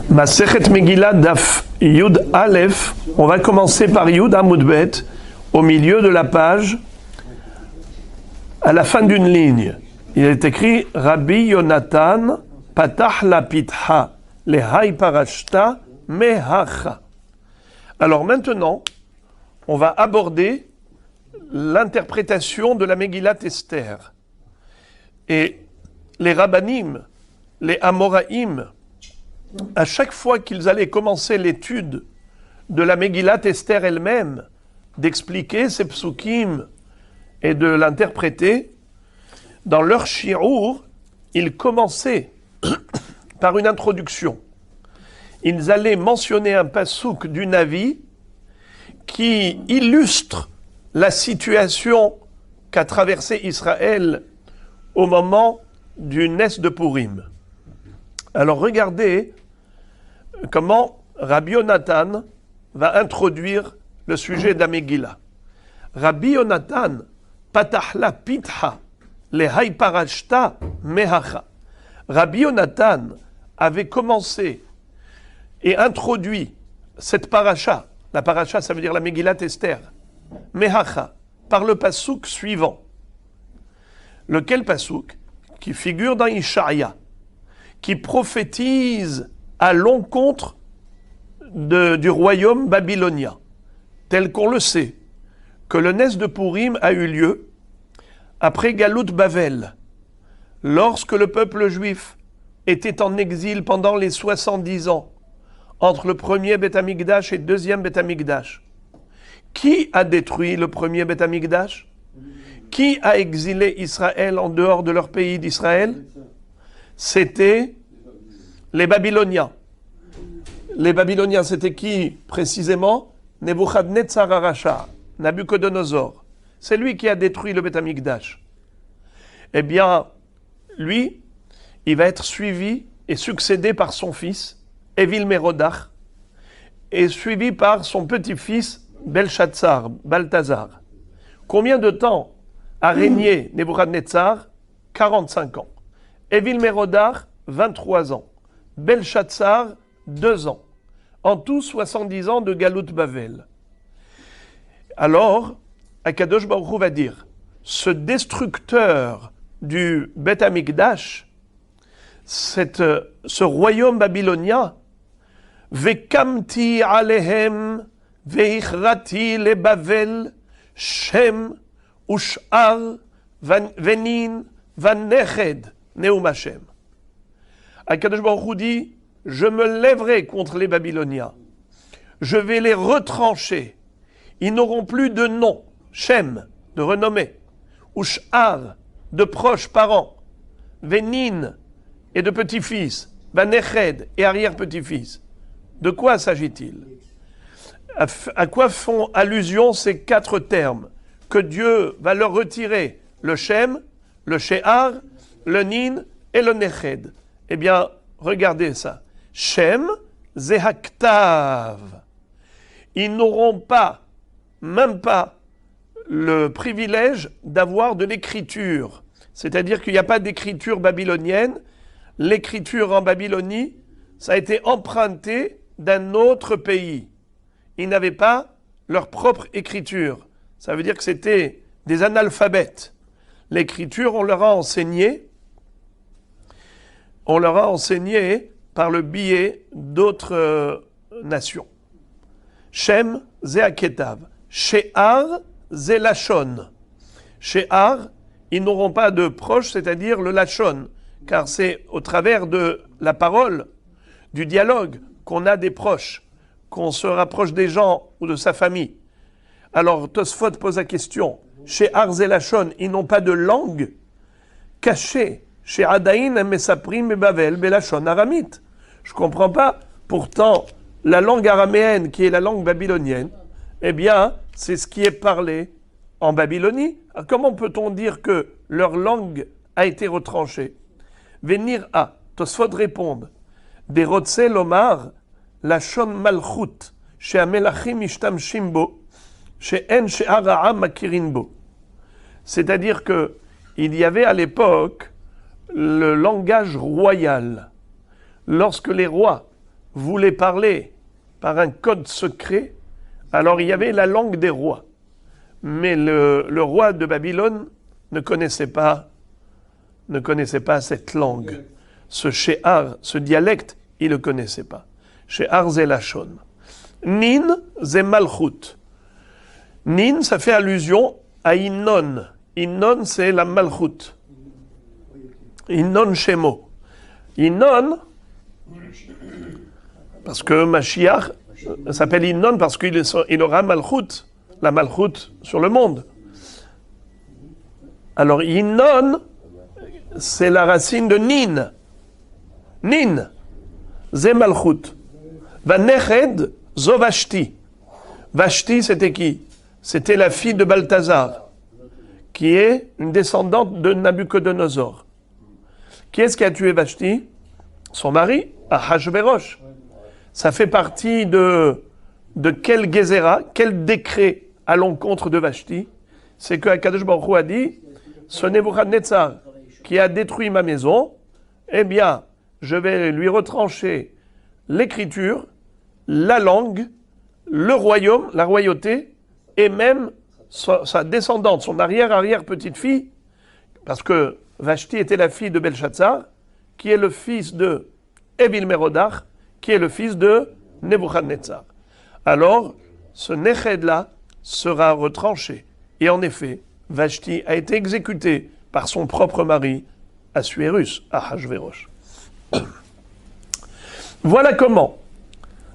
Masechet Megillah Daf Yud Aleph, on va commencer par Yud Amud Bet, au milieu de la page, à la fin d'une ligne. Il est écrit Rabbi Yonatan Patach la Pitha Lehai Parashta Mehacha. Alors maintenant, on va aborder l'interprétation de la Megillat Esther. Et les Rabbanim, les Amoraïm, à chaque fois qu'ils allaient commencer l'étude de la Megillat Esther elle-même, d'expliquer ces psukim et de l'interpréter, dans leur shi'ur, ils commençaient par une introduction. Ils allaient mentionner un pasuk du Navi qui illustre la situation qu'a traversée Israël au moment du Nes de Purim. Alors regardez comment Rabbi Yonatan va introduire le sujet de la Megillah. Rabbi Yonatan patahla pitha lehai parashta mehacha. Rabbi Yonatan avait commencé et introduit cette paracha. La paracha, ça veut dire la Megillat Esther. Mehacha, par le pasuk suivant. Lequel pasuk? Qui figure dans Ishaïa, qui prophétise à l'encontre du royaume babylonien, tel qu'on le sait, que le Nes de Purim a eu lieu après Galout Bavel, lorsque le peuple juif était en exil pendant les 70 ans, entre le premier Beth Amikdash et le deuxième Beth Amikdash. Qui a détruit le premier Beth Amikdash? Qui a exilé Israël en dehors de leur pays d'Israël? C'était les Babyloniens. Les Babyloniens, c'était qui précisément? Nebuchadnezzar Aracha, Nabucodonosor. C'est lui qui a détruit le Beth Amikdash. Eh bien, lui, il va être suivi et succédé par son fils, Evil Merodach, et suivi par son petit-fils, Belshazzar, Balthazar. Combien de temps a régné Nebuchadnezzar? 45 ans. Evil Merodach, 23 ans. Belshazzar, 2 ans. En tout, 70 ans de Galout Bavel. Alors, Akadosh Baruch Hu va dire, ce destructeur du Beth Amikdash, ce royaume babylonien, Vekamti alehem veichrati le Bavel Shem ushar venin vaneched neum Hashem. Akadosh Baruch Hu dit, je me lèverai contre les Babyloniens, je vais les retrancher, ils n'auront plus de nom, Shem, de renommée, ushar, de proches parents, venin, et de petits-fils, vaneched, et arrière-petits-fils. De quoi s'agit-il? À quoi font allusion ces 4 termes? Que Dieu va leur retirer le Shem, le She'ar, le Nin et le Neched. Eh bien, regardez ça. Shem, Zehaktav. Ils n'auront pas, même pas, le privilège d'avoir de l'écriture. C'est-à-dire qu'il n'y a pas d'écriture babylonienne. L'écriture en Babylonie, ça a été emprunté d'un autre pays. Ils n'avaient pas leur propre écriture. Ça veut dire que c'était des analphabètes. L'écriture, on leur a enseigné par le biais d'autres nations. Shem, Zeaketav. She'ar, Zelachon. She'ar, ils n'auront pas de proches, c'est-à-dire le Lachon, car c'est au travers de la parole, du dialogue, qu'on a des proches, qu'on se rapproche des gens ou de sa famille. Alors Tosfot pose la question, chez Arzelachon, ils n'ont pas de langue cachée. Chez Adaïn, Mesaprim et Bavel, Belachon, aramite. Je ne comprends pas. Pourtant, la langue araméenne, qui est la langue babylonienne, eh bien, c'est ce qui est parlé en Babylonie. Alors, comment peut-on dire que leur langue a été retranchée? Venir à, Tosfot répondent, des Rotse Lomar, la Shon Malchut, chez Amelachim Ishtam Shimbo, chez En She'ara'a Makirinbo. C'est-à-dire que il y avait à l'époque le langage royal. lorsque les rois voulaient parler par un code secret, alors il y avait la langue des rois. Mais le roi de Babylone ne connaissait pas cette langue. Ce She'ar, ce dialecte, il ne le connaissait pas. She'ar c'est Lachon. Nin c'est Malchut. Nin, ça fait allusion à Innon. Innon, c'est la Malchut. Innon Shemo. Innon, parce que Mashiach s'appelle Innon parce qu'il aura Malchut, la Malchut sur le monde. Alors Innon, c'est la racine de Nin. Nin, c'est Malchut. Vaneched, zo Vashti. Vashti, c'était qui? C'était la fille de Balthazar, qui est une descendante de Nabucodonosor. Qui est-ce qui a tué Vashti? Son mari, Ahashverosh. Ça fait partie de quel Gézéra, quel décret à l'encontre de Vashti? C'est que Akadosh Baruch Hu a dit, ce Nebuchadnezzar qui a détruit ma maison, eh bien, je vais lui retrancher l'écriture, la langue, le royaume, la royauté, et même sa descendante, son arrière-arrière-petite-fille, parce que Vashti était la fille de Belshazzar, qui est le fils de Evil-Merodach, qui est le fils de Nebuchadnezzar. Alors, ce Neched-là sera retranché. Et en effet, Vashti a été exécutée par son propre mari, Assuérus, Ahashverosh. Voilà comment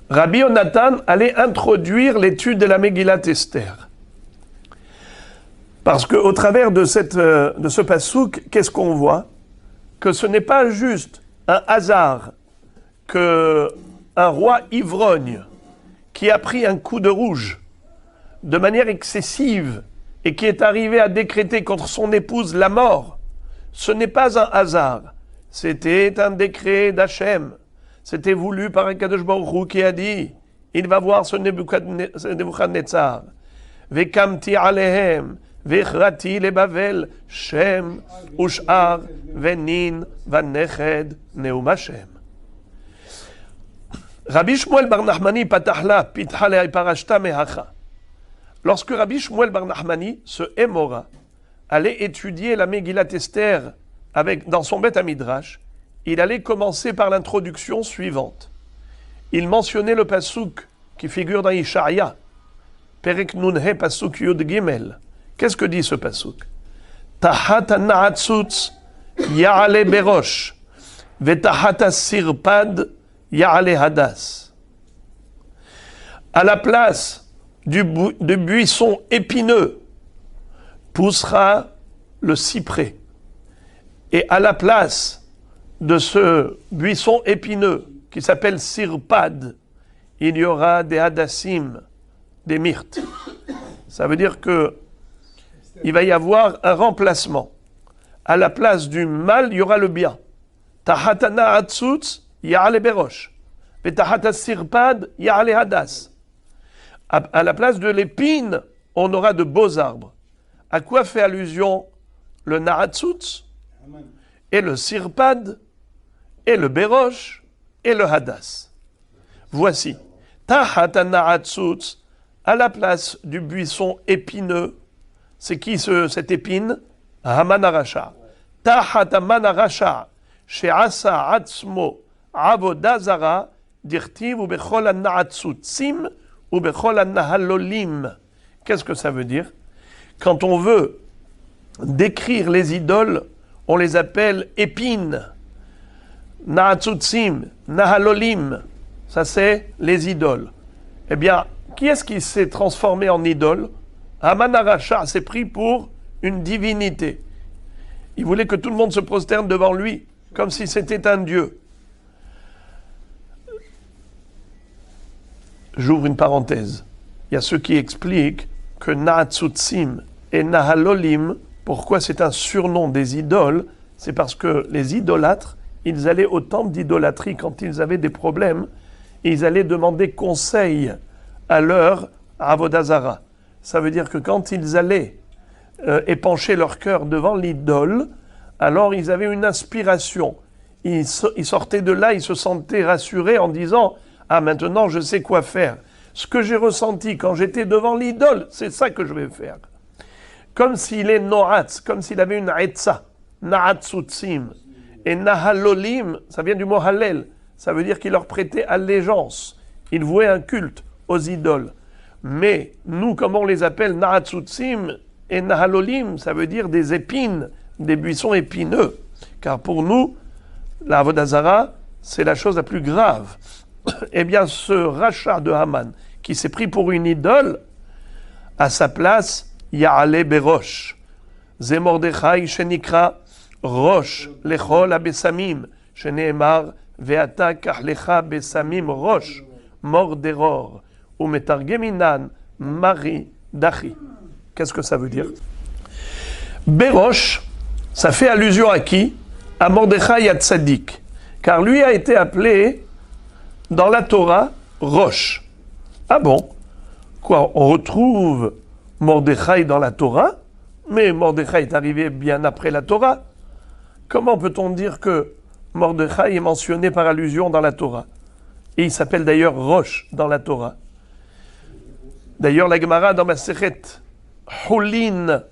Rabbi Yonatan allait introduire l'étude de la Megillat Esther. Parce qu'au travers de ce passouk, qu'est-ce qu'on voit? Que ce n'est pas juste un hasard qu'un roi ivrogne qui a pris un coup de rouge de manière excessive et qui est arrivé à décréter contre son épouse la mort, ce n'est pas un hasard. C'était un décret d'Hachem. C'était voulu par Akadosh Baruch Hu qui a dit, il va voir ce Nebuchadnezzar. Vekamti alehem, vechrati le Bavel, Shem, Ushar, Venin, Vaneched, Neum Hashem. Rabbi Shmuel bar Nachmani patahla, pithala parashta mehacha. Lorsque Rabbi Shmuel bar Nachmani, ce Émora, allait étudier la Megillat Esther dans son Beth Midrash, il allait commencer par l'introduction suivante. Il mentionnait le passouk qui figure dans Ishaïa, Perek Nunhe passouk Yud Gimel. Qu'est-ce que dit ce passouk? Tahat na'atzutz ya'ale berosh, vetahat sirpad ya'ale hadas. À la place de buisson épineux poussera le cyprès. Et à la place de ce buisson épineux qui s'appelle sirpad, il y aura des hadassim, des myrtes. Ça veut dire que il va y avoir un remplacement. À la place du mal, il y aura le bien. Tahatana atzutz ya'ale berosh. Vetahata sirpad ya'ale hadas. À la place de l'épine, on aura de beaux arbres. À quoi fait allusion le na'atzutz et le sirpad et le berosh et le hadas? Voici. Tahat na'atzutz, à la place du buisson épineux. C'est qui cette épine? Haman Arasha. Tahat Haman Arasha, she'asa atzmo avoda zara, dirtiv ou bechol na'atzutzim ou bechol nahalolim. Qu'est-ce que ça veut dire? Quand on veut décrire les idoles, on les appelle épines. Na'atzutzim, nahalolim, ça c'est les idoles. Eh bien, qui est-ce qui s'est transformé en idole? Haman Arasha s'est pris pour une divinité. Il voulait que tout le monde se prosterne devant lui, comme si c'était un dieu. J'ouvre une parenthèse. Il y a ceux qui expliquent que Na'atzutsim et Nahalolim, pourquoi c'est un surnom des idoles? C'est parce que les idolâtres, ils allaient au temple d'idolâtrie quand ils avaient des problèmes, et ils allaient demander conseil à leur Avodazara. Ça veut dire que quand ils allaient épancher leur cœur devant l'idole, alors ils avaient une inspiration. il sortait de là, il se sentait rassuré en disant « Ah, maintenant je sais quoi faire. Ce que j'ai ressenti quand j'étais devant l'idole, c'est ça que je vais faire. » Comme s'il est no'atz, comme s'il avait une etza, na'atzutsim. Et nahalolim, ça vient du mot hallel, ça veut dire qu'il leur prêtait allégeance. Il vouait un culte aux idoles. Mais nous, comment on les appelle, na'atzutsim et nahalolim, ça veut dire des épines, des buissons épineux. Car pour nous, la avodah zara, c'est la chose la plus grave. Eh bien, ce rachat de Haman, qui s'est pris pour une idole, à sa place, Ya'ale berosh. Ze Mordechai shenikra rosh lechol abesamim. Sheneemar ve'ata kach lecha besamim rosh morderor. Ou metargeminan mari dachi. Qu'est-ce que ça veut dire? Berosh, ça fait allusion à qui? À Mordechai Hatzadik. Car lui a été appelé dans la Torah Rosh. Ah bon? Quoi? On retrouve Mordechai dans la Torah? Mais Mordechai est arrivé bien après la Torah. Comment peut-on dire que Mordechai est mentionné par allusion dans la Torah? Et il s'appelle d'ailleurs Rosh dans la Torah. D'ailleurs, la Gemara dans Masechet Hulin,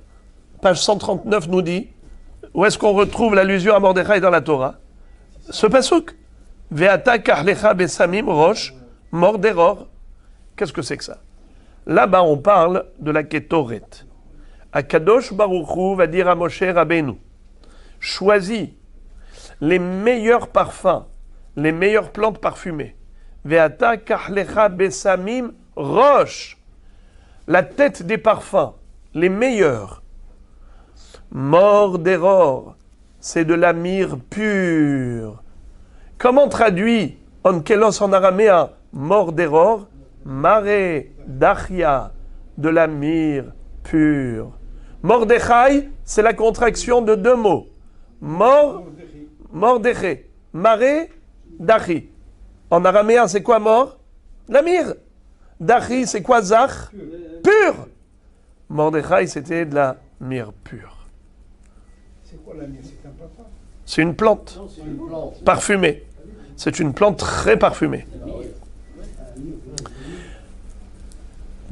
page 139, nous dit où est-ce qu'on retrouve l'allusion à Mordechai dans la Torah? Ce pasuk. Ve'ata kachlecha besamim rosh morderor. Qu'est-ce que c'est que ça? Là-bas, on parle de la Ketoret. Akadosh Baruch Hu va dire à Moshe Rabbeinu, choisis les meilleurs parfums, les meilleures plantes parfumées. Ve'ata kachlecha besamim rosh. La tête des parfums, les meilleurs. Morderor, c'est de la myrrhe pure. Comment traduit onkelos en araméen morderor? Mare dachia, de la myrrhe pure. Mordechai, c'est la contraction de deux mots. Mordeché. Mare dachi. En araméen, c'est quoi mort? La myrrhe. Dachi, c'est quoi zach? Pure. Mordechai, c'était de la myrrhe pure. C'est quoi la myrrhe? C'est un parfum? C'est une plante. Non, c'est une plante. Parfumée. C'est une plante très parfumée.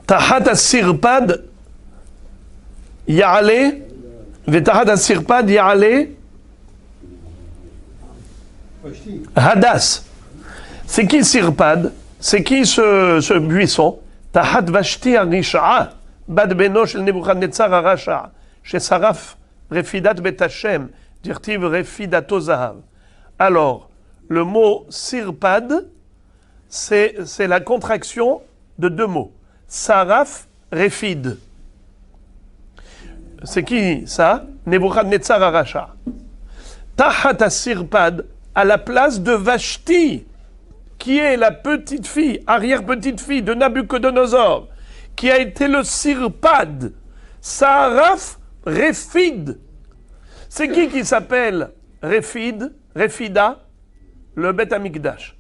Tahat as-sirpad ya'ale v'tahat as-sirpad ya'ale hadas. C'est qui sirpad? C'est qui ce buisson? Tahat vashti arisha'a bad beno shel Nebuchadnezzar arasha shesaraf refidat bet Hashem dirtiv refidato zahav. Alors, le mot sirpad, c'est la contraction de deux mots. Saraf, refid. C'est qui ça? Nebuchadnezzar arasha. Tahat as-sirpad, à la place de Vashti, qui est la petite fille, arrière-petite fille de Nabuchodonosor, qui a été le sirpad. Saraf, refid. C'est qui s'appelle refid, refida? Le Bet Amikdash.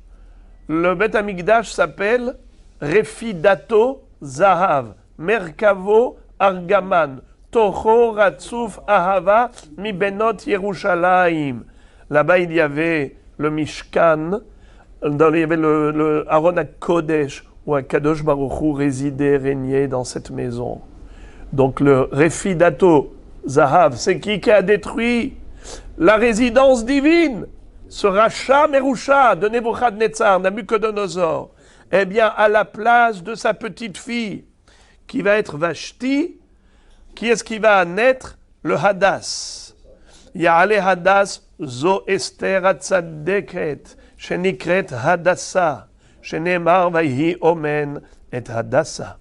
Le Bet Amikdash s'appelle Refidato Zahav, Merkavo Argaman, Toho Ratzuf Ahava, Mi Benot Yerushalayim. Là-bas, il y avait le Mishkan, il y avait le Aaron HaKodesh, où Kadosh Baruch Hu résidait, régnait dans cette maison. Donc le Refidato Zahav, c'est qui a détruit la résidence divine? Ce rachat Merusha de Nebuchadnezzar, Nabuchodonosor, eh bien, à la place de sa petite fille, qui va être Vashti, qui est-ce qui va naître? Le Hadas. Ya'ale Hadas, zo Esther Hatzadeket, shenikret Hadassa, shenemar vayhi omen et Hadassa.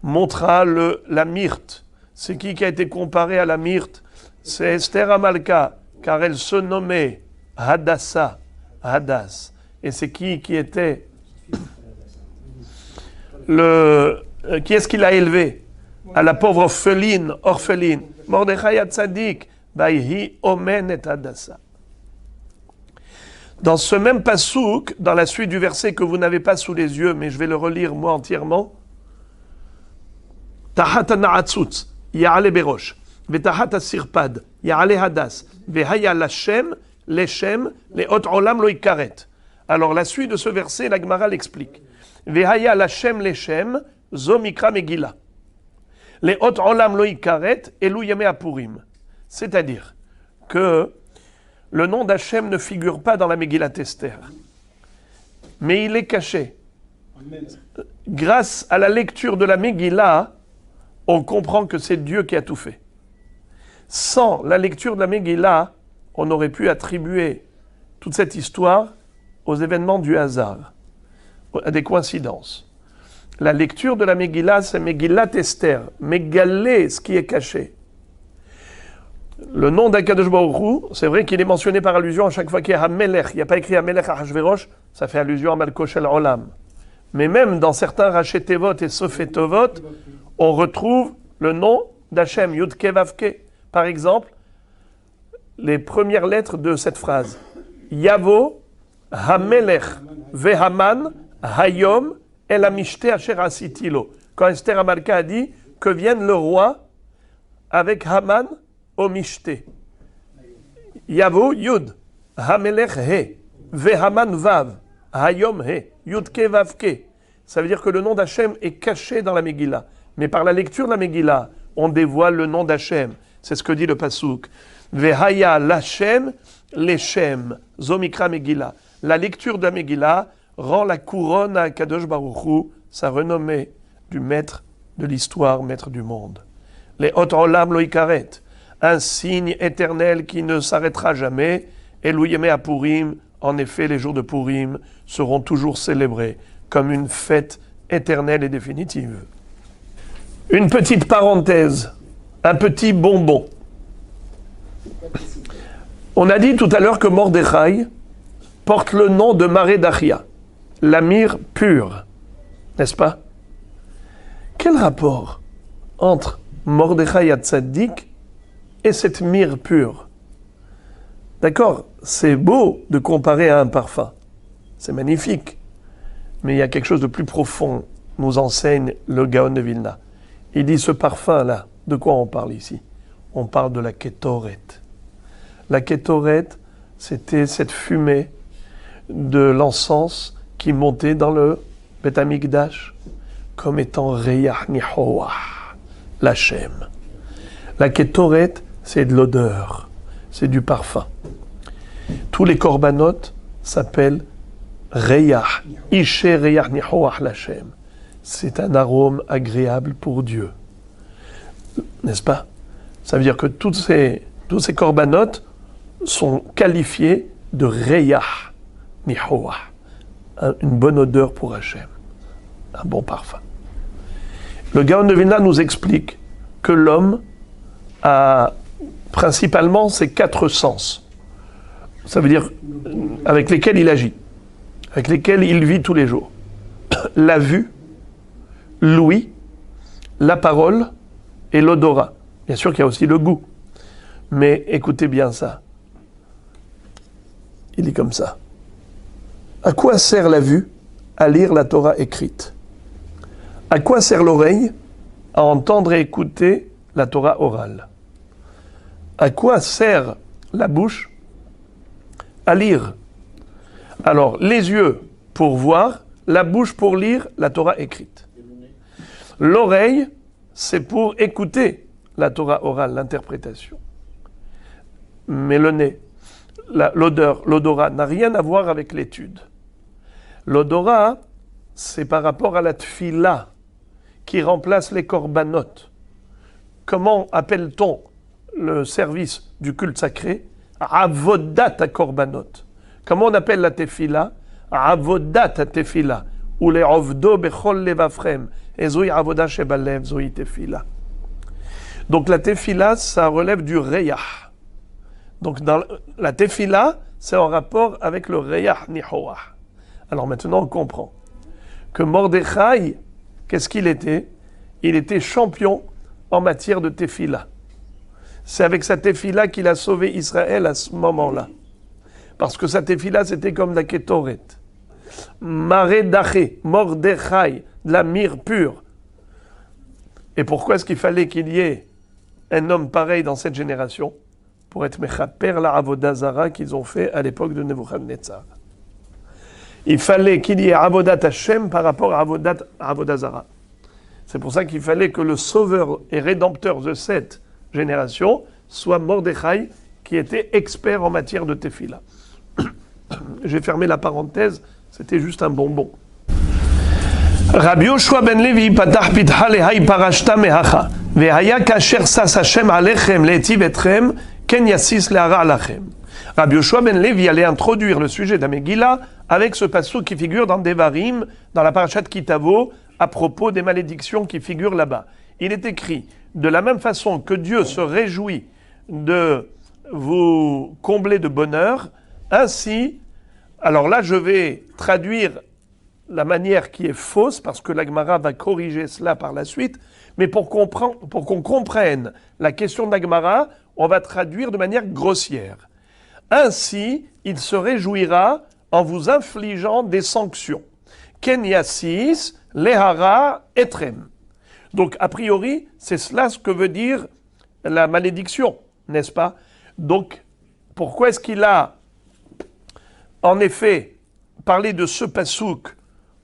Montra la myrte. C'est qui a été comparé à la myrte? C'est Esther Amalka, car elle se nommait Hadassa, Hadas. Et c'est qui était qui est-ce qu'il a élevé? À la pauvre orpheline. Mordechai Hatzadik, Vayhi Omen et Hadassa. Dans ce même passouk, dans la suite du verset que vous n'avez pas sous les yeux, mais je vais le relire moi entièrement. Tahat na'atzutz, Ya'ale berosh, Vetahat sirpad, Ya'ale hadas, Vehaya Lashem, leshem, les hot olam lo ikaret. Alors la suite de ce verset, la Gemara l'explique. Vehaya lashem leshem, zo mikra megillah. Les hot olam lo ikaret, elu yeme apurim. C'est-à-dire que le nom d'Hachem ne figure pas dans la Megillat Esther, mais il est caché. Amen. Grâce à la lecture de la Megillah, on comprend que c'est Dieu qui a tout fait. Sans la lecture de la Megillah, on aurait pu attribuer toute cette histoire aux événements du hasard, à des coïncidences. La lecture de la Megillah, c'est Megillat Esther, Megalé, ce qui est caché. Le nom d'Akadosh Baruch Hu, c'est vrai qu'il est mentionné par allusion à chaque fois qu'il y a Hamelech. Il n'y a pas écrit Hamelech à Hashverosh, ça fait allusion à Malkoshel Olam. Mais même dans certains Rachetevot et Sofetovot, on retrouve le nom d'Hachem, Yudke Vavke. Par exemple, les premières lettres de cette phrase. Yavo, Hamelech, Vehaman, Hayom, El Amishte Asher Asitilo. Quand Esther Amalka a dit que vienne le roi avec Haman au Mishte. Yavo, Yud, Hamelech, He, Vehaman, Vav, Hayom, He, Yudke, Vavke. Ça veut dire que le nom d'Hachem est caché dans la Megillah. Mais par la lecture de la Megillah, on dévoile le nom d'Hachem. C'est ce que dit le Passouk. Vehaya l'Hachem, l'Echem, Zomikra Megillah. La lecture de la Megillah rend la couronne à Kadosh Baruch Hu, sa renommée du maître de l'histoire, maître du monde. Les Hot Olam Lo Ikaret, un signe éternel qui ne s'arrêtera jamais. Elou Yemei Apurim, en effet, les jours de Purim seront toujours célébrés comme une fête éternelle et définitive. Une petite parenthèse, un petit bonbon. On a dit tout à l'heure que Mordechai porte le nom de Maré Dachia, la myrrhe pure, n'est-ce pas? Quel rapport entre Mordechai Hatzadik et cette myrrhe pure? D'accord, c'est beau de comparer à un parfum, c'est magnifique, mais il y a quelque chose de plus profond, nous enseigne le Gaon de Vilna. Il dit ce parfum-là, de quoi on parle ici? On parle de la Kétoret. La Kétoret, c'était cette fumée de l'encens qui montait dans le Beth Amikdash comme étant Reyach Nihoah, l'Hachem. La Kétoret, c'est de l'odeur, c'est du parfum. Tous les korbanot s'appellent Reyach, Ishe Reyach Nihoah l'Hachem. C'est un arôme agréable pour Dieu. N'est-ce pas? Ça veut dire que tous ces korbanot sont qualifiés de Reyach Nihoah, une bonne odeur pour Hachem, un bon parfum. Le Gaon de Vilna nous explique que l'homme a principalement ces 4 sens. Ça veut dire avec lesquels il agit, avec lesquels il vit tous les jours. La vue, l'ouïe, la parole et l'odorat. Bien sûr qu'il y a aussi le goût. Mais écoutez bien ça. Il dit comme ça. À quoi sert la vue? À lire la Torah écrite. À quoi sert l'oreille? À entendre et écouter la Torah orale. À quoi sert la bouche? À lire. Alors, les yeux pour voir, la bouche pour lire la Torah écrite. L'oreille, c'est pour écouter la Torah orale, l'interprétation. Mais le nez, l'odeur, l'odorat n'a rien à voir avec l'étude. L'odorat, c'est par rapport à la tfila qui remplace les korbanot. Comment appelle-t-on le service du culte sacré? Avodat korbanot. Comment on appelle la tefila? Avodat tefila. Ou les ovdo bechol levafrem. Ezoi avoda shebalev zoi tefila. Donc la tefila, ça relève du reyah. Donc dans la tefila, c'est en rapport avec le reyah nihoah. Alors maintenant on comprend que Mordechai, qu'est-ce qu'il était? Il était champion en matière de tefila. C'est avec sa tefila qu'il a sauvé Israël à ce moment-là. Parce que sa tefila, c'était comme la Kétoret. Maré Daché, Mordechai, de la myrrhe pure. Et pourquoi est-ce qu'il fallait qu'il y ait un homme pareil dans cette génération? pour être mechaper la avoda zara qu'ils ont fait à l'époque de Nebuchadnezzar. Il fallait qu'il y ait avodat Hashem par rapport à avoda zara. C'est pour ça qu'il fallait que le sauveur et rédempteur de cette génération soit Mordechai, qui était expert en matière de tefila. J'ai fermé la parenthèse, c'était juste un bonbon. Rabbi Yoshua ben Levi patach pitcha lehai parashta mehacha vehaya kasher sas Hashem alechem le'etiv etchem ken yasis le'ara lachem. Rabbi Yoshua ben Levi allait introduire le sujet d'Amegila avec ce passouk qui figure dans Devarim, dans la parashat Kitavo, à propos des malédictions qui figurent là-bas. Il est écrit, de la même façon que Dieu se réjouit de vous combler de bonheur, ainsi, alors là je vais traduire la manière qui est fausse, parce que la Gemara va corriger cela par la suite, mais pour qu'on comprenne la question de la Gemara, on va traduire de manière grossière. Ainsi, il se réjouira en vous infligeant des sanctions. Ken yassis, lehara, etrem. Donc, a priori, c'est cela ce que veut dire la malédiction, n'est-ce pas? Donc, pourquoi est-ce qu'il a, en effet, parlé de ce pasouk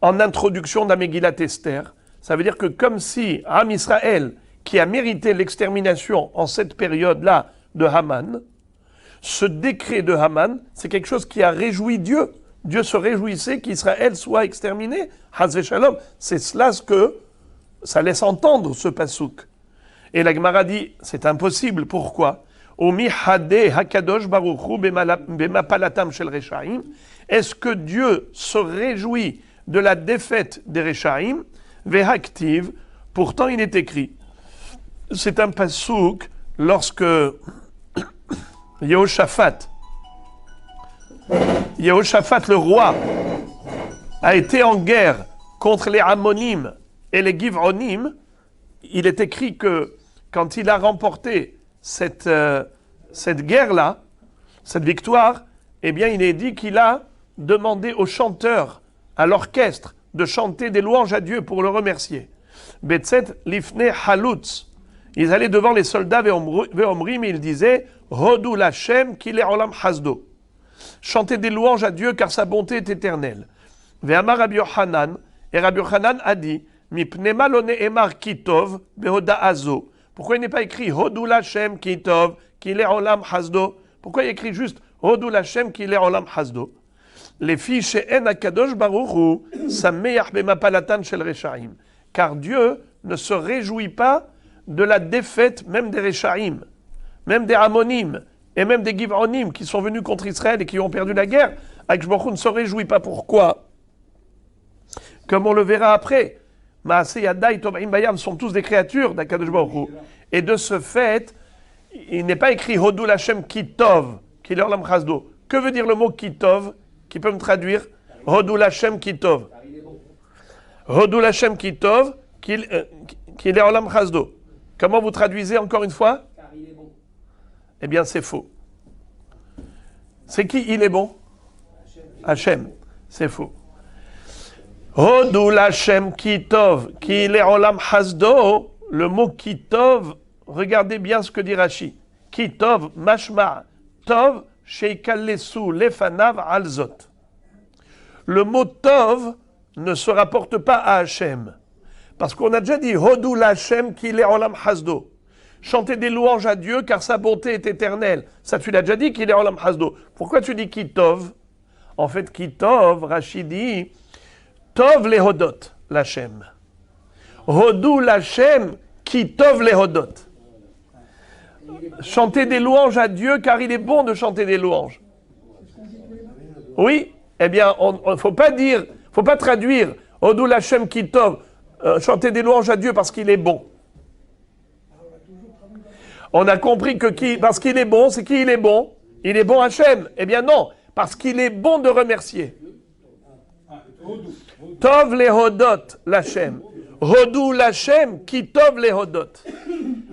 en introduction d'Amegillat Esther? Ça veut dire que comme si Am Israël, qui a mérité l'extermination en cette période-là de Haman, ce décret de Haman, c'est quelque chose qui a réjoui Dieu. Dieu se réjouissait qu'Israël soit exterminé. Hazve Shalom. C'est cela ce que ça laisse entendre, ce pasouk. Et la Gemara dit, c'est impossible. Pourquoi? Est-ce que Dieu se réjouit de la défaite des Réchaïm? Vehaktiv, pourtant il est écrit. C'est un pasouk lorsque Yehoshaphat le roi a été en guerre contre les Ammonim et les Givronim. Il est écrit que quand il a remporté cette guerre-là, cette victoire, eh bien il est dit qu'il a demandé aux chanteurs, à l'orchestre, de chanter des louanges à Dieu pour le remercier. Betzet lifne halutz. Ils allaient devant les soldats ve'omrim et ils disaient Hodou l'Hashem ki le'olam hasdo. Chantez des louanges à Dieu car sa bonté est éternelle. Ve'amar Rabbi Yochanan, et Rabbi Yochanan a dit Mipnema lo ne'emar kitov behoda azo. Pourquoi il n'est pas écrit Hodou l'Hashem kitov ki le'olam hasdo? Pourquoi il est écrit juste Hodou l'Hashem ki le'olam hasdo? Les filles she'en akadosh baruchu sameach b'mapalatan shel rechaim. Car Dieu ne se réjouit pas de la défaite même des Réchaïm, même des Ammonim et même des Givronim qui sont venus contre Israël et qui ont perdu la guerre. Akadosh Baruch Hu ne se réjouit pas. Pourquoi? Comme on le verra après, Maaseh Yadai Tovim Bayam sont tous des créatures d'Akadosh Baruch Hu. Et de ce fait, il n'est pas écrit Hodou l'Hashem Kitov, qui leur lam chasdo. Que veut dire le mot Kitov, qui peut me traduire Hodou l'Hashem Kitov. Hodou l'Hashem Kitov, qui leur lam chasdo. Comment vous traduisez encore une fois? Car il est bon. Eh bien, c'est faux. C'est qui il est bon? Hachem. C'est faux. Hodou l'Hashem Kitov, ki le'olam hasdo. Le mot Kitov, regardez bien ce que dit Rashi. Kitov, mashma, tov, sheikalesu, lefanav, alzot. Le mot tov ne se rapporte pas à Hachem. Parce qu'on a déjà dit Hodou l'Hashem ki le'olam hasdo. Chantez des louanges à Dieu car sa bonté est éternelle. Ça tu l'as déjà dit ki le'olam hasdo. Pourquoi tu dis Kitov? En fait Kitov, Rashi dit Tov lehodot l'Hashem. Hodou l'Hashem Kitov lehodot. Chantez des louanges à Dieu car il est bon de chanter des louanges. Oui, eh bien on faut pas dire, faut pas traduire Hodou l'Hashem Kitov. Chanter des louanges à Dieu parce qu'il est bon. On a compris que parce qu'il est bon, c'est qui il est bon? Il est bon Hachem. Eh bien non, parce qu'il est bon de remercier. Tov lehodot l'Hachem. Hodou l'Hachem qui tov lehodot.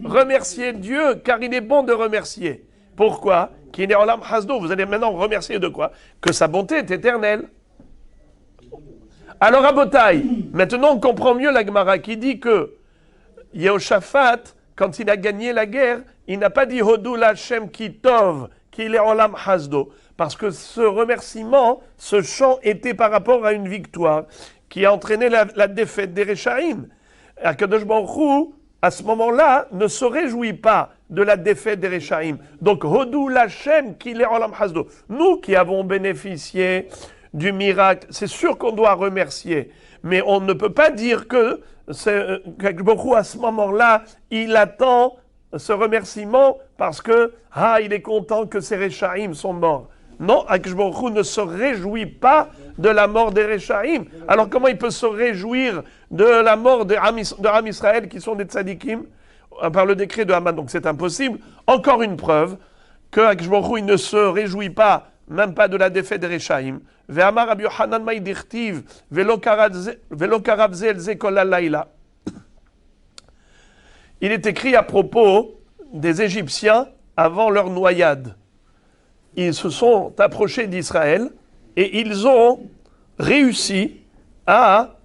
Remercier Dieu car il est bon de remercier. Pourquoi? Qu'il est olam hasdo. Vous allez maintenant remercier de quoi? Que sa bonté est éternelle. Alors à Botaï, maintenant on comprend mieux la Gemara qui dit que Yehoshaphat, quand il a gagné la guerre, il n'a pas dit Hodou Lachem Kitov, qu'il est Olam Hasdo. Parce que ce remerciement, ce chant était par rapport à une victoire qui a entraîné la défaite des Réchaïm. Akadosh Baruch Hu, à ce moment-là, ne se réjouit pas de la défaite des Réchaïm. Donc, Hodou Lachem qu'il est Olam Hasdo. Nous qui avons bénéficié du miracle, c'est sûr qu'on doit remercier. Mais on ne peut pas dire que Akadosh Baruch Hu, à ce moment-là, il attend ce remerciement parce que il est content que ces Réchaïm sont morts. Non, Akadosh Baruch Hu ne se réjouit pas de la mort des Réchaïm. Alors comment il peut se réjouir de la mort de Am Israël qui sont des tzadikim par le décret de Haman? Donc c'est impossible. Encore une preuve que Akadosh Baruch Hu il ne se réjouit pas, même pas de la défaite des Réchaïm. Ve'amar Rabbi Yochanan ma'idechtiv ve'lo karav ze el ze kol halayla. Il est écrit à propos des Égyptiens avant leur noyade. Ils se sont approchés d'Israël et ils ont réussi à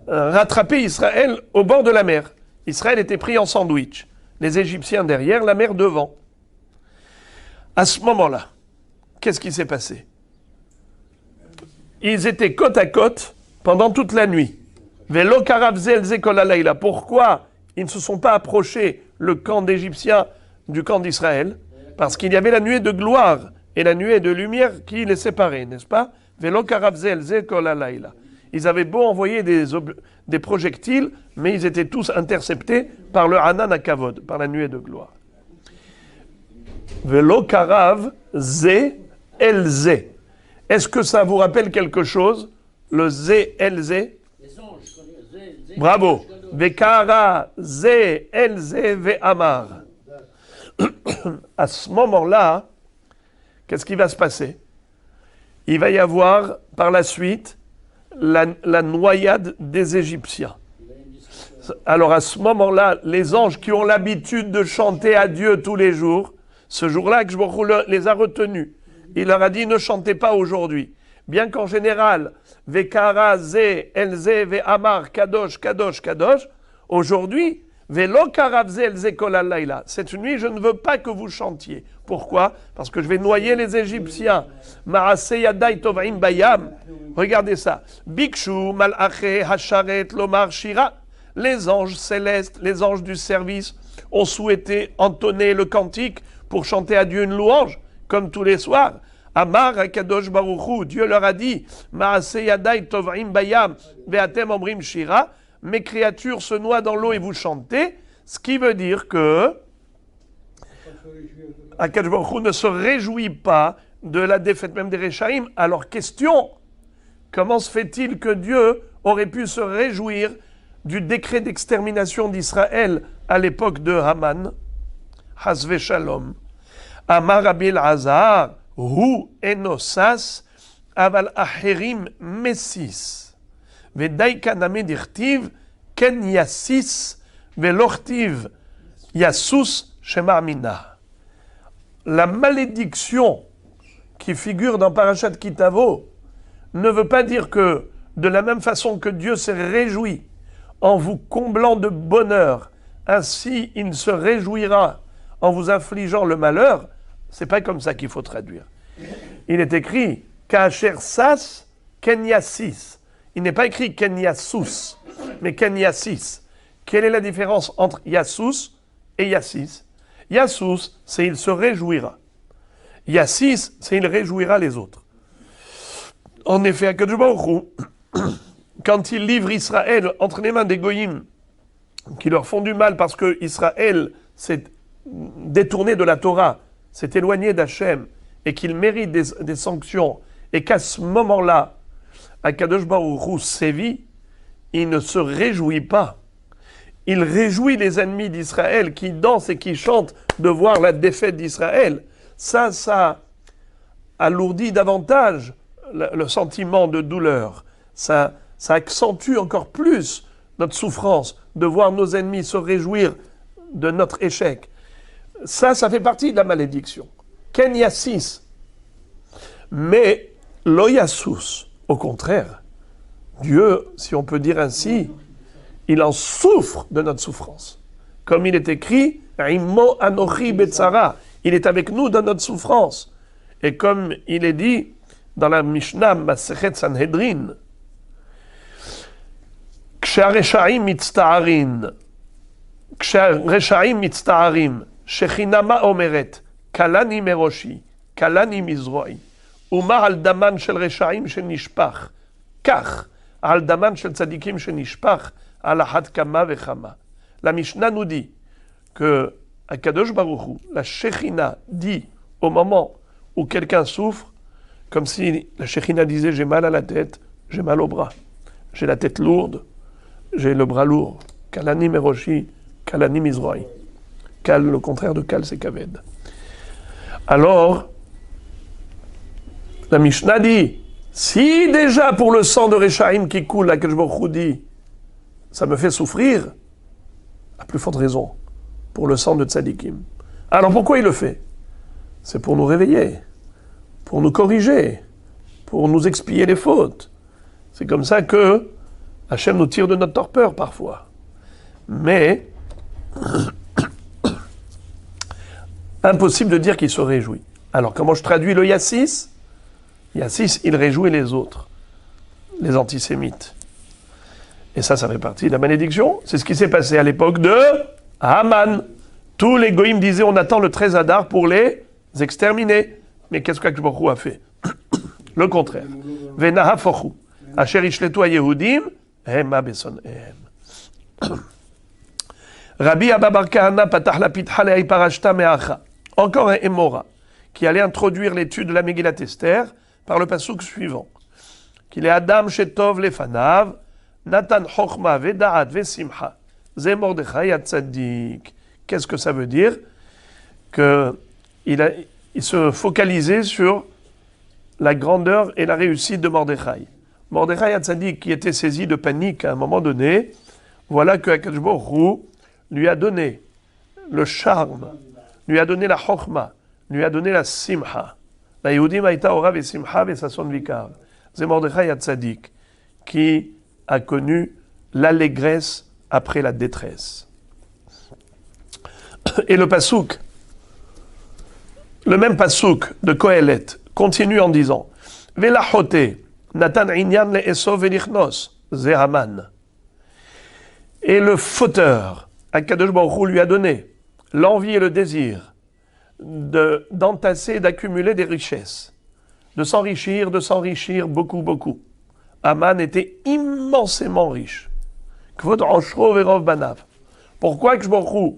rattraper Israël au bord de la mer. Israël était pris en sandwich. Les Égyptiens derrière, la mer devant. À ce moment-là, qu'est-ce qui s'est passé? Ils étaient côte à côte pendant toute la nuit. Velo karavzel zekol halayla. Pourquoi ils ne se sont pas approchés, le camp d'Égyptiens, du camp d'Israël? Parce qu'il y avait la nuée de gloire et la nuée de lumière qui les séparait, n'est-ce pas? Velo karavzel zekol halayla. Ils avaient beau envoyer des projectiles, mais ils étaient tous interceptés par le Hanan Akavod, par la nuée de gloire. Velo karav ze el ze. Est-ce que ça vous rappelle quelque chose? Le ze el ze? Bravo. Vekara ze el ze ve amar. À ce moment-là, qu'est-ce qui va se passer? Il va y avoir par la suite la noyade des Égyptiens. Alors à ce moment-là, les anges qui ont l'habitude de chanter à Dieu tous les jours, ce jour-là, que je les a retenus. Il leur a dit, ne chantez pas aujourd'hui. Bien qu'en général, Vekara, Ze, Elze, Ve Amar, Kadosh, Kadosh, Kadosh, aujourd'hui, Velo Karavze, Elze, Kolalayla. Cette nuit, je ne veux pas que vous chantiez. Pourquoi? Parce que je vais noyer les Égyptiens. Maase Yadai Tovrim Bayam. Regardez ça. Bikshu, Malache, Hasharet, Lomar, Shira. Les anges célestes, les anges du service ont souhaité entonner le cantique pour chanter à Dieu une louange, comme tous les soirs. Amar Akadosh Baruchu, Dieu leur a dit, Maase Yadai Tovrim Bayam, Ve'atem Omrim Shira, mes créatures se noient dans l'eau et vous chantez, ce qui veut dire que Akadosh Baruchu ne se réjouit pas de la défaite même des Réchaïm. Alors question, comment se fait-il que Dieu aurait pu se réjouir du décret d'extermination d'Israël à l'époque de Haman? Hasve Shalom. Amar Rabbi Elazar, Hu enosas, aval acherim mesis. Vedai kaname dirtiv, ken yassis, velortiv yasus shemarmina. La malédiction qui figure dans Parashat Kitavo ne veut pas dire que, de la même façon que Dieu s'est réjoui en vous comblant de bonheur, ainsi il se réjouira en vous infligeant le malheur. C'est pas comme ça qu'il faut traduire. Il est écrit Kacher Sas Kenyassis. Il n'est pas écrit Kenyassus, mais Kenyassis. Quelle est la différence entre Yassus et Yassis? Yassus, c'est il se réjouira. Yassis, c'est il réjouira les autres. En effet, Akadosh Baruch Hu, quand il livre Israël entre les mains des Goïm, qui leur font du mal parce que Israël s'est détourné de la Torah, s'est éloigné d'Hachem, et qu'il mérite des sanctions, et qu'à ce moment-là, Akadosh Baruch Hu sévit, il ne se réjouit pas. Il réjouit les ennemis d'Israël qui dansent et qui chantent de voir la défaite d'Israël. Ça alourdit davantage le sentiment de douleur. Ça accentue encore plus notre souffrance de voir nos ennemis se réjouir de notre échec. Ça fait partie de la malédiction. Ken Yassis. Mais Loyasus, au contraire, Dieu, si on peut dire ainsi, il en souffre de notre souffrance. Comme il est écrit, Imo anochi betzara. Il est avec nous dans notre souffrance. Et comme il est dit dans la Mishnah Masechet Sanhedrin, Ksharesha'im mitzta'arin, Ksharesha'im mitzta'arim, Shechinama omeret, Kalani meroshi, Kalani mizroi, Umar al daman shel resha'im shenishpach, Kach, al daman shel tzadikim shenishpach, al ahad kama vechama. La Mishnah nous dit que Akadosh Baruch Hu, la Shechina dit au moment où quelqu'un souffre, comme si la Shechina disait j'ai mal à la tête, j'ai mal au bras, j'ai la tête lourde, j'ai le bras lourd. Kalani meroshi, kalani mizroi. Kal, le contraire de kal, c'est kaved. Alors, la Mishnah dit, si déjà pour le sang de Rechaim qui coule, la Akadosh Baruch Hu dit, ça me fait souffrir, à plus forte raison, pour le sang de Tzadikim. Alors pourquoi il le fait? C'est pour nous réveiller, pour nous corriger, pour nous expier les fautes. C'est comme ça que Hachem nous tire de notre torpeur parfois. Mais, impossible de dire qu'il se réjouit. Alors comment je traduis le Yassis? Yassis, il réjouit les autres, les antisémites. Et ça fait partie de la malédiction. C'est ce qui s'est passé à l'époque de Haman. Tous les goïms disaient on attend le 13 Adar pour les exterminer. Mais qu'est-ce qu'Akadosh Baruch Hu a fait? Le contraire. Venaha fochu. Asher ishletu hayehudim, hema besonhem. Rabbi Abba bar Kahana patach la pitcha le'ay parashta me'acha. Encore un Émora qui allait introduire l'étude de la Megillat Esther par le pasuk suivant. Qu'il est Adam shetov lefanav, Natan chokhma ve'da'at ve'simcha. Ze Mordechai hatzadik. Qu'est-ce que ça veut dire? Il se focalisait sur la grandeur et la réussite de Mordechai. Mordechai hatzadik, qui était saisi de panique à un moment donné, voilà que Akadosh Baruch Hu lui a donné le charme, lui a donné la chokhma, lui a donné la simcha. La Yehudim haïta ora ve'simcha ve'sason vikav. C'est Mordechai hatzadik qui a connu l'allégresse après la détresse. Et le pasouk, le même pasouk de Kohelet, continue en disant Velachote, Natan inyan le Esov velichnos, ze Haman. Et le fauteur, Akadosh Baruch Hu lui a donné l'envie et le désir d'entasser, d'accumuler des richesses, de s'enrichir beaucoup, beaucoup. Haman était immensément riche. Kvod Oshro verov banav. Pourquoi Akadosh Baruch Hu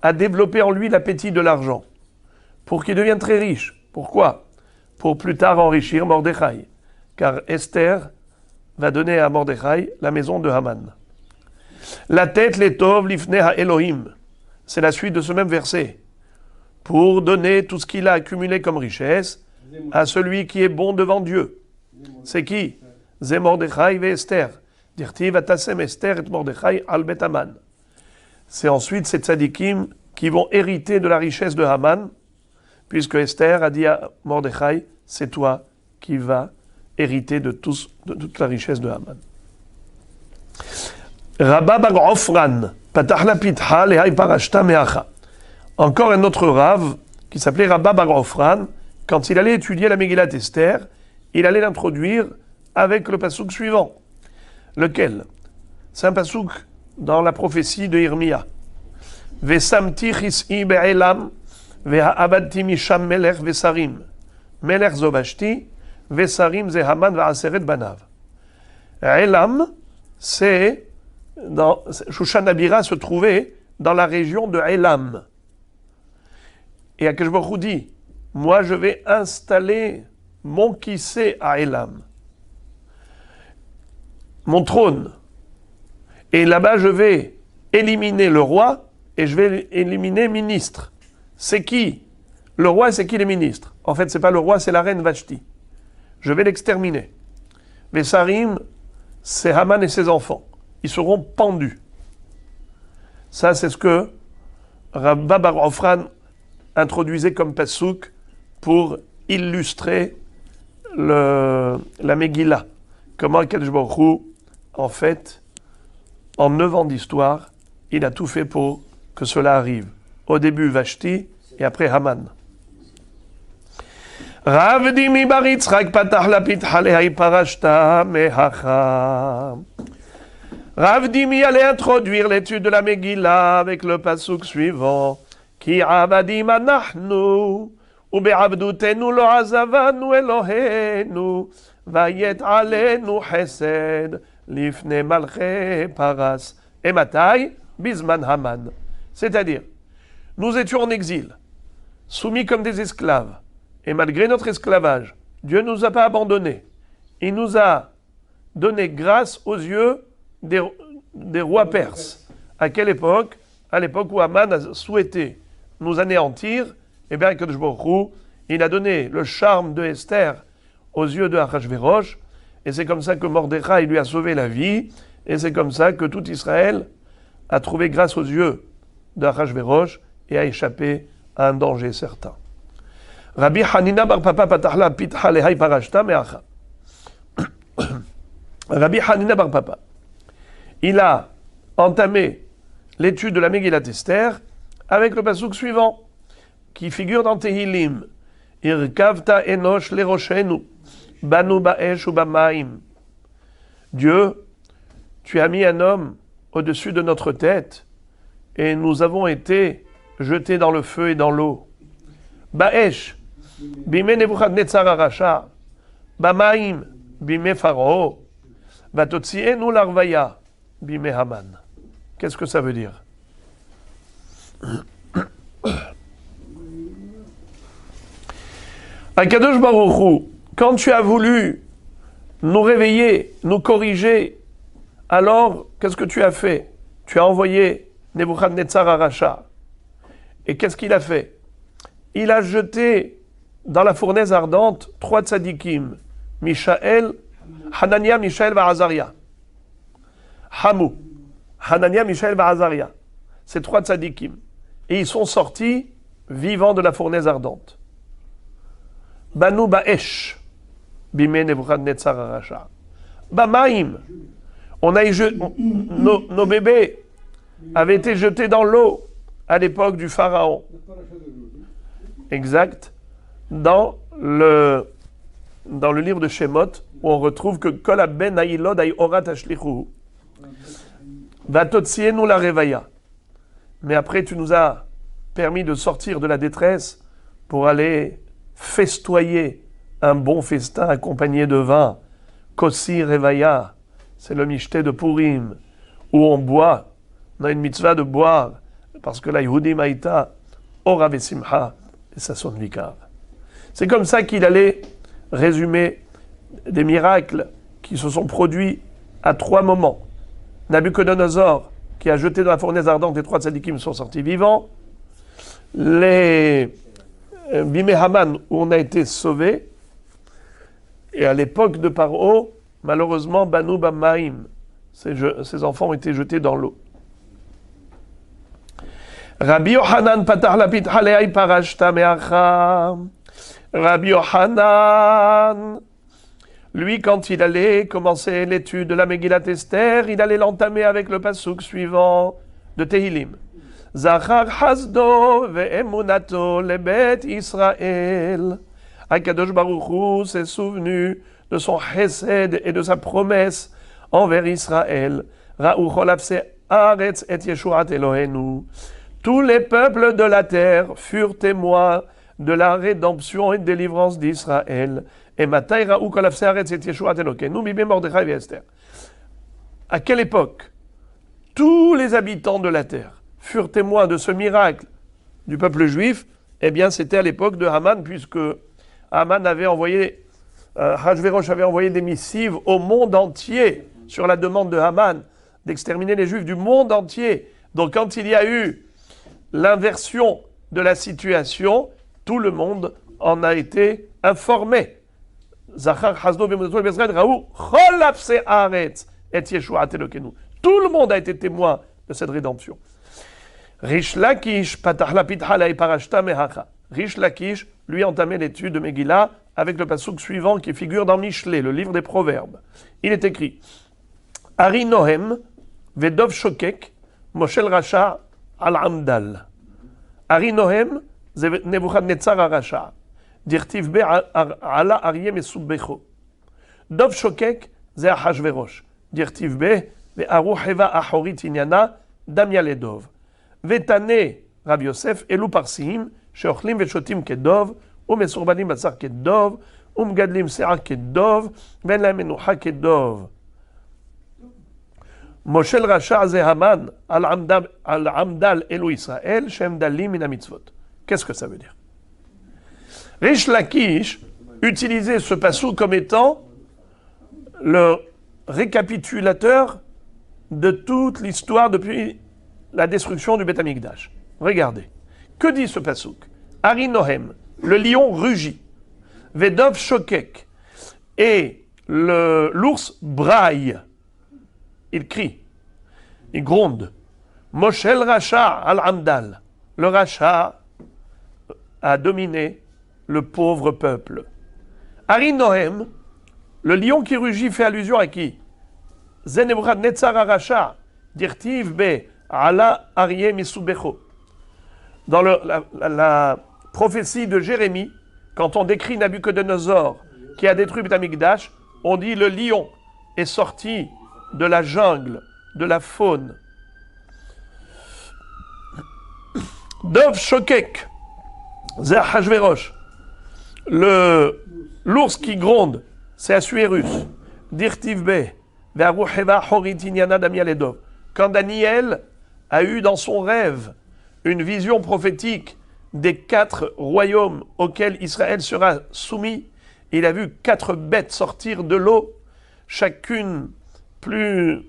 a développé en lui l'appétit de l'argent? Pour qu'il devienne très riche. Pourquoi? Pour plus tard enrichir Mordechai. Car Esther va donner à Mordechai la maison de Haman. La tête l'étov lifnei ha-Elohim. C'est la suite de ce même verset. Pour donner tout ce qu'il a accumulé comme richesse à celui qui est bon devant Dieu. C'est qui? Ze Mordechai ve Esther. Dirtiv atasem Esther et Mordechai al bet Haman. C'est ensuite ces tzadikim qui vont hériter de la richesse de Haman, puisque Esther a dit à Mordechai, c'est toi qui vas hériter de toute la richesse de Haman. Rabba bar Ofran, patach la pitcha lehay parashta me'acha. Encore un autre Rav qui s'appelait Rabba bar Ofran, quand il allait étudier la Megillat Esther, il allait l'introduire avec le pasouk suivant. Lequel? C'est un pasouk dans la prophétie de Irmia. Vesamti chis'i be'elam, ve'abadti misham melech vesarim. Melech zobashti, vesarim ze Haman ve'aseret banav. Elam, c'est dans Shushan Abira se trouvait dans la région de Elam. Et Akadosh Baruch Hu dit, moi je vais installer mon kissé à Elam, mon trône. Et là-bas, je vais éliminer le roi et je vais éliminer ministre. C'est qui? Le roi, c'est qui les ministres? En fait, c'est pas le roi, c'est la reine Vashti. Je vais l'exterminer. Les Sarim, c'est Haman et ses enfants. Ils seront pendus. Ça, c'est ce que Rabba bar Ofran introduisait comme pasouk pour illustrer la Megillah. Comment Akadosh Baruch Hu, en fait, en 9 ans d'histoire, il a tout fait pour que cela arrive. Au début Vashti et après Haman. Rav Dimi bar Yitzchak patach lapitcha lehai parashta mehacha. Rav Dimi allait introduire l'étude de la Megillah avec le pasuk suivant. Ki avadim anachnu, ube'abdutenu lo azavanu Elohenu, vayet alenu chesed, lifne malche paras. Et matai, bisman Haman. C'est-à-dire, nous étions en exil, soumis comme des esclaves, et malgré notre esclavage, Dieu ne nous a pas abandonnés. Il nous a donné grâce aux yeux des rois perses. À quelle époque? À l'époque où Haman a souhaité nous anéantir, et bien Akadosh Baruch Hu, il a donné le charme de Esther aux yeux de Achashverosh, et c'est comme ça que Mordechai lui a sauvé la vie, et c'est comme ça que tout Israël a trouvé grâce aux yeux de Achashverosh et a échappé à un danger certain. Rabbi Hanina bar Papa patahla pitcha lehai parashta me'acha. Rabbi Hanina bar Papa, il a entamé l'étude de la Megillat Esther avec le pasuk suivant, qui figure dans Tehilim. Irkavta enosh leroshenu, banu ba'esh u ba'maim. Dieu, tu as mis un homme au-dessus de notre tête, et nous avons été jetés dans le feu et dans l'eau. Ba'esh, bime Nebuchadnezzar arasha, ba'maim, bime Pharaon, vatotzienu l'arvaya, bime Haman. Qu'est-ce que ça veut dire? Akadosh Baruch Hu, quand tu as voulu nous réveiller, nous corriger, alors qu'est-ce que tu as fait? Tu as envoyé Nebuchadnezzar arasha. Et qu'est-ce qu'il a fait? Il a jeté dans la fournaise ardente 3 tzadikim, Mishaël, Hanania, Mishaël et Azaria. Hamou, Hanania, Mishaël et Azaria. Ces 3 tzadikim. Et ils sont sortis vivants de la fournaise ardente. Banu ba'esh, bime Nebuchadnezzar arasha. Bamaim, nos bébés avaient été jetés dans l'eau à l'époque du pharaon. Exact. Dans le livre de Shemot, où on retrouve que Kol ben aïlod aï orat ashlichu. Vatotzienu la revaya. Mais après, tu nous as permis de sortir de la détresse pour aller festoyer un bon festin accompagné de vin. Kossi revaya, c'est le mishté de Purim, où on boit. On a une mitzvah de boire, parce que la Yehudim Haïta, Ora vesimcha, et ça sonne l'ikar. C'est comme ça qu'il allait résumer des miracles qui se sont produits à 3 moments. Nabuchodonosor, qui a jeté dans la fournaise ardente, les 3 tzadikim sont sortis vivants. Les Bimé Haman, où on a été sauvés. Et à l'époque de Paro, malheureusement, Banu Bamaim, ces enfants ont été jetés dans l'eau. Rabbi Yohanan patach lapitcha lehai parashta me'acha. Rabbi Yohanan, lui, quand il allait commencer l'étude de la Megillat Esther, il allait l'entamer avec le pasuk suivant de Tehilim. Zachar hasdo ve'emunato lebet Israël. Akadosh Baruch Hu s'est souvenu de son chesed et de sa promesse envers Israël. Ra'u cholafse aretz et yeshuat Elohenu. Tous les peuples de la terre furent témoins de la rédemption et de délivrance d'Israël. Et matai ra'u cholafse aretz et yeshuat Elohenu bimé Mordechai et Esther. À quelle époque tous les habitants de la terre furent témoins de ce miracle du peuple juif? Eh bien, c'était à l'époque de Haman, puisque Haman avait envoyé, Achashverosh avait envoyé des missives au monde entier sur la demande de Haman d'exterminer les Juifs du monde entier. Donc, quand il y a eu l'inversion de la situation, tout le monde en a été informé. Tout le monde a été témoin de cette rédemption. Rish Lakish, patach lapitcha lehai parashta me'acha. Rish Lakish, lui, entamait l'étude de Megillah avec le pasuk suivant qui figure dans Mishlé, le livre des Proverbes. Il est écrit Ari Nohem, Vedov Shokek, Moshel Racha al Amdal. Ari Nohem, Nebuchadnezzar Arasha. Dirtiv be ala Aryeh Mesubbecho. Dov Shokek, Ze Achashverosh. Dirtiv be Ve'aru Heva Achorit Inyana, Damia Ledov. Vetane, Rav Yosef, Elu Parsim, Sheochlim Veshotim Kedov, Umesurbanim Batsar Kedov, Umgadlim Se'ar Kedov, Ben Lahem Menucha Kedov. Moshel Rasha Ze Haman, Al-Amdal Elu Israël, Shem Dalim Mina Mitzvot. Qu'est-ce que ça veut dire? Rish Lakish utilisait ce passou comme étant le récapitulateur de toute l'histoire depuis la destruction du Beth Amikdash. Regardez. Que dit ce passouk? Ari Nohem, le lion rugit. Vedov Shokek, et l'ours braille. Il crie. Il gronde. Moshel Racha al-Amdal. Le Racha a dominé le pauvre peuple. Ari Nohem, le lion qui rugit, fait allusion à qui? Nebuchadnezzar Racha, dirtiv be ala Aryeh Misubecho. Dans la prophétie de Jérémie, quand on décrit Nabuchodonosor qui a détruit Beth Amikdash, on dit le lion est sorti de la jungle, de la faune. Dov Shokek, Ze Achashverosh. L'ours qui gronde, c'est Assuérus. Dirtiv be, Ve'aru Heva Achorit Inyana Damia Ledov. Quand Daniel a eu dans son rêve une vision prophétique des 4 royaumes auxquels Israël sera soumis, il a vu 4 bêtes sortir de l'eau, chacune plus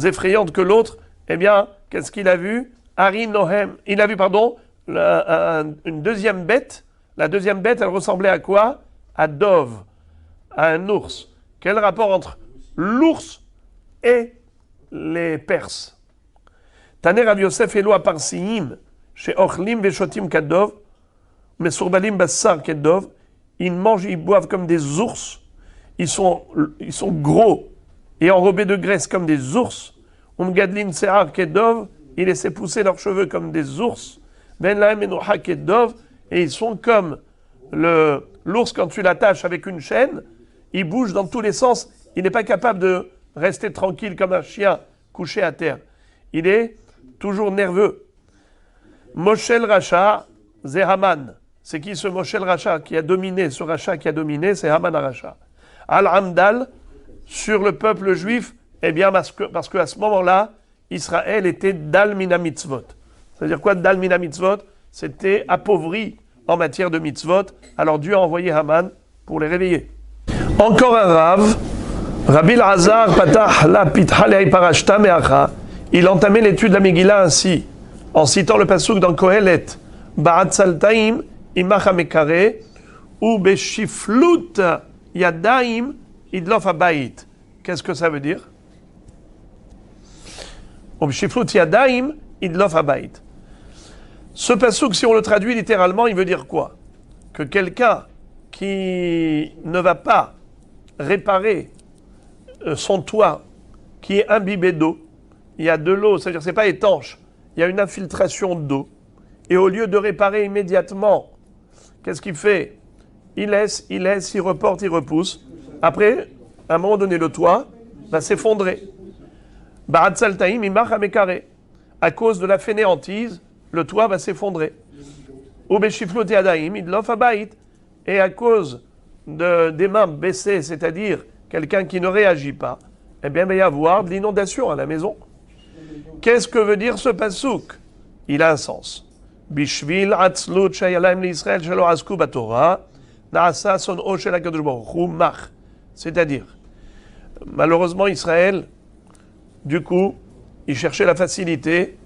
effrayante que l'autre. Eh bien, qu'est-ce qu'il a vu? Ari Nohem. Il a vu, une deuxième bête. La deuxième bête, elle ressemblait à quoi? À Dov, à un ours. Quel rapport entre l'ours et les Perses? Taner Rav Yosef Elo Aparsiim, chez Ochlim Veshotim Kadov, Mesurbalim Bassar Kedov, ils mangent, ils boivent comme des ours, ils sont gros et enrobés de graisse comme des ours. Umgadlin Se'ar Kedov, ils laissaient pousser leurs cheveux comme des ours. Ben Lahem Menucha Kedov, et ils sont comme l'ours quand tu l'attaches avec une chaîne, il bouge dans tous les sens, il n'est pas capable de rester tranquille comme un chien couché à terre. Il est toujours nerveux. Moshel Racha, c'est Haman. C'est qui ce Moshel Racha qui a dominé? Ce Racha qui a dominé, c'est Haman Racha. Al-Amdal, sur le peuple juif, eh bien parce qu'à ce moment-là, Israël était Dal Mina Mitzvot. C'est-à-dire quoi Dal Mina Mitzvot? C'était appauvri en matière de mitzvot. Alors Dieu a envoyé Haman pour les réveiller. Encore un Rav, Rabbi Lazar Patah la Pitha le Parashta Meacha. Il entamait l'étude de la Megillah ainsi, en citant le pasuk dans Kohelet, Ba'at Saltaim Imach Hamekare, ou Beshiflut Yadaim Idlof Habayit. Qu'est-ce que ça veut dire? Ou Beshiflut Yadaim Idlof Habayit. Ce pasuk, si on le traduit littéralement, il veut dire quoi? Que quelqu'un qui ne va pas réparer son toit, qui est imbibé d'eau, il y a de l'eau, c'est-à-dire que ce n'est pas étanche, il y a une infiltration d'eau, et au lieu de réparer immédiatement, qu'est-ce qu'il fait? Il laisse, il reporte, il repousse. Après, à un moment donné, le toit va s'effondrer. Ba'at Saltaim Imach Hamekare. À cause de la fainéantise, le toit va s'effondrer. Ou Beshiflut Yadaim Idlof Habayit. Et à cause des mains baissées, c'est-à-dire quelqu'un qui ne réagit pas, eh bien, il va y avoir de l'inondation à la maison. Qu'est-ce que veut dire ce pasuk? Il a un sens. Bishvil atzlut shayalaim l'Israël shelo asku batorah na'asa son'o shel HaKadosh Baruch Hu mach. C'est-à-dire, malheureusement, Israël, du coup, ils cherchaient la facilité,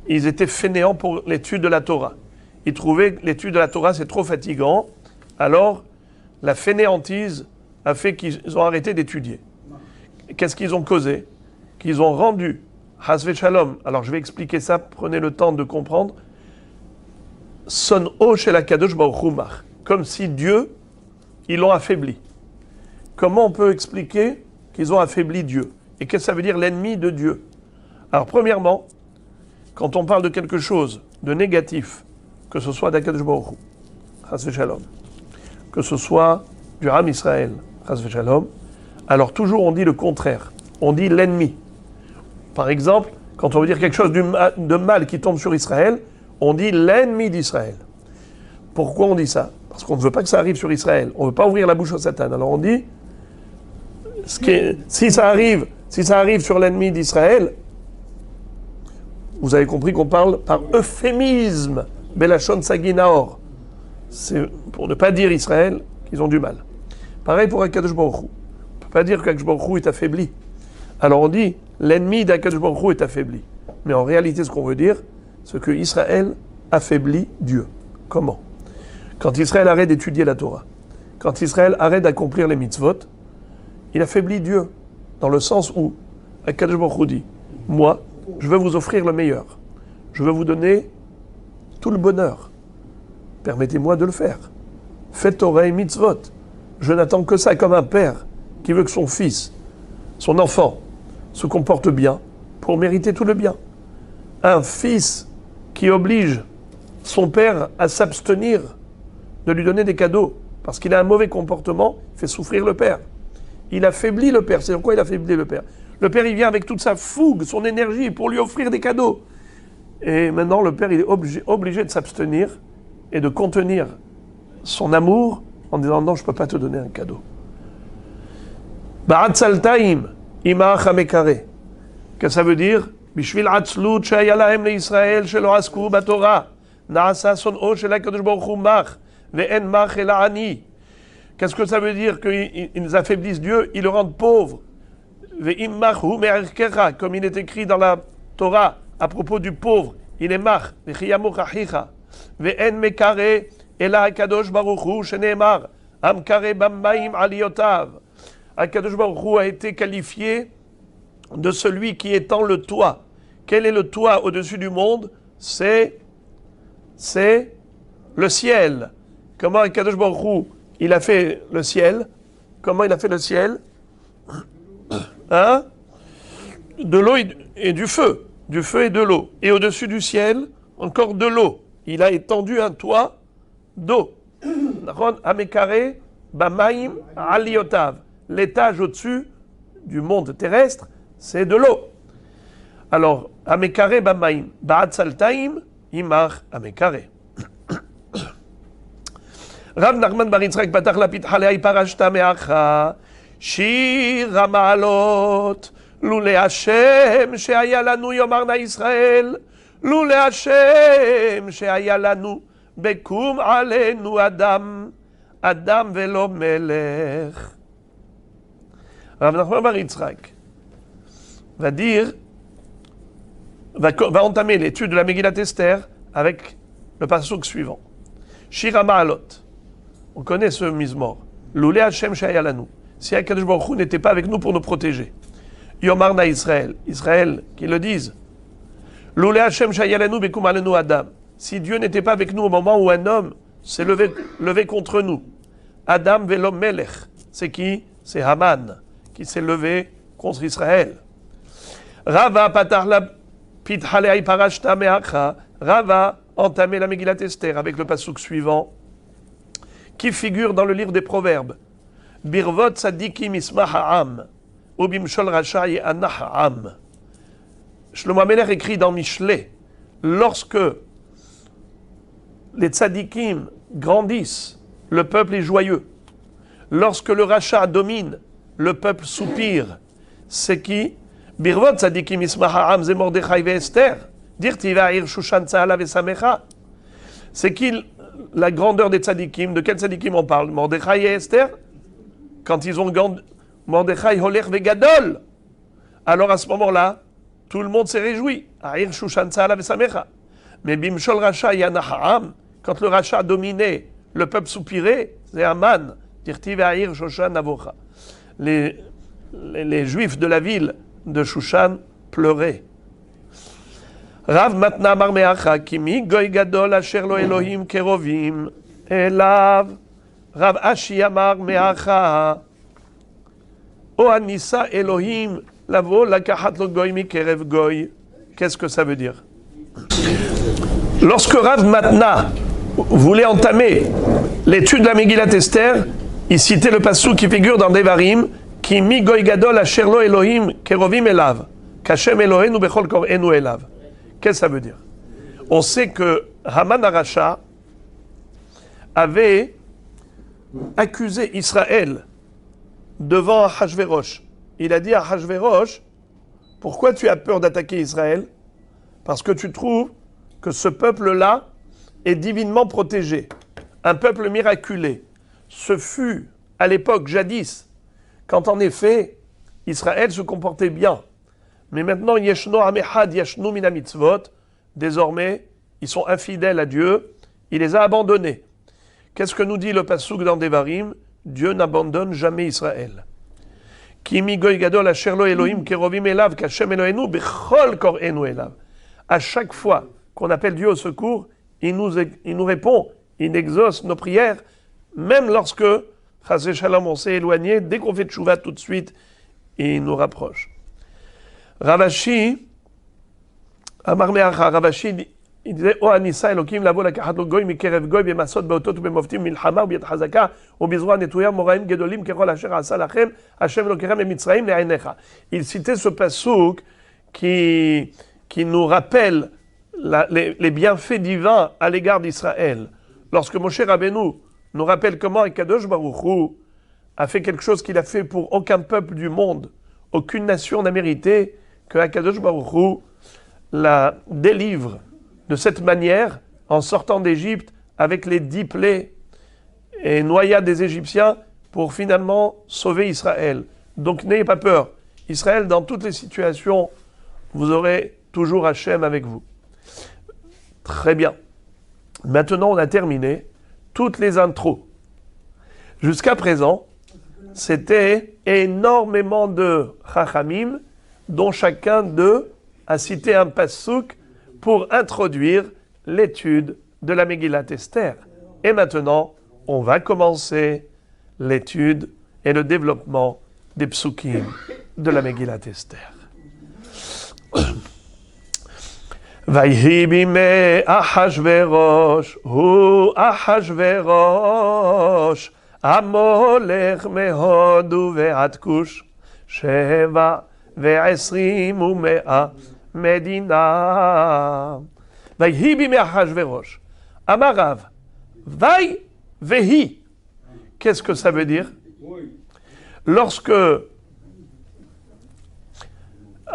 ils étaient fainéants pour l'étude de la Torah. Ils trouvaient que l'étude de la Torah, c'est trop fatigant, alors la fainéantise a fait qu'ils ont arrêté d'étudier. Qu'est-ce qu'ils ont causé? Qu'ils ont rendu Hasve Shalom. Alors je vais expliquer ça, prenez le temps de comprendre. Son o shel HaKadosh Baruch Hu mach. Comme si Dieu, ils l'ont affaibli. Comment on peut expliquer qu'ils ont affaibli Dieu? Et qu'est-ce que ça veut dire l'ennemi de Dieu? Alors premièrement, quand on parle de quelque chose de négatif, que ce soit d'Akadosh Baruch Hu, Chas v'Shalom, que ce soit du Ham Israël, Chas v'Shalom, alors toujours on dit le contraire. On dit l'ennemi. Par exemple, quand on veut dire quelque chose de mal qui tombe sur Israël, on dit l'ennemi d'Israël. Pourquoi on dit ça? Parce qu'on ne veut pas que ça arrive sur Israël. On ne veut pas ouvrir la bouche au Satan. Alors on dit, si ça arrive sur l'ennemi d'Israël, vous avez compris qu'on parle par euphémisme, Belachon Saginaor. C'est pour ne pas dire Israël qu'ils ont du mal. Pareil pour Akadosh Baruch Hu. On ne peut pas dire qu'Akadosh Baruch Hu est affaibli. Alors on dit, l'ennemi d'Akadosh Baruch Hu est affaibli. Mais en réalité, ce qu'on veut dire, c'est que Israël affaiblit Dieu. Comment? Quand Israël arrête d'étudier la Torah, quand Israël arrête d'accomplir les mitzvot, il affaiblit Dieu. Dans le sens où Akadosh Baruch Hu dit, moi, je veux vous offrir le meilleur. Je veux vous donner tout le bonheur. Permettez-moi de le faire. Faites Torah et mitzvot. Je n'attends que ça, comme un père qui veut que son fils, son enfant, se comporte bien pour mériter tout le bien. Un fils qui oblige son père à s'abstenir de lui donner des cadeaux parce qu'il a un mauvais comportement, fait souffrir le père. Il affaiblit le père. C'est pourquoi il affaiblit le père. Le père, il vient avec toute sa fougue, son énergie pour lui offrir des cadeaux. Et maintenant, le père, il est obligé de s'abstenir et de contenir son amour en disant non, je ne peux pas te donner un cadeau. Ba'at saltaim imach hamekare. Qu'est-ce que ça veut dire? Bishvil atzlut shaya lahem leIsraël shelo asku baTorah na'asa son'o shel HaKadosh Baruch Hu mach ve'en mach el ha'ani. Qu'est-ce que ça veut dire qu'ils affaiblissent Dieu, ils le rendent pauvre? Ve'im mach hu me'arkecha, comme il est écrit dans la Torah à propos du pauvre, il est mach ve'chiyamuch achicha ve'en mekare ela HaKadosh Baruch Hu shene'emar amkare b'mayim aliyotav. HaKadosh Baruch Hu a été qualifié de celui qui étend le toit. Quel est le toit au-dessus du monde? C'est le ciel. Comment HaKadosh Baruch Hu, il a fait le ciel? Comment il a fait le ciel? Hein? De l'eau et du feu. Du feu et de l'eau. Et au-dessus du ciel, encore de l'eau. Il a étendu un toit d'eau. Amekare b'mayim aliyotav. L'étage au-dessus du monde terrestre, c'est de l'eau. Alors, Amekare b'mayim, ba'at saltaim, imach Amekare. Rav Nachman bar Yitzchak patach lapit halei parashta me'acha, shir ha'ma'alot, lule Hashem she'aya lanu yomarna Israel, lule Hashem she'aya lanu, bekum alenu Adam, Adam velo melech. Rav Nachman bar Yitzchak va dire, va entamer l'étude de la Megillat Esther avec le passage suivant. Shir ha'ma'alot. On connaît ce mizmor. Loulé Hashem shaya lanu. Si HaKadosh Baruch Hu n'était pas avec nous pour nous protéger. Yomarna Israël. Israël, qui le disent. Loulé Hashem shaya lanu bekum alenu Adam. Si Dieu n'était pas avec nous au moment où un homme s'est levé contre nous. Adam velo melech. C'est qui? C'est Haman, qui s'est levé contre Israël. Rava patar la pit halei parashta me'acha. Rava entamé la Megillat Esther avec le pasuk suivant, qui figure dans le livre des Proverbes. Birvot tzadikim ismach ha'am, ou bimshol rasha ye'anach ha'am. Shlomo HaMelech écrit dans Mishlé, lorsque les tzadikim grandissent, le peuple est joyeux. Lorsque le rachat domine, le peuple soupire. C'est qui? Birvot tzadikim ismach ha'am, ze Mordechai ve'Esther. Dirti va'ir shushan tza'ala ve'samecha. C'est qui la grandeur des tzadikim? De quel tzadikim on parle? Mordechai et Esther? Quand ils ont Mordechai holech vegadol, alors à ce moment-là, tout le monde s'est réjoui. A'ir shushan tza'ala ve'samecha. Mais bimshol rasha yanaham, quand le rachat dominait, le peuple soupirait, c'est Aman. Dirti va'ir shushan avocha. Les juifs de la ville de Shushan pleuraient. Rav matna mar me'acha, ki mi goy gadol asher lo Elohim kerovim elav. Rav Ashi amar me'acha, o anissa Elohim lavo lakahat lo goy mi kerev goy. Qu'est-ce que ça veut dire? Lorsque Rav Matna voulait entamer l'étude de la Megillat Esther, il citait le passage qui figure dans Devarim, qui mi goy gadol asher lo Elohim kerovim elav, kashem Elohenu bechol korenu elav. Qu'est-ce que ça veut dire? On sait que Haman Aracha avait accusé Israël devant Ahashverosh. Il a dit à Ahashverosh, pourquoi tu as peur d'attaquer Israël? Parce que tu trouves que ce peuple-là est divinement protégé, un peuple miraculé. Ce fut à l'époque jadis, quand en effet Israël se comportait bien. Mais maintenant, Yeshno Amechad Yeshnu Mina Mitzvot, désormais, ils sont infidèles à Dieu, il les a abandonnés. Qu'est-ce que nous dit le Passouk dans Devarim? Dieu n'abandonne jamais Israël. Kimi goy gadol asher lo Elohim kerovim elav kashem Elohenu bechol korenu elav. À chaque fois qu'on appelle Dieu au secours, il nous répond, il exauce nos prières, même lorsque, chas v'shalom, on s'est éloigné, dès qu'on fait tchouva tout de suite, il nous rapproche. Ravashi, Amar Me'acha, Ravashi, il disait, O Anissa Elokim, lavo lakachat lo goy, mikerev goy, bemasot, beotot, bemoftim, milchama, ou biet chazaka, ou bizroa netouya, moraim, gedolim, kerol, asher asa lachem, Hashem lokerem, et mitzraim, le'ainecha. Il citait ce passouk qui nous rappelle les bienfaits divins à l'égard d'Israël. Lorsque Moshe Rabbeinu nous rappelle comment Akadosh Baruch Hu a fait quelque chose qu'il a fait pour aucun peuple du monde, aucune nation n'a mérité, que Akadosh Baruch Hu la délivre de cette manière en sortant d'Égypte avec les 10 plaies et noyades des Égyptiens pour finalement sauver Israël. Donc n'ayez pas peur. Israël, dans toutes les situations, vous aurez toujours Hachem avec vous. Très bien. Maintenant, on a terminé toutes les intros. Jusqu'à présent, c'était énormément de chachamim, dont chacun d'eux a cité un passouk pour introduire l'étude de la Megillat Esther. Et maintenant, on va commencer l'étude et le développement des psukim de la Megillat Esther. ויהי בימי אחשוורוש, הוא אחשוורוש, המולך מהודו ועד כוש, 27 מדינה. ויהי בימי אחשוורוש, אמר רב, ויהי. Qu'est-ce que ça veut dire? Lorsque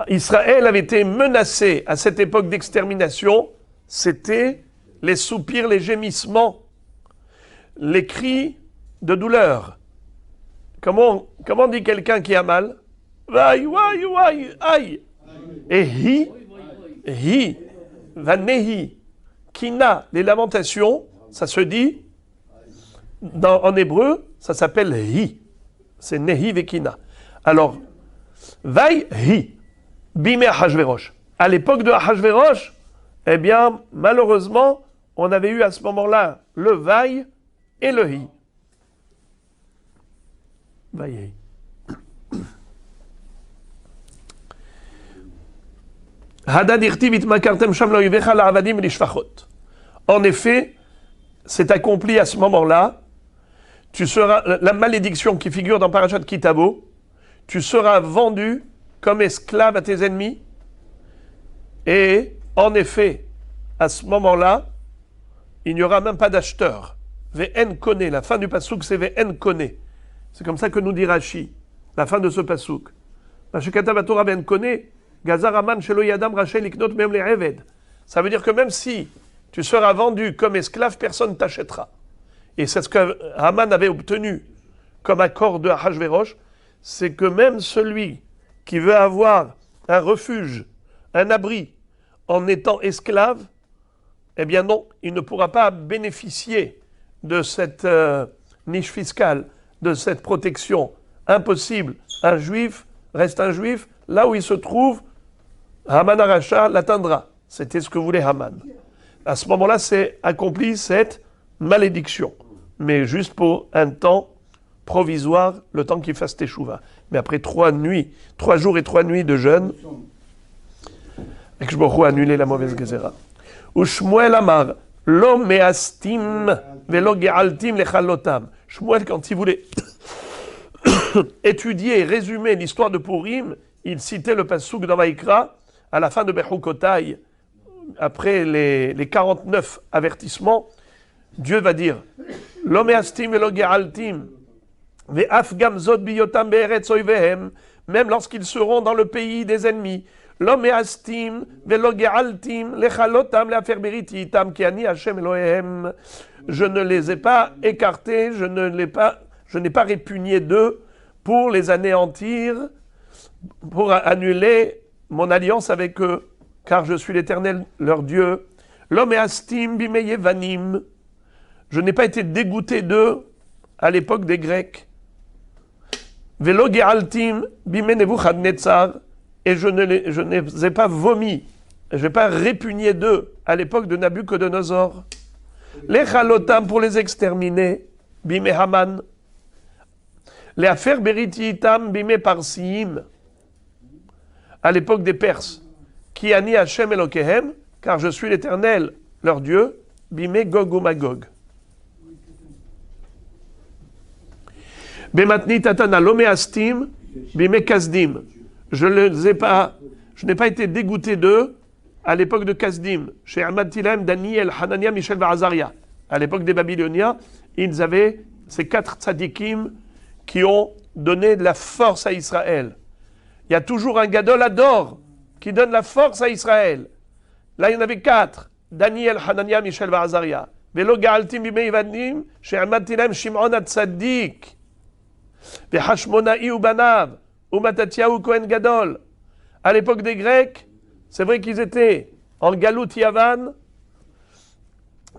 Israël avait été menacé à cette époque d'extermination, c'était les soupirs, les gémissements, les cris de douleur. Comment dit quelqu'un qui a mal? Vaï, vaï, vaï, aïe. Et hi, vanehi, kina, les lamentations, ça se dit, en hébreu, ça s'appelle hi. C'est nehi vekina. Alors, vaï, hi. Bimé Ahashverosh. À l'époque de Ahashverosh, eh bien, malheureusement, on avait eu à ce moment-là le vaï et le hi. Vaï et hi. En effet, c'est accompli à ce moment-là. Tu seras la malédiction qui figure dans Parashat Kitavo. Tu seras vendu comme esclave à tes ennemis. Et en effet, à ce moment-là, il n'y aura même pas d'acheteur. Ve'en kone, la fin du pasouk, c'est ve'en kone. C'est comme ça que nous dit Rashi, la fin de ce pasouk. Ça veut dire que même si tu seras vendu comme esclave, personne ne t'achètera. Et c'est ce que Haman avait obtenu comme accord de Ahashverosh, c'est que même celui qui veut avoir un refuge, un abri, en étant esclave, eh bien non, il ne pourra pas bénéficier de cette niche fiscale, de cette protection. Impossible. Un juif reste un juif, là où il se trouve, Haman Aracha l'atteindra. C'était ce que voulait Haman. À ce moment-là, c'est accompli cette malédiction. Mais juste pour un temps provisoire, le temps qu'il fasse teshuva. Mais après 3 jours et 3 nuits de jeûne, Ekshbohu a annulé la mauvaise gezerah. Ou Shmuel Amar, Lo meastim velo ge'altim lechalotam. Shmuel, quand il voulait étudier et résumer l'histoire de Purim, il citait le passouk dans Vaïkra, à la fin de Bechukotai, après les 49 avertissements, Dieu va dire Lo meastim velo ge'altim ve'af gamzot biyotam be'eretz oivehem, même lorsqu'ils seront dans le pays des ennemis. Lo meastim velo ge'altim lechalotam le'aferberiti itam ki ani Hashem Elohehem. Je ne les ai pas écartés, je n'ai pas répugné d'eux pour les anéantir, pour annuler mon alliance avec eux, car je suis l'Éternel, leur Dieu. Lo meastim bime yevanim. Je n'ai pas été dégoûté d'eux à l'époque des Grecs. Velo ge'altim bime Nebuchadnezzar. Et je ne les ai pas vomi, je n'ai pas répugné d'eux à l'époque de Nabucodonosor. Les chalotam pour les exterminer, bime Haman. Les affaires beritiitam bime Parsiim, à l'époque des Perses. Qui ani Hashem Elokehem, car je suis l'Éternel, leur Dieu, bime Gog ou Magog. Bematni tatana lome astim, bime Kasdim. Je n'ai pas été dégoûté d'eux à l'époque de Kasdim, chez Ahmad-Tilaim, Daniel, Hanania, Michel, Azaria. À l'époque des Babyloniens, ils avaient ces 4 tzadikim qui ont donné de la force à Israël. Il y a toujours un Gadol Ador qui donne la force à Israël. Là, il y en avait 4. Daniel, Hanania, Michel, Azaria. Velo ga'altim bimei ivanim, chez Ahmad-Tilaim, Shimon HaTzadik. Vehashmona'i ubanav. Ou Matatiaou Kohen Gadol. À l'époque des Grecs, c'est vrai qu'ils étaient en Galout Yavan.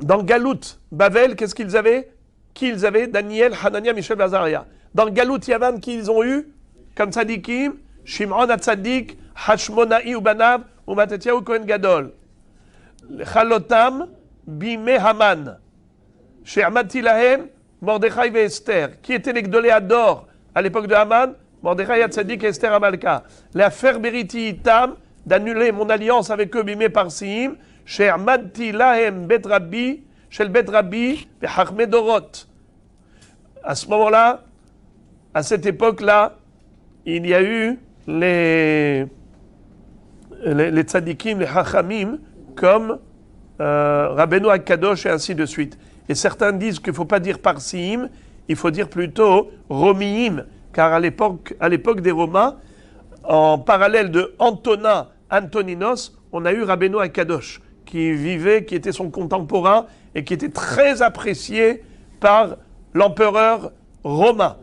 Dans Galout Bavel, qu'est-ce qu'ils avaient? Qui ils avaient? Daniel, Hanania, Michel, Azaria. Dans Galout Yavan, qui ils ont eu? Comme Tzadikim, Shimon HaTzadik, Hashmona'i Ubanav, ou Matatiaou Kohen Gadol. Chalotam, Bime Haman. She'amati lahem, Mordechai et Esther. Qui étaient les Gdoléador à l'époque de Haman? Mordechai Tzadik et Esther Amalka. L'affaire Beriti Itam, d'annuler mon alliance avec eux, bimé par Siim, chez Armadti Lahem Bet Rabbi, chez le Bet Rabbi, et Dorot. À ce moment-là, à cette époque-là, il y a eu les tzadikim, les hachamim, comme Rabbeinu Akadosh et ainsi de suite. Et certains disent qu'il ne faut pas dire par Siim, il faut dire plutôt Romiim. Car à l'époque des Romains, en parallèle de Antonin Antoninos, on a eu Rabbeinu Akadosh, qui vivait, qui était son contemporain et qui était très apprécié par l'empereur romain.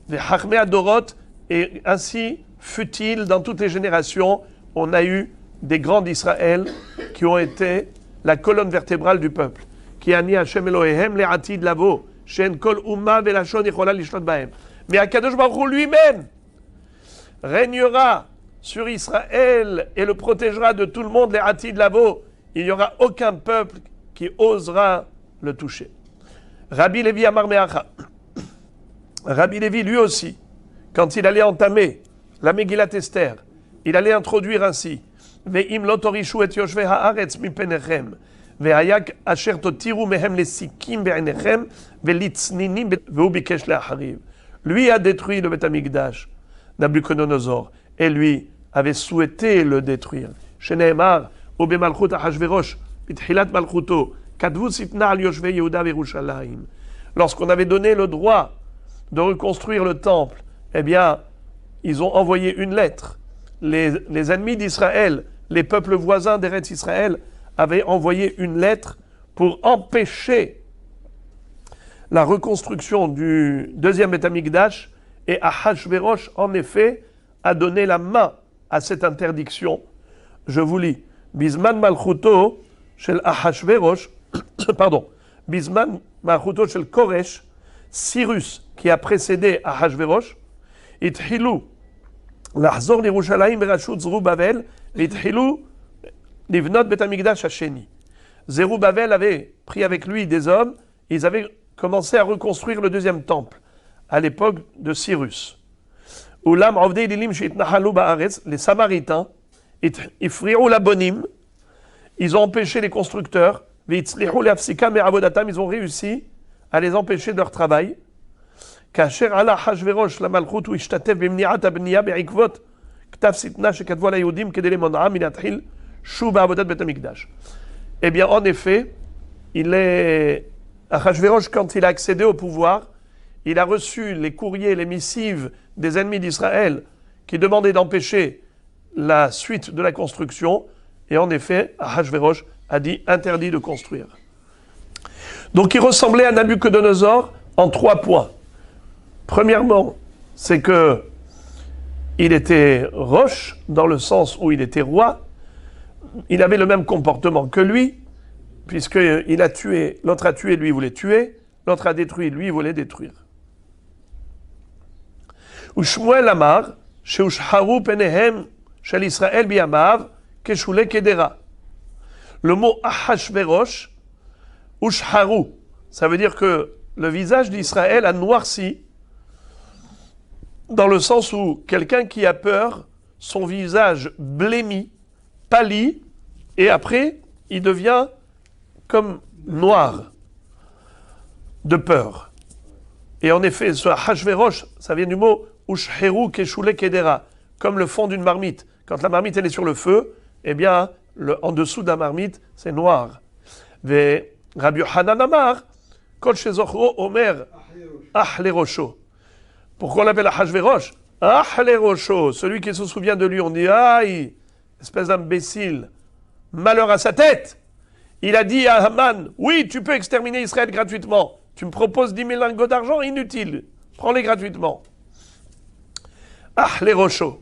Les Chachmei Adorot, et ainsi fut-il dans toutes les générations, on a eu des grands d'Israël qui ont été la colonne vertébrale du peuple. Qui ani Hashem Elohehem le'atid lavo. Mais Akadosh Baruch Hu lui-même régnera sur Israël et le protégera de tout le monde, les Atid Lavo. Il n'y aura aucun peuple qui osera le toucher. Rabbi Lévi Amar Meacha. Rabbi Lévi, lui aussi, quand il allait entamer la Megillat Esther, il allait introduire ainsi Ve'im lo torishu et yoshvei haaretz mipenechem. Ve'ayak asher totiru mehem lesikim be'enechem ve'litzninim ve'u bikesh le'achariv. Lui a détruit le Beth Amikdash, Nabucodonosor, et lui avait souhaité le détruire. Sheneemar, Obe Malchut Ahashverosh, Bithilat Malchuto, Kadvu Sitna al Yoshvei Yehuda Verushalayim. Lorsqu'on avait donné le droit de reconstruire le temple, eh bien, ils ont envoyé une lettre. Les ennemis d'Israël, les peuples voisins d'Eretz Israël, avaient envoyé une lettre pour empêcher la reconstruction du deuxième Beth Amikdash, et Ahashverosh, en effet, a donné la main à cette interdiction. Je vous lis. Bisman Malchuto shel Ahashverosh, pardon, Bisman Malchuto shel Koresh, Cyrus, qui a précédé Ahashverosh, Ithilu, Lahzor l'Yerushalayim berashut Zerubbabel, Ithilu, Livnot Beth Amikdash Hasheni. Zerubbabel avait pris avec lui des hommes, ils avaient commencé à reconstruire le deuxième temple, à l'époque de Cyrus. Ulam Avdei Lilim Sheitnahalu Ba'aretz, les Samaritains, Ifri'u Labonim, ils ont empêché les constructeurs, V'itzlihu le'afsika me'avodatam, ils ont réussi à les empêcher de leur travail. Kasher ala Hashverosh la malchut u'ishtatev b'mni'at abniya be'ikvot ktav sitna shekatvu ala Yehudim kedei lemon'am minatchil shu ba'avodat bet hamikdash. Eh bien, en effet, Achashverosh, quand il a accédé au pouvoir, il a reçu les courriers, les missives des ennemis d'Israël qui demandaient d'empêcher la suite de la construction. Et en effet, Achashverosh a dit interdit de construire. Donc il ressemblait à Nabuchodonosor en 3 points. Premièrement, c'est que il était roche dans le sens où il était roi. Il avait le même comportement que lui, puisqu'il a tué, l'autre a tué, lui il voulait tuer, l'autre a détruit, lui il voulait détruire. Ushmuel Amar, Sheusharu penehem shel Israël biyamav, keshule kedera. Le mot Ahashverosh, Ushharu, ça veut dire que le visage d'Israël a noirci, dans le sens où quelqu'un qui a peur, son visage blêmit, pâlit, et après, il devient comme noir, de peur. Et en effet, ce Ahashverosh, ça vient du mot Ushheru keshule kedera, comme le fond d'une marmite. Quand la marmite elle est sur le feu, eh bien, en dessous de la marmite, c'est noir. Ve Rabbi Yochanan Amar, Kol shezochro omer Ahlerosho. Pourquoi on l'appelle Ahashverosh? Ahlerosho, celui qui se souvient de lui, on dit aïe, espèce d'imbécile, malheur à sa tête. Il a dit à Haman, oui, tu peux exterminer Israël gratuitement. Tu me proposes 10 000 lingots d'argent, inutile. Prends-les gratuitement. Ahlerosho.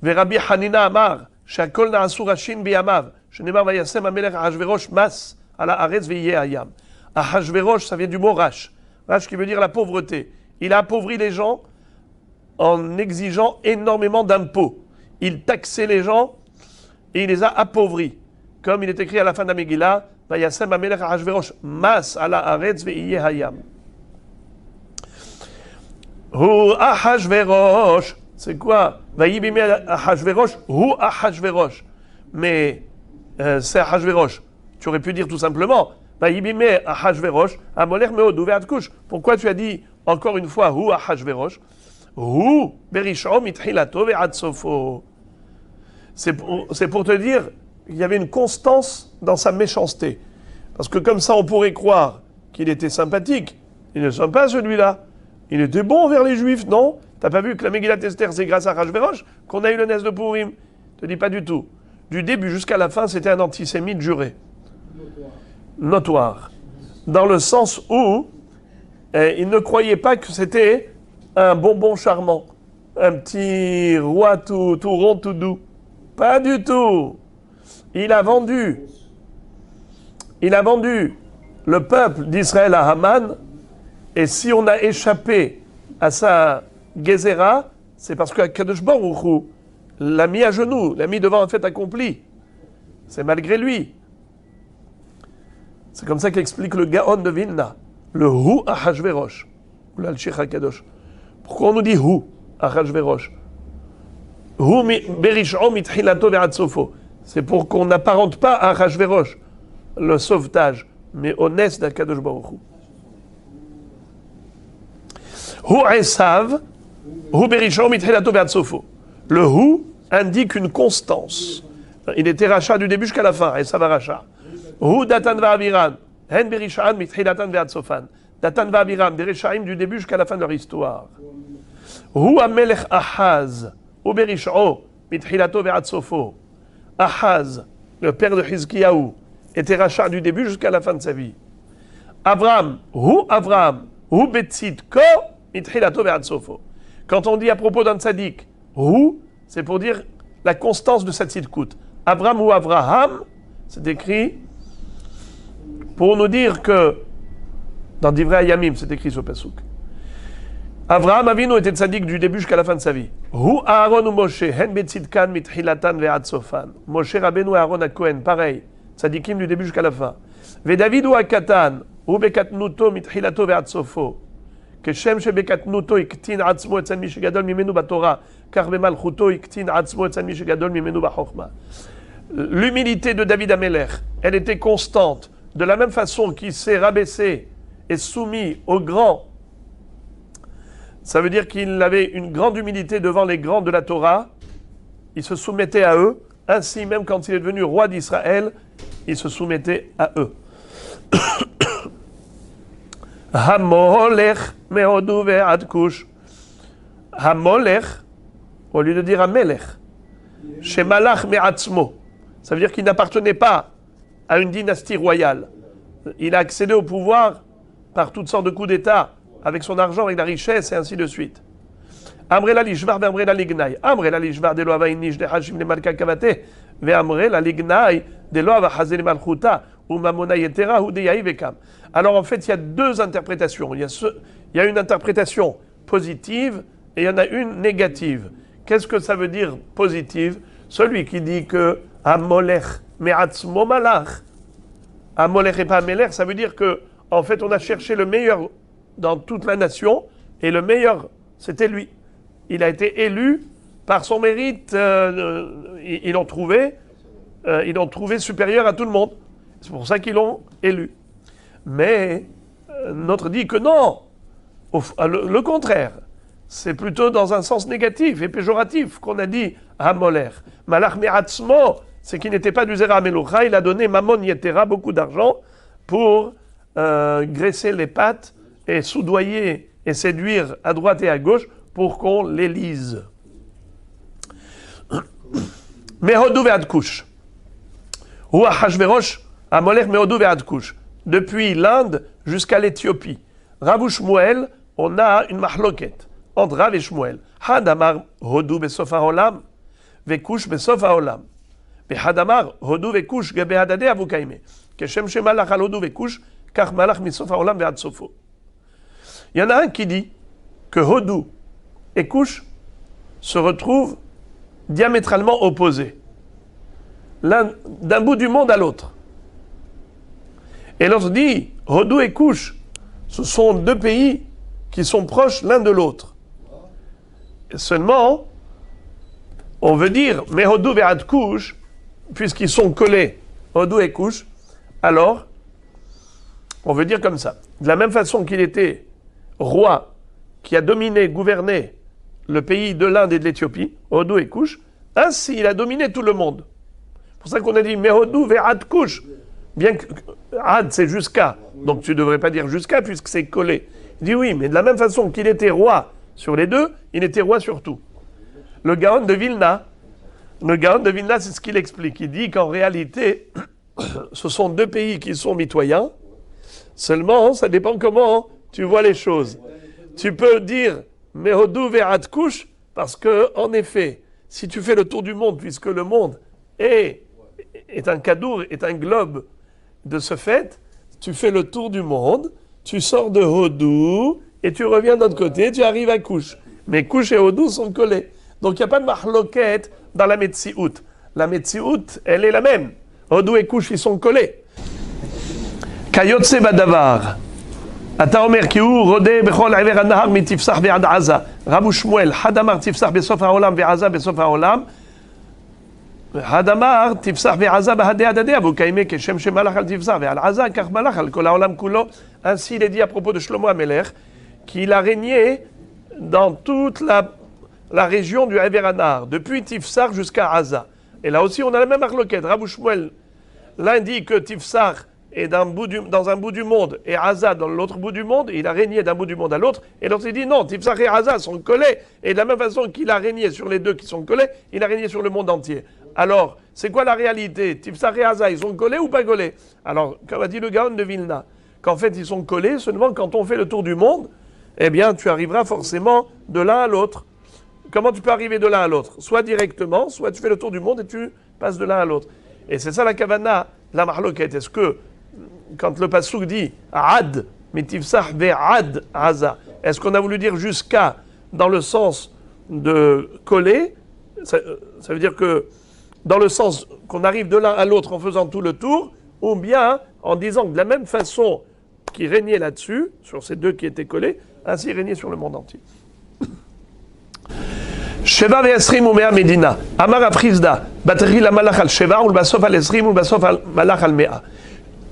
Ve Rabbi Hanina Amar, Shakol na'asu rashin biyamav, Shenemar vayasem amelech Ahashverosh mas ala haaretz ve'yeh hayam. Ahashverosh, ça vient du mot rash. Rash qui veut dire la pauvreté. Il a appauvri les gens en exigeant énormément d'impôts. Il taxait les gens et il les a appauvris. Comme il est écrit à la fin de la Megillah, Vayasem amelech Ahashverosh mas ala haaretz ve'yeh hayam. Hu Ahashverosh. C'est quoi? Vayibime Ahashverosh, hu Ahashverosh. Mais c'est Ahashverosh. Tu aurais pu dire tout simplement, Vayibime Ahashverosh, Amoler Meod, Uveat Kush. Pourquoi tu as dit encore une fois, hu Ahashverosh? Hu Berishom Itchilato Ve'ad Sofo. C'est pour te dire qu'il y avait une constance dans sa méchanceté. Parce que comme ça, on pourrait croire qu'il était sympathique. Il ne sont pas celui-là. Il était bon envers les Juifs, non? T'as pas vu que la Megillat Esther, c'est grâce à Ahashverosh qu'on a eu le Nes de Purim? Je te dis pas du tout. Du début jusqu'à la fin, c'était un antisémite juré. Notoire. Dans le sens où il ne croyait pas que c'était un bonbon charmant. Un petit roi tout rond, tout doux. Pas du tout. Il a vendu le peuple d'Israël à Haman, et si on a échappé à sa Gezerah, c'est parce que Kadosh Baruch Hu l'a mis à genoux, l'a mis devant un fait accompli. C'est malgré lui. C'est comme ça qu'explique le Gaon de Vilna, le Hu Ahashverosh, ou l'Alchich HaKadosh. Pourquoi on nous dit Hu Ahashverosh? Hu Berish'o mitchilato ve'ad sofo. C'est pour qu'on n'apparente pas à Ahashverosh le sauvetage, mais au Nes d'Akadosh Baruch Hu. Hu Esav, Hu Berish'o mitchilato ve'ad sofo. Le Hu indique une constance. Il était rachat du début jusqu'à la fin, Esav rachat. Hu Datan va'Aviram, Hen Berish'an mitchilatan ve'ad sofan. Datan va'Aviram, des Réchaïm du début jusqu'à la fin de leur histoire. Hu Amelech Ahaz, Hu Berish'o mitchilato ve'ad sofo. Ahaz, le père de Hizkiyahu, était rachat du début jusqu'à la fin de sa vie. Avram, Hu Betzidko mitchilato ve'ad sofo. Quand on dit à propos d'un tzaddik, Hu, c'est pour dire la constance de cette tzidkout. Avram ou Avraham, c'est écrit pour nous dire que dans Divrei Hayamim, c'est écrit sur Pasuk. Avraham Avinu était tzaddik du début jusqu'à la fin de sa vie. Hu Aaron ou Moshe, hen betzidkan mitchilatan ve'ad sofan. Moshe Rabbeinu et Aaron à Cohen, pareil, tzaddikim du début jusqu'à la fin. Ve David ou Akatan, hu bekatnuto mitchilato ve'ad sofo. כשם שבקטנותו הקטין עצמו אצל מי שגדול ממנו בתורה, כך במלכותו הקטין עצמו אצל מי שגדול ממנו בחוכמה. L'humilité de David Amelech, elle était constante de la même façon qu'il s'est rabaissé et soumis aux grands, ça veut dire qu'il avait une grande humilité devant les grands de la Torah, il se soumettait à eux, ainsi même quand il est devenu roi d'Israël, il se soumettait à eux. Hamolech mehodu ve'ad kush. Hamolech, au lieu de dire Amelech, Shemalach me'atzmo. Ça veut dire qu'il n'appartenait pas à une dynastie royale. Il a accédé au pouvoir par toutes sortes de coups d'État, avec son argent, avec la richesse, et ainsi de suite. Amrela lishvar ve'amrela lignai. Amrela lishvar de lo avainish de hashim de malka kavate. Ve'amrela lignai de lo avahazel malchuta. Ou mamona yetera ou de yaï vekam. Alors en fait, il y a deux interprétations. Il y a une interprétation positive et il y en a une négative. Qu'est-ce que ça veut dire positive? Celui qui dit que Amolech me'atzmo malach, Amolech et pas Amelech, ça veut dire que en fait on a cherché le meilleur dans toute la nation et le meilleur c'était lui. Il a été élu par son mérite. Ils l'ont trouvé supérieur à tout le monde. C'est pour ça qu'ils l'ont élu. Mais notre dit que non, le contraire. C'est plutôt dans un sens négatif et péjoratif qu'on a dit Amoler. Malach me'atzmo, c'est qu'il n'était pas du Zera Melucha, il a donné Mamon Yetera, beaucoup d'argent, pour graisser les pattes et soudoyer et séduire à droite et à gauche pour qu'on l'élise. Mehodu ve'ad kush. Ou Achashverosh, Amolech mehodu ve'ad kush. Depuis l'Inde jusqu'à l'Éthiopie. Rav Shmuel, on a une mahloket entre Rav et Shmuel. Hadamar hodu besof haolam, vekush besof haolam. Hadamar hodu vekush gebe hadade avukaime. Keshem shemalach al hodu vekush, kach malach misof haolam ve'ad sofo. Il y en a un qui dit que hodu et kush se retrouvent diamétralement opposés. L'un d'un bout du monde à l'autre. Et l'autre dit, Hodu et Kush, ce sont deux pays qui sont proches l'un de l'autre. Seulement, on veut dire, mais Hodu ve'ad Kush, puisqu'ils sont collés, Hodu et Kush, alors, on veut dire comme ça. De la même façon qu'il était roi, qui a dominé, gouverné le pays de l'Inde et de l'Éthiopie, Hodu et Kush, ainsi il a dominé tout le monde. C'est pour ça qu'on a dit, mais Hodu ve'ad Kush. Bien que Ad, c'est jusqu'à, donc tu ne devrais pas dire jusqu'à puisque c'est collé. Il dit oui, mais de la même façon qu'il était roi sur les deux, il était roi sur tout. Le Gaon de Vilna, c'est ce qu'il explique. Il dit qu'en réalité, ce sont deux pays qui sont mitoyens, seulement ça dépend comment tu vois les choses. Tu peux dire Mehodu ve'ad kush, parce que, en effet, si tu fais le tour du monde, puisque le monde est un kadour, est un globe, de ce fait, tu fais le tour du monde, tu sors de Hodu et tu reviens de l'autre côté, tu arrives à Kush. Mais Kush et Hodu sont collés. Donc il n'y a pas de mahloket dans la Metsiout. La Metsiout, elle est la même. Hodu et Kush, ils sont collés. Kayotse badavar. אתה אומר כי הוא רודה בכל עבר הנהר מתפסח ועד עזה. רבו שמואל, חד אמר תפסח בסוף העולם ועזה בסוף העולם. Hadamar, Tifsar ve'aza bahadeh adadeh avukaime keshem shemalach al Tifsar ve'al Aza kach malach al kol haolam kulo. Ainsi il est dit à propos de Shlomo Amelech qu'il a régné dans toute la région du Haver-Anar, depuis Tifsar jusqu'à Aza. Et là aussi on a la même arloquette. Rav Shmuel, l'un dit que Tifsar est dans un bout du monde et Aza dans l'autre bout du monde, et il a régné d'un bout du monde à l'autre, et l'autre il dit non, Tifsar et Aza sont collés, et de la même façon qu'il a régné sur les deux qui sont collés, il a régné sur le monde entier. Alors, c'est quoi la réalité? Tifsar et Aza, ils sont collés ou pas collés? Alors, comme a dit le Gaon de Vilna, qu'en fait ils sont collés seulement quand on fait le tour du monde, eh bien tu arriveras forcément de l'un à l'autre. Comment tu peux arriver de l'un à l'autre? Soit directement, soit tu fais le tour du monde et tu passes de l'un à l'autre. Et c'est ça la kavana, la mahloket. Est-ce que, quand le passouk dit Ad, mitifsah ve'ad Aza, est-ce qu'on a voulu dire jusqu'à dans le sens de coller? Ça veut dire que dans le sens qu'on arrive de l'un à l'autre en faisant tout le tour, ou bien en disant que de la même façon qu'il régnait là-dessus, sur ces deux qui étaient collés, ainsi il régnait sur le monde entier. Sheva ve'esrim u'mea medina. Amar Afrizda, bateri la malach al sheva, ou le basof al esrim, ou le basof al malach al mea.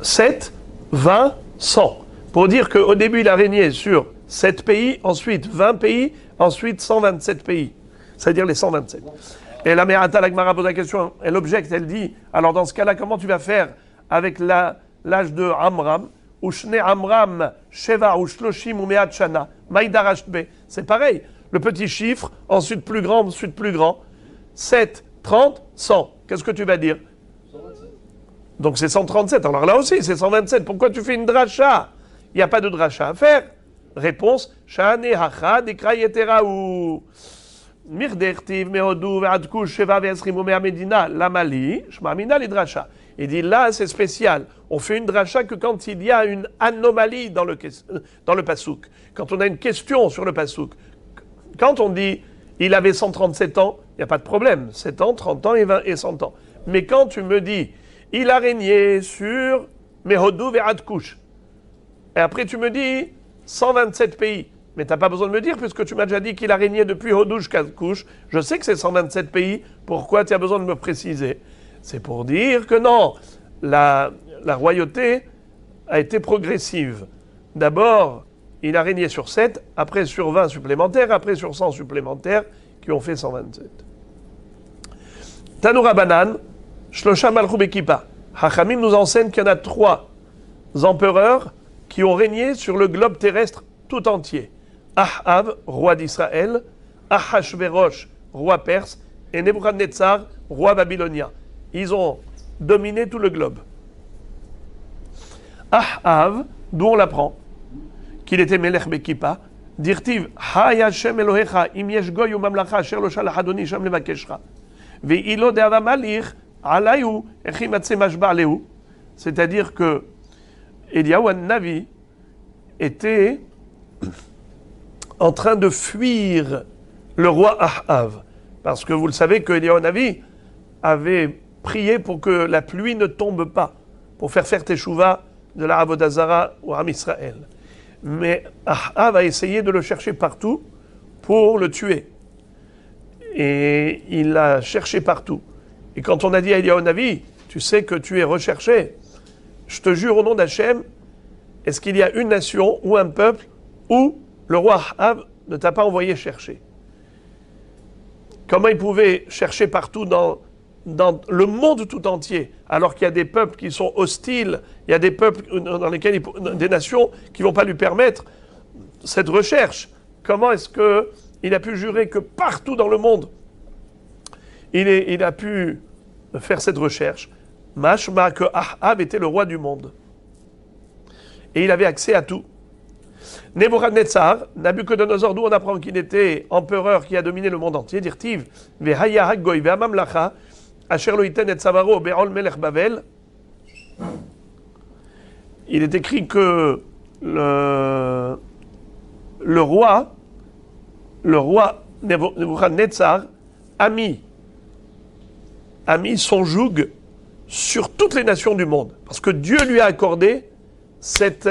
7, 20, 100. Pour dire qu'au début, il a régné sur 7 pays, ensuite 20 pays, ensuite 127 pays. C'est-à-dire les 127. Et la Me'ata, la Gemara pose la question, elle objecte, elle dit, alors dans ce cas-là, comment tu vas faire avec l'âge de Amram, ou Shne Amram, Sheva, ou Shloshim, ou Me'at Shana, Maïdarashbe. C'est pareil. Le petit chiffre, ensuite plus grand, ensuite plus grand. 7, 30, 100. Qu'est-ce que tu vas dire? 127. Donc c'est 137. Alors là aussi, c'est 127. Pourquoi tu fais une dracha? Il n'y a pas de dracha à faire. Réponse, Shane Hacha, Dekrayeteraou. Mirdertiv, Mehodou, Ve'adkush, Sheva, Ve'esrimu, Me'amedina, Lamali, Shmamina, les dracha. Il dit là, c'est spécial. On fait une dracha que quand il y a une anomalie dans le pasouk. Quand on a une question sur le pasouk. Quand on dit il avait 137 ans, il n'y a pas de problème. 7 ans, 30 ans et 20 et 100 ans. Mais quand tu me dis il a régné sur Mehodou Ve'adkush, et après tu me dis 127 pays, mais tu n'as pas besoin de me dire puisque tu m'as déjà dit qu'il a régné depuis Hodou jusqu'à Kush, je sais que c'est 127 pays, pourquoi tu as besoin de me préciser? C'est pour dire que non, la royauté a été progressive. D'abord, il a régné sur 7, après sur 20 supplémentaires, après sur 100 supplémentaires, qui ont fait 127. Tanoura Banan, Shlosha Malchou Bekipa. Hachamim nous enseigne qu'il y en a 3 empereurs qui ont régné sur le globe terrestre tout entier. Ahav, roi d'Israël, Ahashverosh, roi perse, et Nebuchadnezzar, roi babylonien. Ils ont dominé tout le globe. Ahav, d'où on l'apprend qu'il était Melech Bekipa, Dirtiv, Ha Yashem Elohecha, Im Yesh Goy ou Mamlacha, Asher Lo Shalach Adoni Sham Levakeshra, Ve'ilo De'ava Malich, Alayu, Echim Atse Mashba Lehu. C'est-à-dire que Eliyahu Navi était en train de fuir le roi Ahav. Parce que vous le savez que Eliyahu Navi avait prié pour que la pluie ne tombe pas, pour faire teshuva de la Avodah Zara au Am Israël. Mais Ahav a essayé de le chercher partout pour le tuer. Et il l'a cherché partout. Et quand on a dit à Eliyahu Navi, tu sais que tu es recherché, je te jure au nom d'Hachem, est-ce qu'il y a une nation ou un peuple où le roi Ahav ne t'a pas envoyé chercher? Comment il pouvait chercher partout dans le monde tout entier, alors qu'il y a des peuples qui sont hostiles, il y a des peuples dans lesquels des nations qui ne vont pas lui permettre cette recherche? Comment est-ce qu'il a pu jurer que partout dans le monde, il a pu faire cette recherche? Mashma que Ahav était le roi du monde. Et il avait accès à tout. Nebuchadnezzar, Nabucodonosor, d'où on apprend qu'il était empereur qui a dominé le monde entier, dirtiv, Vehaya Haggoy, Vehamamlacha, Asher lo iten et Savaro, Be'ol Melech Bavel. Il est écrit que le roi Nebuchadnezzar a mis son joug sur toutes les nations du monde. Parce que Dieu lui a accordé cette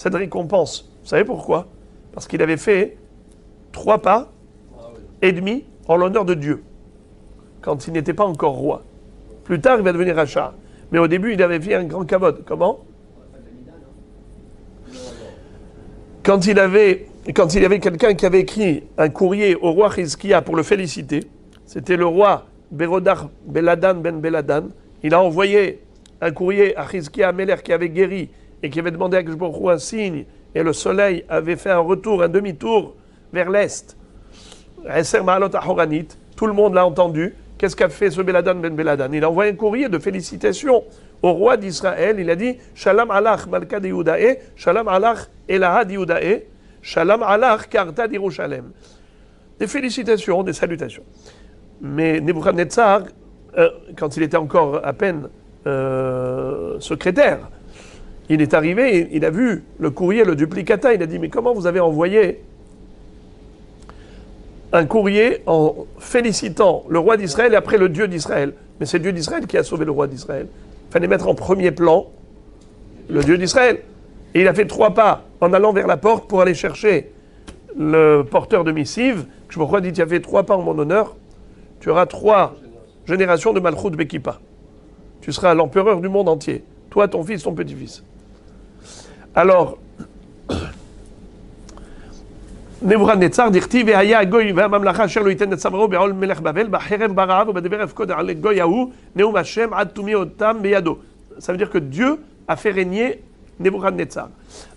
récompense. Vous savez pourquoi? Parce qu'il avait fait 3 pas et demi en l'honneur de Dieu, quand il n'était pas encore roi. Plus tard, il va devenir rachat. Mais au début, il avait fait un grand kavod. Comment? Quand il y avait quelqu'un qui avait écrit un courrier au roi Hizkiya pour le féliciter, c'était le roi Berodach Beladan ben Beladan. Il a envoyé un courrier à Hizkiya Améler qui avait guéri et qui avait demandé à Kishborou un signe, et le soleil avait fait un retour, un demi-tour vers l'est. Eser Ma'alot Ahoranit, tout le monde l'a entendu. Qu'est-ce qu'a fait ce Beladan ben Beladan? Il a envoyé un courrier de félicitations au roi d'Israël. Il a dit Shalom alach Malka de Yehudae, Shalom alach Elaha de Yehudae, Shalom alach Karta d'Yerushalem. Des félicitations, des salutations. Mais Nebuchadnezzar, quand il était encore à peine secrétaire, il est arrivé, il a vu le courrier, le duplicata, il a dit, mais comment vous avez envoyé un courrier en félicitant le roi d'Israël et après le Dieu d'Israël? Mais c'est Dieu d'Israël qui a sauvé le roi d'Israël. Il fallait mettre en premier plan le Dieu d'Israël. Et il a fait 3 pas en allant vers la porte pour aller chercher le porteur de missive. Je me crois, dit, tu as fait 3 pas en mon honneur, tu auras 3 générations de Malchut Bekipa. Tu seras l'empereur du monde entier. toi, ton fils, ton petit-fils. Alors, Nebuchadnezzar dirti ve'haya goy ve'amamlacha asher lo yiten et tzavaro be'ol melech Bavel ba'cherev bara'av u'b'deber efkod al goy hahu neum Hashem ad tumi otam beyado. Ça veut dire que Dieu a fait régner Nebuchadnezzar.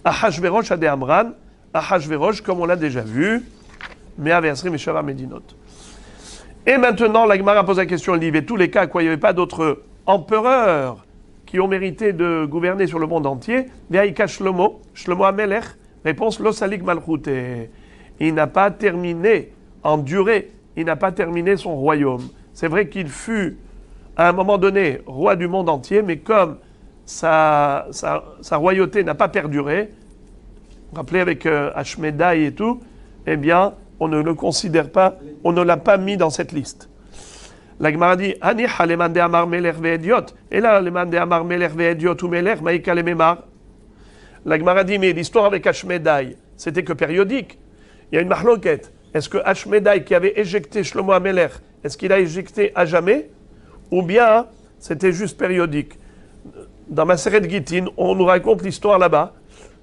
Ahashverosh ade Amran, Ahashverosh, comme on l'a déjà vu, Mea ve'asrim ve'shava medinot. Et maintenant, la Gemara pose la question, elle dit, mais tous les cas, quoi, il n'y avait pas d'autres empereurs qui ont mérité de gouverner sur le monde entier. Ve'aika Shlomo, Shlomo Amelech, réponse, lo salik malchute. Il n'a pas terminé en durée, il n'a pas terminé son royaume. C'est vrai qu'il fut, à un moment donné, roi du monde entier, mais comme sa royauté n'a pas perduré, rappelez avec Ashmedai et tout, eh bien, on ne le considère pas, on ne l'a pas mis dans cette liste. La Gemara dit, Aniha lemande amar melech ve'ediot. Et là, lemande amar melech ve'ediot ou melech, maïka le memar. La Gemara dit, mais l'histoire avec Ashmedai, c'était que périodique. Il y a une marloquette. Est-ce que Ashmedai, qui avait éjecté Shlomo HaMelech, est-ce qu'il a éjecté à jamais? Ou bien, c'était juste périodique? Dans Maseret Gittin, on nous raconte l'histoire là-bas,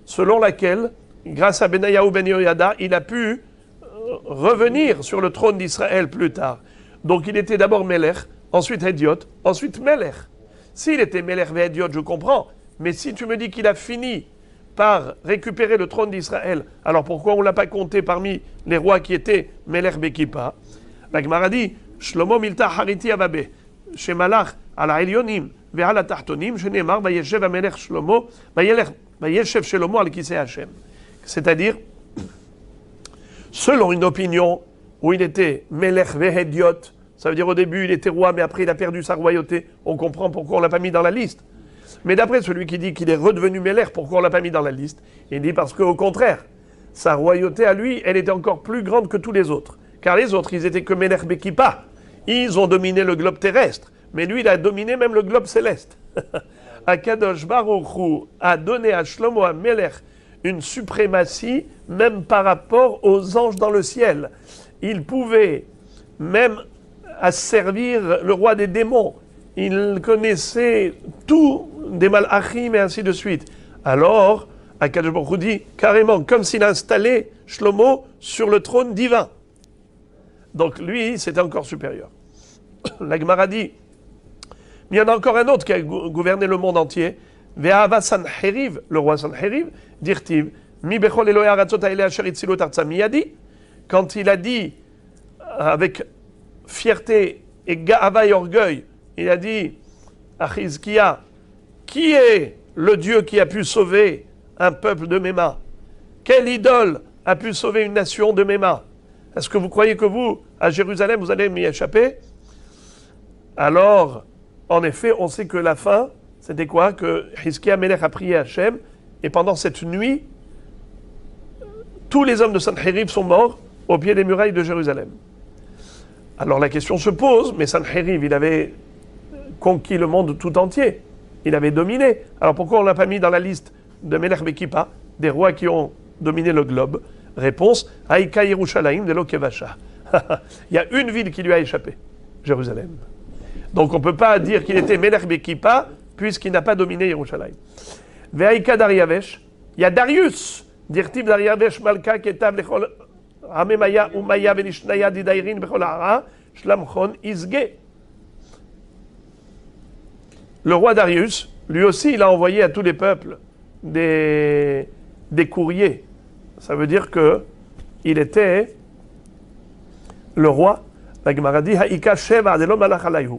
selon laquelle, grâce à Benayahu ben Yehoyada, il a pu revenir sur le trône d'Israël plus tard. Donc il était d'abord Melech, ensuite Hédiot, ensuite Melech. S'il était Melech et Hédiot, je comprends. Mais si tu me dis qu'il a fini par récupérer le trône d'Israël, alors pourquoi on ne l'a pas compté parmi les rois qui étaient Melech Bekipa? La Gemara dit, Shlomo milta hariti avabe, shemalach ala elyonim ve'ala tahtonim, shenemar vayeshev amelech Shlomo, vayeshev Shlomo al kisei Hashem. C'est-à-dire, selon une opinion où il était Melech Vehediot, ça veut dire au début il était roi, mais après il a perdu sa royauté, on comprend pourquoi on ne l'a pas mis dans la liste. Mais d'après celui qui dit qu'il est redevenu Melech, pourquoi on ne l'a pas mis dans la liste? Il dit parce qu'au contraire, sa royauté à lui, elle était encore plus grande que tous les autres. Car les autres, ils étaient que Melech Bekipa. Ils ont dominé le globe terrestre, mais lui, il a dominé même le globe céleste. Akadosh Baruch Hu a donné à Shlomo HaMelech une suprématie même par rapport aux anges dans le ciel. Il pouvait même asservir le roi des démons. Il connaissait tout des malachim et ainsi de suite. Alors, Akadosh Baruch Hu dit carrément comme s'il a installé Shlomo sur le trône divin. Donc lui, c'était encore supérieur. La Gemara dit, mais il y en a encore un autre qui a gouverné le monde entier. Ve'ava Sanheriv, le roi Sanheriv, dirtiv, mi bechol Elohei haratzot haele asher itzilu et artzam miyadi, quand il a dit, avec fierté et ga'ava et orgueil, il a dit à Chizkia, qui est le Dieu qui a pu sauver un peuple de mes mains? Quelle idole a pu sauver une nation de mes mains? Est-ce que vous croyez que vous, à Jérusalem, vous allez m'y échapper? Alors, en effet, on sait que la fin, c'était quoi? Que Chizkia Melech a prié Hachem, et pendant cette nuit, tous les hommes de Sanheriv sont morts au pied des murailles de Jérusalem. Alors la question se pose, mais Sanheriv, il avait conquis le monde tout entier. Il avait dominé. Alors pourquoi on ne l'a pas mis dans la liste de Melech Bekipa, des rois qui ont dominé le globe? Réponse, Haïka Yerushalayim de Lokevasha. Il y a une ville qui lui a échappé, Jérusalem. Donc on ne peut pas dire qu'il était Melech Bekipa, puisqu'il n'a pas dominé Yerushalayim. Ve'aïka Dariavesh, il y a Darius, dirtiv Dariavesh Malka Ketav Lechol Hamemaya Umaya Venishnaya Didairin Bechol Hara Shlamchon Izge. Le roi Darius, lui aussi, il a envoyé à tous les peuples des courriers. Ça veut dire que il était le roi. La Gemara dit Haïka Sheva Adelo Malach Alayhu.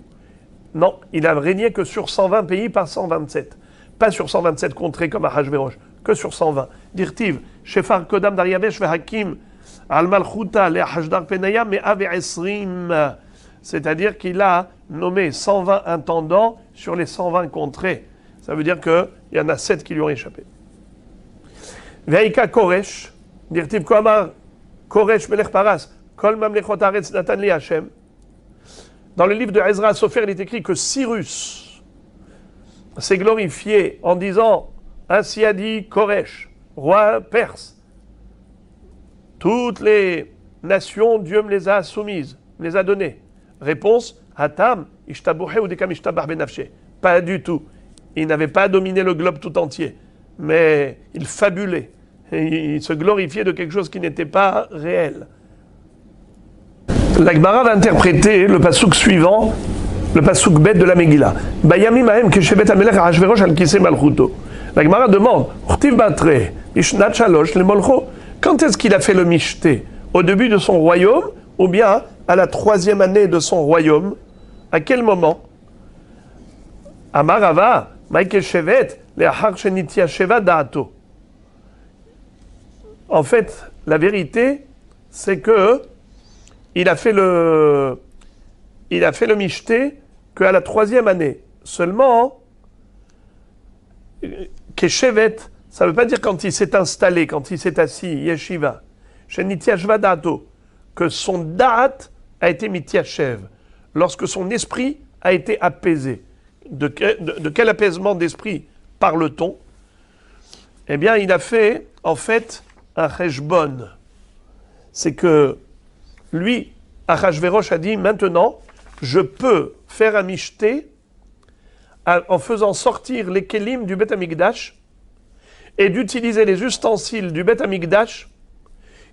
Non, il n'a régné que sur 120 pays, pas 127. Pas sur 127 contrées comme à Hachvérosh, que sur 120. Dirtiv, Shefar Kodam Dariavesh Vehakim Al Malchuta Le Hashdar Penaya Me'ave Esrim. C'est-à-dire qu'il a nommé 120 intendants sur les 120 contrées. Ça veut dire qu'il y en a 7 qui lui ont échappé. Vehaïka Koresh, Dirtiv Koamar Koresh Melech Paras, Kol Mamlechot Haaretz Natan Li Hashem. Dans le livre de Ezra Sofer, il est écrit que Cyrus s'est glorifié en disant, ainsi a dit Koresh, roi perse. Toutes les nations, Dieu me les a soumises, me les a données. Réponse, Hatam, Ishtabuhe ou Dekam Ishtabah Benafshe. Pas du tout. Il n'avait pas dominé le globe tout entier, mais il fabulait. Et il se glorifiait de quelque chose qui n'était pas réel. La Gemara va interpréter le passouk suivant, le passouk bête de la Megillah. Bayamim ahem keshevet hamelech Ahashverosh al kisei malchuto. La Gemara demande, Urtiv batre, mishnat shalosh le molcho. Quand est-ce qu'il a fait le mishté? Au début de son royaume, ou bien à la 3e année de son royaume? À quel moment? Amar Rava, Maïke shevet le'achar shenitia sheva da'ato. En fait, la vérité, c'est que il a fait le mishté qu'à la 3e année. Seulement, Keshevet, ça ne veut pas dire quand il s'est installé, quand il s'est assis, Yeshiva, Shenitiashva Da'ato, que son Da'at a été Mitiashev, lorsque son esprit a été apaisé. De quel apaisement d'esprit parle-t-on? Eh bien, il a fait, en fait, un cheshbon. C'est que lui, Achashverosh a dit, maintenant, je peux faire un mishté en faisant sortir les kelim du Beth Amikdash et d'utiliser les ustensiles du Beth Amikdash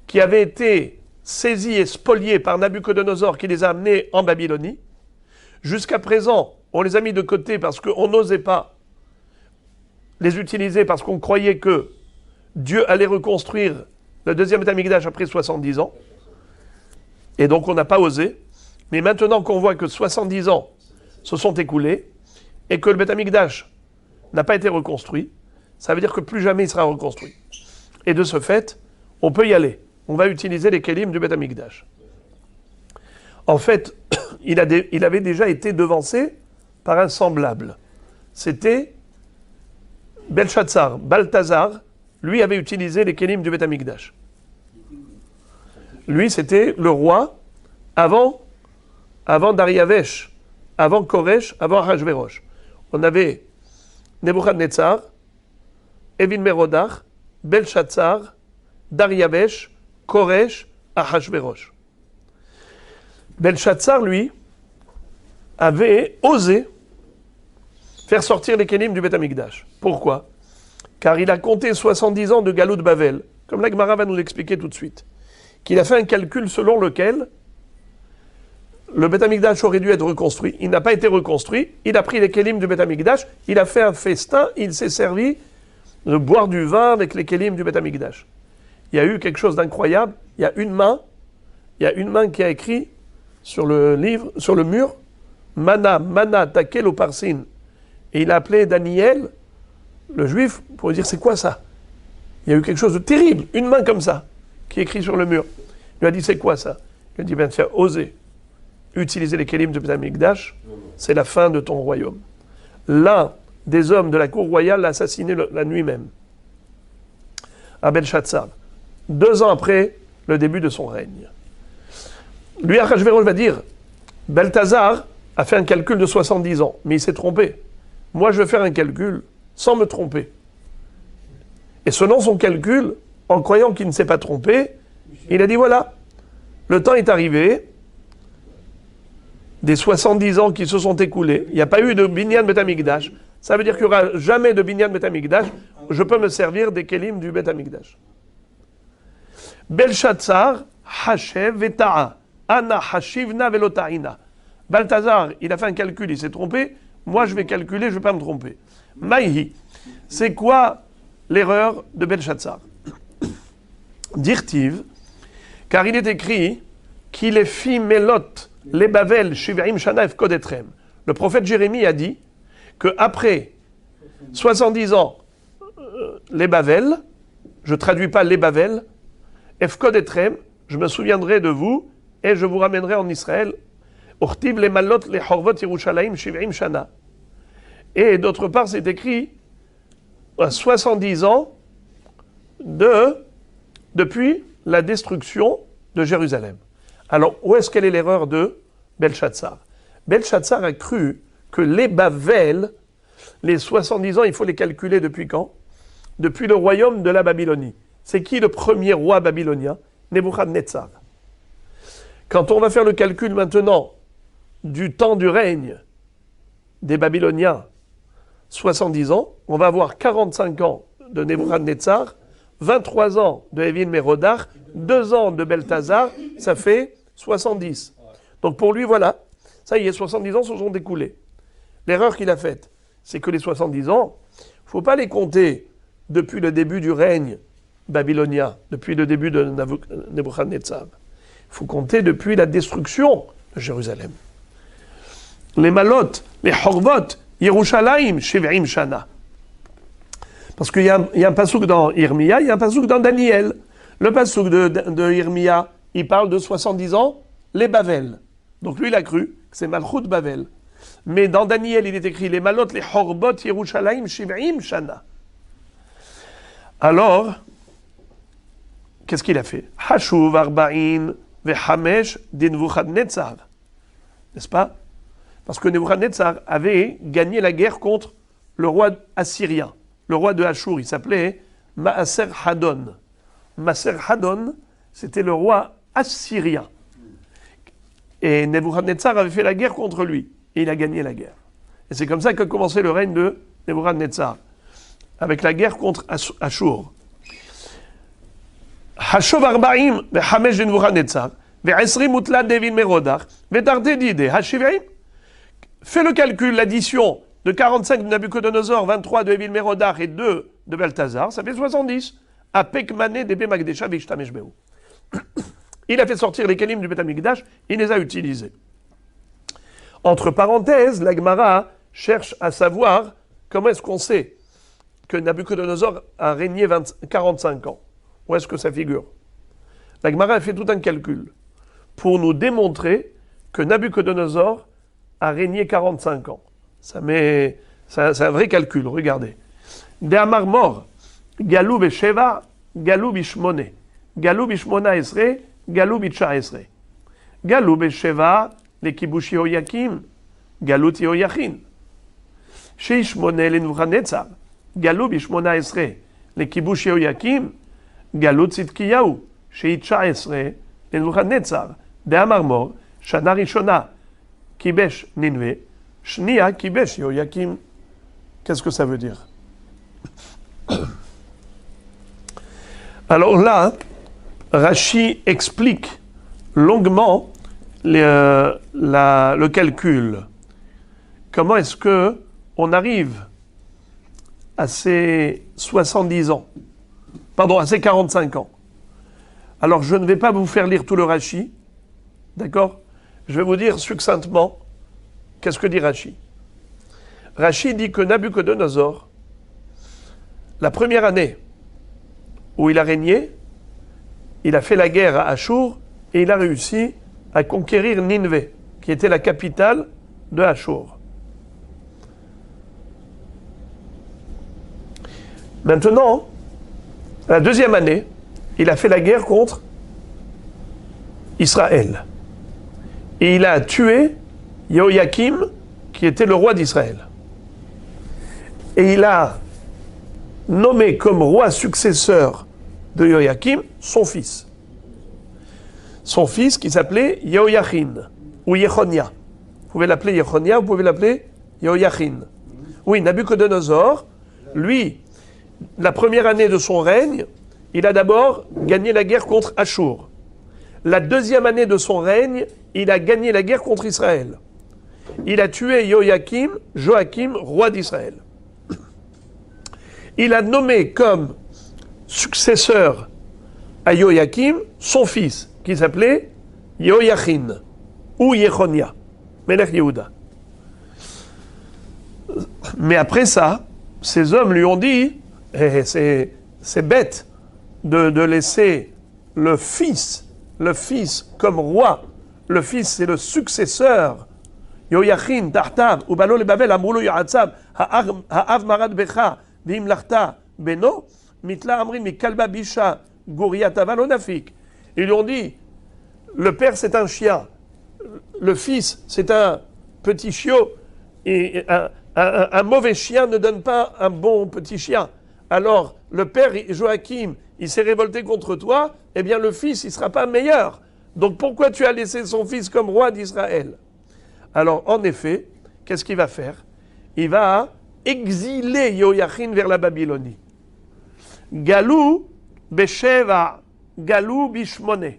qui avaient été saisis et spoliés par Nabucodonosor qui les a amenés en Babylonie. Jusqu'à présent, on les a mis de côté parce qu'on n'osait pas les utiliser parce qu'on croyait que Dieu allait reconstruire le deuxième Beth Amikdash après 70 ans. Et donc on n'a pas osé. Mais maintenant qu'on voit que 70 ans se sont écoulés et que le Beth Amikdash n'a pas été reconstruit, ça veut dire que plus jamais il sera reconstruit. Et de ce fait, on peut y aller. On va utiliser les kelim du Beth Amikdash. En fait, il avait déjà été devancé par un semblable. C'était Belshazzar. Balthazar, lui, avait utilisé les kelim du Beth Amikdash. Lui, c'était le roi avant Dariavesh, avant Koresh, avant Ahashverosh. On avait Nebuchadnezzar, Evin Merodach, Belshazzar, Dariavesh, Koresh, Ahashverosh. Belshazzar, lui, avait osé faire sortir les kelim du Beth Amikdash. Pourquoi? Car il a compté 70 ans de Galout Bavel, comme la Gemara va nous l'expliquer tout de suite. Qu'il a fait un calcul selon lequel le Beth Amikdash aurait dû être reconstruit. Il n'a pas été reconstruit. Il a pris les kelim du Beth Amikdash. Il a fait un festin. Il s'est servi de boire du vin avec les kelim du Beth Amikdash. Il y a eu quelque chose d'incroyable. Il y a une main qui a écrit sur le mur, Mana, Takel au Parsin. Et il a appelé Daniel, le juif, pour lui dire c'est quoi ça? Il y a eu quelque chose de terrible. Une main comme ça, qui est écrit sur le mur. Il lui a dit c'est quoi ça? Il a dit ben tu as osé utiliser les kelim de Beth Amikdash, c'est la fin de ton royaume. L'un des hommes de la cour royale l'a assassiné la nuit même, à Belshazzar, 2 ans après le début de son règne. Lui, Achashverosh va dire, Balthazar a fait un calcul de 70 ans, mais il s'est trompé. Moi, je vais faire un calcul sans me tromper. Et selon son calcul, en croyant qu'il ne s'est pas trompé, il a dit voilà, le temps est arrivé, des 70 ans qui se sont écoulés, il n'y a pas eu de binyan Beth Amikdash, ça veut dire qu'il n'y aura jamais de binyan Beth Amikdash, je peux me servir des kelim du Beth Amikdash. Belshazzar, Hashev veta'a, Ana hashivna velota'ina. Balthazar, il a fait un calcul, il s'est trompé, moi je vais calculer, je ne vais pas me tromper. Maïhi, c'est quoi l'erreur de Belshazzar? Dirtiv, car il est écrit qu'il est fit melot les bavel shivaim shana efkod etrem. Le prophète Jérémie a dit que après 70 ans, les bavel, je ne traduis pas les bavel, efkod etrem, je me souviendrai de vous et je vous ramènerai en Israël. Urtiv les malot les horvot Yerushalayim shivaim shana. Et d'autre part, c'est écrit à 70 ans depuis la destruction de Jérusalem. Alors, où est-ce qu'elle est l'erreur de Belshazzar? Belshazzar a cru que les Bavel, les 70 ans, il faut les calculer depuis quand? Depuis le royaume de la Babylonie. C'est qui le premier roi babylonien? Nebuchadnezzar. Quand on va faire le calcul maintenant du temps du règne des Babyloniens 70 ans, on va avoir 45 ans de Nebuchadnezzar, 23 ans de Evil Merodach, 2 ans de Belthazar, ça fait 70. Donc pour lui, voilà, ça y est, 70 ans se sont découlés. L'erreur qu'il a faite, c'est que les 70 ans, il ne faut pas les compter depuis le début du règne babylonien, depuis le début de Nebuchadnezzar. Il faut compter depuis la destruction de Jérusalem. Les Malot, les Horvot, Yerushalayim, Sheverim Shana. Parce qu'il y a un passouk dans Irmia, il y a un passouk dans Daniel. Le passouk de Irmia, il parle de 70 ans, les Bavel. Donc lui, il a cru que c'est Malchut Bavel. Mais dans Daniel, il est écrit les Malot, les Horbot, Yerushalayim, Sheverim Shana. Alors, qu'est-ce qu'il a fait? Hashuv Arba'in ve'Hamesh de Nebuchadnezzar. N'est-ce pas? Parce que Nebuchadnezzar avait gagné la guerre contre le roi assyrien. Le roi de Hachour, il s'appelait Maaser Hadon. Maaser Hadon, c'était le roi assyrien. Et Nebuchadnezzar avait fait la guerre contre lui. Et il a gagné la guerre. Et c'est comme ça qu'a commencé le règne de Nebuchadnezzar. Avec la guerre contre Hachour. Hashov Arba'im ve'Hamesh de Nebuchadnezzar ve'Esrim Utla Devin Merodach ve'Tarte Dide Hashivim. Fais le calcul, l'addition de 45 de Nabucodonosor, 23 de Evil Merodach et 2 de Belthazar, ça fait 70. A Pekmane d'Ebe Magdesha Vishtamesh Behu. Il a fait sortir les kalim du Beth Amikdash, il les a utilisés. Entre parenthèses, la Gemara cherche à savoir comment est-ce qu'on sait que Nabucodonosor a régné 45 ans. Où est-ce que ça figure? La Gemara a fait tout un calcul pour nous démontrer que Nabucodonosor a régné 45 ans. C'est un vrai calcul, regardez. De Amar mort, Galou Besheva, Galou Bishmone, Galou Bishmona Esre, Galou Bicha Esre. Galou Besheva, les Kibush Yehoyakim, Galut Yehoyachin. Sheishmone le Nebuchadnezzar, Galou Bishmona Esre, les Kibush Yehoyakim, Galut Tzidkiyahu, Sheicha Esre, le Nebuchadnezzar. De Amar mort, Shana Rishona, Kibesh Ninve, Shnia Kibesh Yehoyakim. Qu'est-ce que ça veut dire? Alors là, Rashi explique longuement le calcul. Comment est-ce que on arrive à ces 70 ans? Pardon, à ces 45 ans. Alors je ne vais pas vous faire lire tout le Rashi, d'accord? Je vais vous dire succinctement qu'est-ce que dit Rashi. Rashi dit que Nabucodonosor, la première année où il a régné, il a fait la guerre à Hachour et il a réussi à conquérir Ninvé, qui était la capitale de Hachour. Maintenant, la deuxième année, il a fait la guerre contre Israël. Et il a tué Yehoyakim, qui était le roi d'Israël. Et il a nommé comme roi successeur de Yehoyakim son fils. Son fils qui s'appelait Yehoyachin, ou Yechonia. Vous pouvez l'appeler Yechonia, vous pouvez l'appeler Yehoyachin. Oui, Nabucodonosor, lui, la première année de son règne, il a d'abord gagné la guerre contre Hachour. La deuxième année de son règne, il a gagné la guerre contre Israël. Il a tué Joachim, roi d'Israël. Il a nommé comme successeur à Joachim son fils, qui s'appelait Yehoyachin, ou Yechonia, Melech Yehuda. Mais après ça, ces hommes lui ont dit, c'est bête de laisser le fils comme roi. Le fils, c'est le successeur. Yehoyachin, Tartav, Ubalo le Babel, Amroulo Yahatzab, Ha'av Marad Becha, Vim Lachta, Beno, Mitla Amrin, Mikalba Bisha, Gouriat Avalonafik. Ils lui ont dit, le père c'est un chien, le fils c'est un petit chiot, et un mauvais chien ne donne pas un bon petit chien. Alors, le père Joachim, il s'est révolté contre toi, eh bien le fils, il ne sera pas meilleur. Donc pourquoi tu as laissé son fils comme roi d'Israël? Alors, en effet, qu'est-ce qu'il va faire? Il va exilé Yehoiachin vers la Babylonie. Galou besheva, galou bishmone.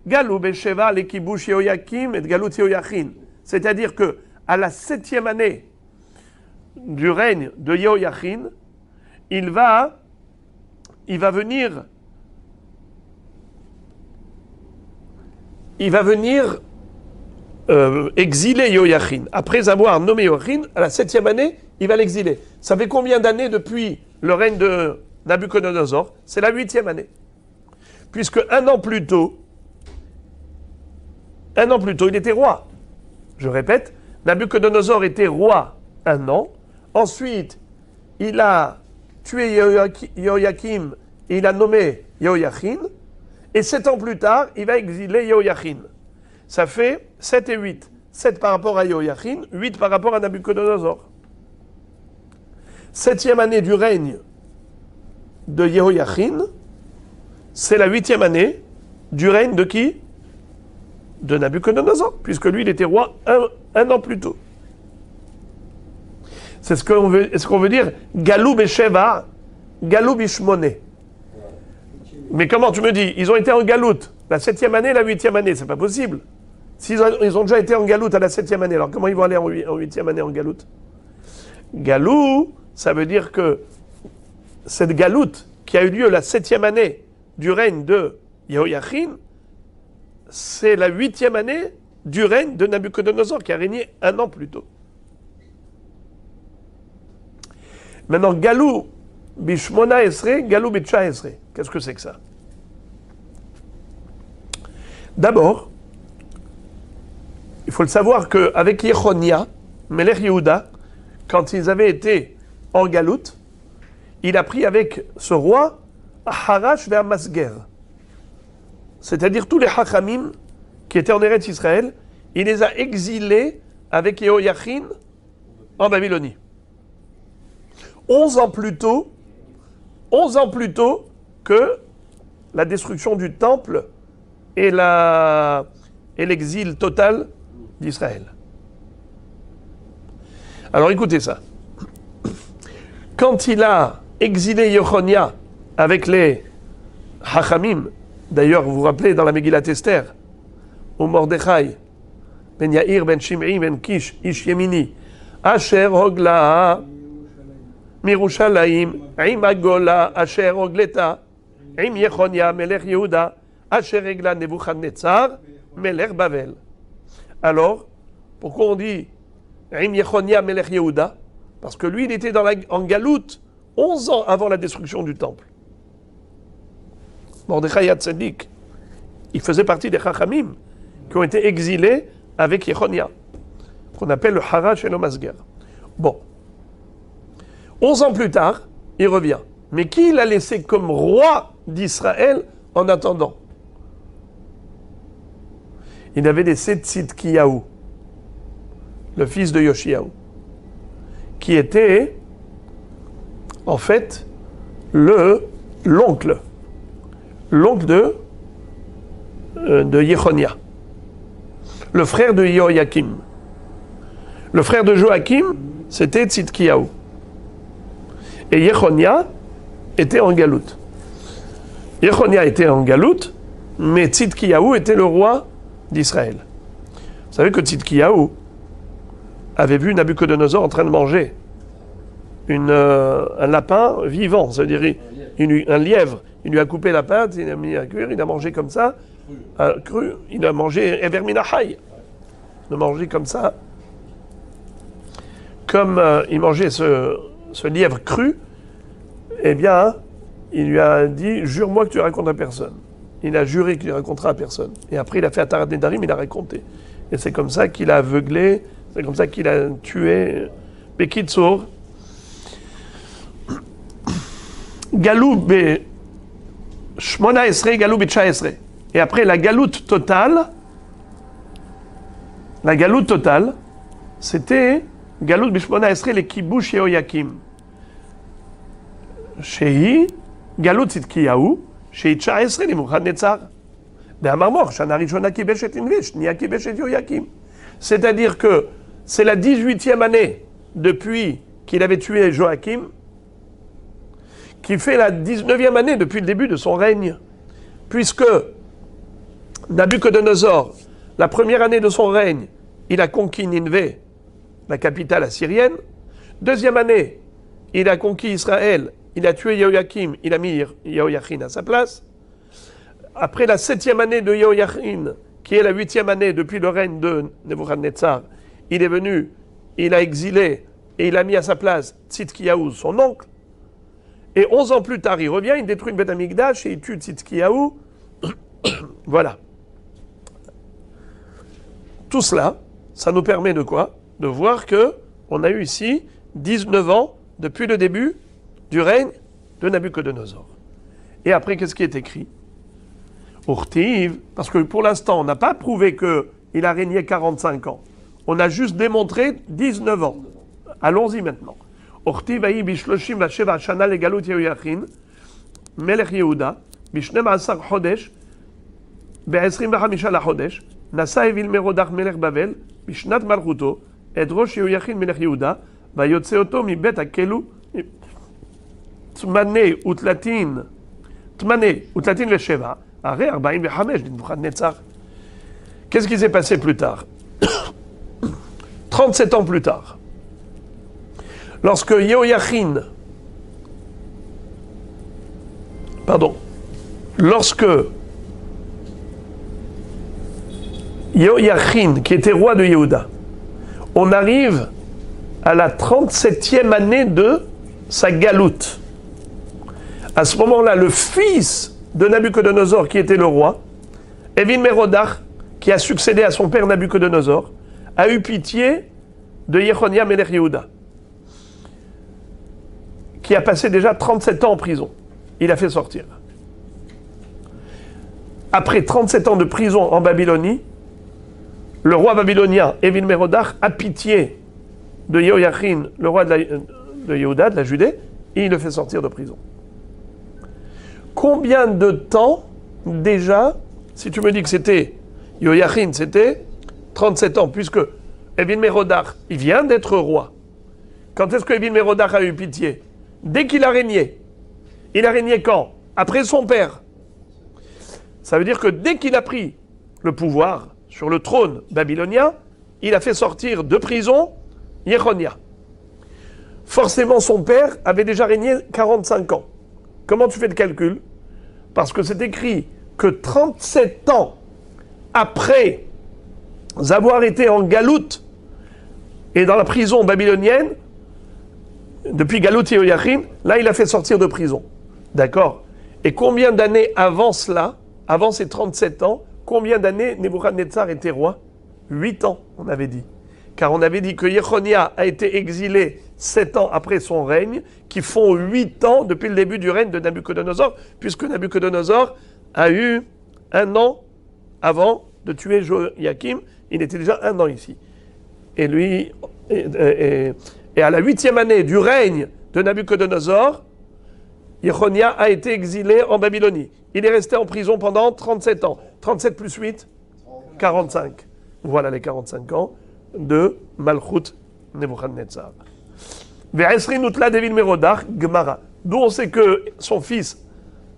Galou besheva le kibush Yehoiakim et galut Yehoiachin. C'est-à-dire que à la 7e année du règne de Yehoiachin, il va venir exiler Yehoiachin. Après avoir nommé Yehoiachin, à la 7e année, il va l'exiler. Ça fait combien d'années depuis le règne de Nabuchodonosor? C'est la 8e année. Puisque un an plus tôt, il était roi. Je répète, Nabuchodonosor était roi un an. Ensuite, il a tué Yehoiakim et il a nommé Yehoiachin. Et 7 ans plus tard, il va exiler Yehoiachin. Ça fait 7 et 8. 7 par rapport à Yehoiachin, 8 par rapport à Nabuchodonosor. 7e année du règne de Yehoiachin, c'est la 8e année du règne de qui? De Nabuchodonosor, puisque lui, il était roi un an plus tôt. C'est ce qu'on veut dire Galou besheva, Galou bishmone. Mais comment tu me dis? Ils ont été en galoute la 7e année, la 8e année, c'est pas possible. Ils ont déjà été en galoute à la 7e année, alors comment ils vont aller en 8e année en galoute? Galou, ça veut dire que cette galoute qui a eu lieu la 7e année du règne de Yehoiachin, c'est la 8e année du règne de Nabuchodonosor qui a régné un an plus tôt. Maintenant, Galou bishmona esre, Galou bitcha esre. Qu'est-ce que c'est que ça? D'abord, il faut le savoir qu'avec Yechonia, Melech Yehuda, quand ils avaient été en galoute, il a pris avec ce roi Harash vers Masger. C'est-à-dire tous les Hachamim qui étaient en Eretz Israël, il les a exilés avec Yehoiachin en Babylonie. 11 ans plus tôt que la destruction du temple et l'exil total d'Israël. Alors écoutez ça. Quand il a exilé Yechonia avec les Hachamim, d'ailleurs vous vous rappelez dans la Megillat Esther, où Mordechai, ben Yair, ben Shimei, ben Kish, Ish Yemini, Asher Hogla, Mirushalayim, Im Agola, Asher Hogleta, Im Yechonia, Melech Yehuda, Asher Egla Nebuchadnezzar, Melech Bavel. Alors, pourquoi on dit Im Yechonia, Melech Yehuda? Parce que lui, il était en galoute 11 ans avant la destruction du temple. Mordechai Hatzadik, il faisait partie des Chachamim qui ont été exilés avec Yechonia, qu'on appelle le Harash et le Masger. Bon. 11 ans plus tard, il revient. Mais qui l'a laissé comme roi d'Israël en attendant? Il avait laissé Tzidkiyahu, le fils de Yoshiyahu, qui était en fait l'oncle de Yechonia, le frère de Yehoiakim. Le frère de Joachim, c'était Tzidkiyahu. Et Yechonia était en galoute. Yechonia était en galoute, mais Tzidkiyahu était le roi d'Israël. Vous savez que Tzidkiyahu avait vu Nabuchodonosor en train de manger un lapin vivant, c'est-à-dire un lièvre. Il lui a coupé la patte, il a mis à cuire, il a mangé comme ça, cru. Il a mangé Everminachai. Il a mangé comme ça, comme il mangeait ce lièvre cru. Eh bien, il lui a dit, jure-moi que tu ne racontes à personne. Il a juré qu'il ne racontera à personne. Et après, il a fait Atarat Nedarim, il a raconté. Et c'est comme ça qu'il a aveuglé, c'est comme ça qu'il a tué Bekitsour. Galou be Shmona Esre, Galou be Tcha Esre. Et après, la galoute totale, c'était Galou be Shmona Esre, les Kibush Yehoiakim. Shehi, Galou Tzidkiyahu, Shehi Tcha Esre, les Nebuchadnezzar. Be'amar Mor, Shana Rishona Kibesh et Invish, Nia Kibesh et Yehoiakim. C'est-à-dire que c'est la 18e année depuis qu'il avait tué Joachim, qui fait la 19e année depuis le début de son règne, puisque Nabuchodonosor, la première année de son règne, il a conquis Ninvé, la capitale assyrienne. Deuxième année, il a conquis Israël, il a tué Jehoiakim, il a mis Jehoiachin à sa place. Après la 7e année de Jehoiachin, qui est la 8e année depuis le règne de Nebuchadnezzar, il est venu, il a exilé et il a mis à sa place Tzidkiyahu, son oncle. Et 11 ans plus tard, il revient, il détruit le Beth Amikdash et il tue Tzidkiyahu. Voilà. Tout cela, ça nous permet de quoi? De voir que on a eu ici 19 ans depuis le début du règne de Nabuchodonosor. Et après, qu'est-ce qui est écrit? Urtiv, parce que pour l'instant, on n'a pas prouvé qu'il a régné 45 ans. On a juste démontré 19 ans. Allons-y maintenant. Urtiv aïe bishloshim vasheva shana legalut Yehoiachin, melech Yehuda, bishnem asar chodesh, be'esrim v'chamisha lachodesh, nasa evil merodach melech Bavel, bishnat malchuto, et rosh Yehoiachin melech Yehuda, vayotse oto mibet hakelu, tmane utlatin vesheva, aré 45 de Nebuchadnezzar. Qu'est-ce qui s'est passé plus tard? 37 ans plus tard, lorsque Jehoiachin, qui était roi de Yehuda, on arrive à la 37e année de sa galoute. À ce moment-là, le fils de Nabuchodonosor, qui était le roi, Evin Merodach, qui a succédé à son père Nabuchodonosor, a eu pitié de Yechonia Melech Yehuda, qui a passé déjà 37 ans en prison. Il a fait sortir. Après 37 ans de prison en Babylonie, le roi babylonien Evin Merodach a pitié de Jehoiachin, le roi de Yehuda, de la Judée, et il le fait sortir de prison. Combien de temps déjà, si tu me dis que c'était Jehoiachin, c'était 37 ans, puisque Evin Merodach, il vient d'être roi. Quand est-ce que Evin Merodach a eu pitié? Dès qu'il a régné. Il a régné quand? Après son père. Ça veut dire que dès qu'il a pris le pouvoir sur le trône babylonien, il a fait sortir de prison Yechonia. Forcément, son père avait déjà régné 45 ans. Comment tu fais le calcul? Parce que c'est écrit que 37 ans après avoir été en galoute et dans la prison babylonienne, depuis Galout et Jehoiachin, là il a fait sortir de prison. D'accord? Et combien d'années avant cela, avant ces 37 ans, combien d'années Nebuchadnezzar était roi? 8 ans, on avait dit. Car on avait dit que Yechonia a été exilé 7 ans après son règne, qui font 8 ans depuis le début du règne de Nabuchodonosor, puisque Nabuchodonosor a eu 1 an avant de tuer Joachim. Il était déjà 1 an ici. Et lui, et à la 8e année du règne de Nabuchodonosor, Yechonia a été exilé en Babylonie. Il est resté en prison pendant 37 ans. 37 plus 8, 45. Voilà les 45 ans de Malchut Nebuchadnezzar. D'où on sait que son fils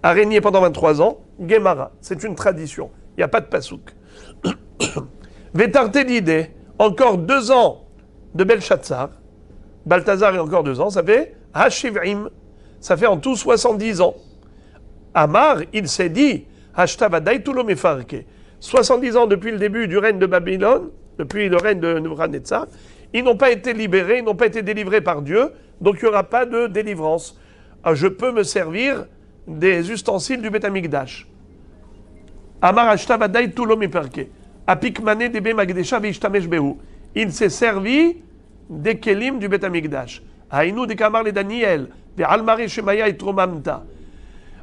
a régné pendant 23 ans. Gemara, c'est une tradition. Il n'y a pas de pasouk. Vétarte d'idée, encore 2 ans de Belshazzar. Balthazar et encore 2 ans, ça fait Hashivim. Ça fait en tout 70 ans. Amar, il s'est dit, Hashtavadai tout l'homme 70 ans depuis le début du règne de Babylone, depuis le règne de Nebuchadnezzar, ils n'ont pas été libérés, ils n'ont pas été délivrés par Dieu, donc il n'y aura pas de délivrance. Je peux me servir des ustensiles du Beth Amikdash. Amar Hashtavadai tout l'homme Apikmane debe magdesha veishtamesh behu. Il s'est servi des kelim du Beth Amikdash. Haïnou de Kamar le Daniel, ve almare shemaya et tromamta.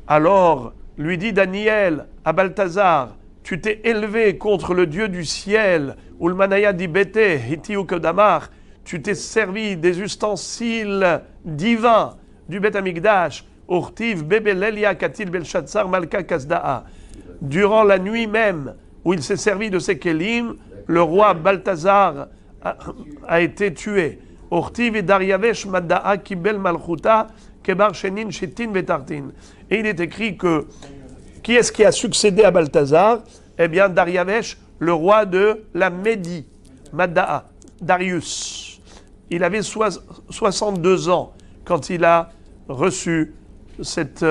Alors, lui dit Daniel à Balthazar, tu t'es élevé contre le Dieu du ciel, Ulmanaya di Bete, Hitiou Kodamar, tu t'es servi des ustensiles divins du Beth Amikdash, Urtiv Bebelelia Katil Belshazzar Malka Kasdaa. Durant la nuit même où il s'est servi de ces kelim, le roi Balthazar a été tué. Ortiv et Dariavesh Madda'a Kibel Malchuta Kebar Shenin Shetin Vetartin. Et il est écrit que qui est-ce qui a succédé à Balthazar? Eh bien, Dariavesh, le roi de la Médie, Madda'a, Darius. Il avait 62 ans quand il a reçu cette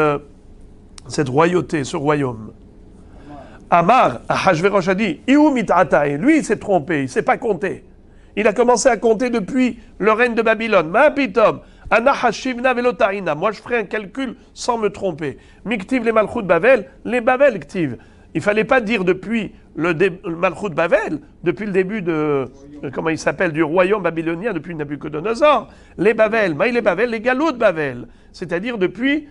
royauté, ce royaume. Amar, Ahashverosh a dit, Iou mit'atae, lui il s'est trompé, il ne sait pas compter. Il a commencé à compter depuis le règne de Babylone. Ma'apitom, Anahashivna velotarina. Moi je ferai un calcul sans me tromper. Miktiv les Malchut Bavel, les Bavel Ktiv. Il ne fallait pas dire depuis le Malchut Bavel, depuis le début comment il s'appelle, du royaume babylonien, depuis Nabucodonosor. Les Bavel, les Bavel, les Galoutes Bavel. C'est-à-dire depuis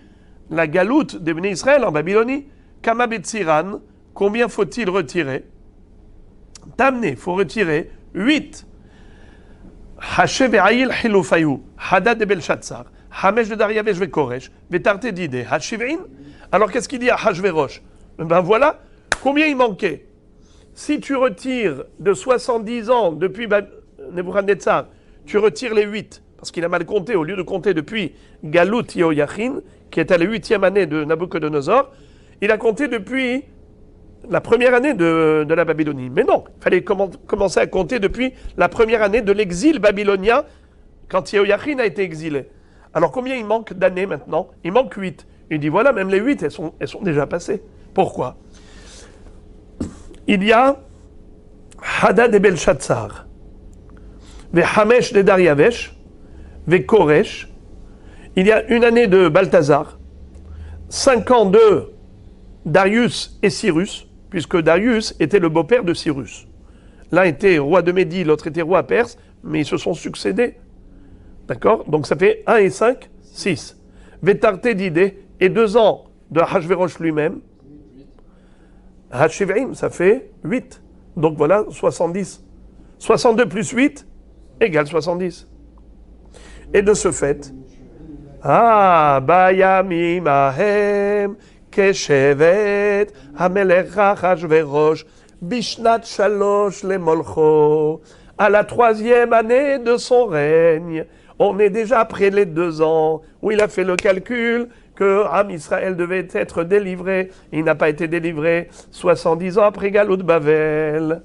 la galoute des Bnei Israël en Babylonie. Kama Betsiran, combien faut-il retirer? Tamné, il faut retirer 8. Haché ve'ayil hilofayu, Hadad de Belshazzar, Hamesh de Dariavesh ve Koresh, Vetarte d'Idé, Hashivrin. Alors qu'est-ce qu'il dit à Hashverosh? Ben voilà, combien il manquait? Si tu retires de 70 ans depuis Nebuchadnezzar, tu retires les 8, parce qu'il a mal compté, au lieu de compter depuis Galut Yehoyachin, qui est à la 8e année de Nabucodonosor, il a compté depuis la première année de la Babylonie. Mais non, il fallait commencer à compter depuis la première année de l'exil babylonien, quand Yehoyachin a été exilé. Alors combien il manque d'années maintenant? Il manque 8. Il dit voilà, même les 8, elles sont déjà passées. Pourquoi? Il y a Hadad et Belshazzar, ve Hamesh de Dariavesh, ve Koresh. Il y a une année de Balthazar, 5 ans de Darius et Cyrus, puisque Darius était le beau-père de Cyrus. L'un était roi de Médie, l'autre était roi perse, mais ils se sont succédés. D'accord? Donc ça fait 1 et 5, 6. Vetarte d'Idé, et 2 ans de Hashverosh lui-même. Hashivrim, ça fait 8. Donc voilà, 70. 62 plus 8 égale 70. Et de ce fait, Bayamim ahem, Keshevet, Hamelech Hashverosh, Bishnat Shalosh le Molcho. À la 3e année de son règne, on est déjà après les 2 ans où il a fait le calcul que Am Israël devait être délivré. Il n'a pas été délivré 70 ans après Galut Bavel.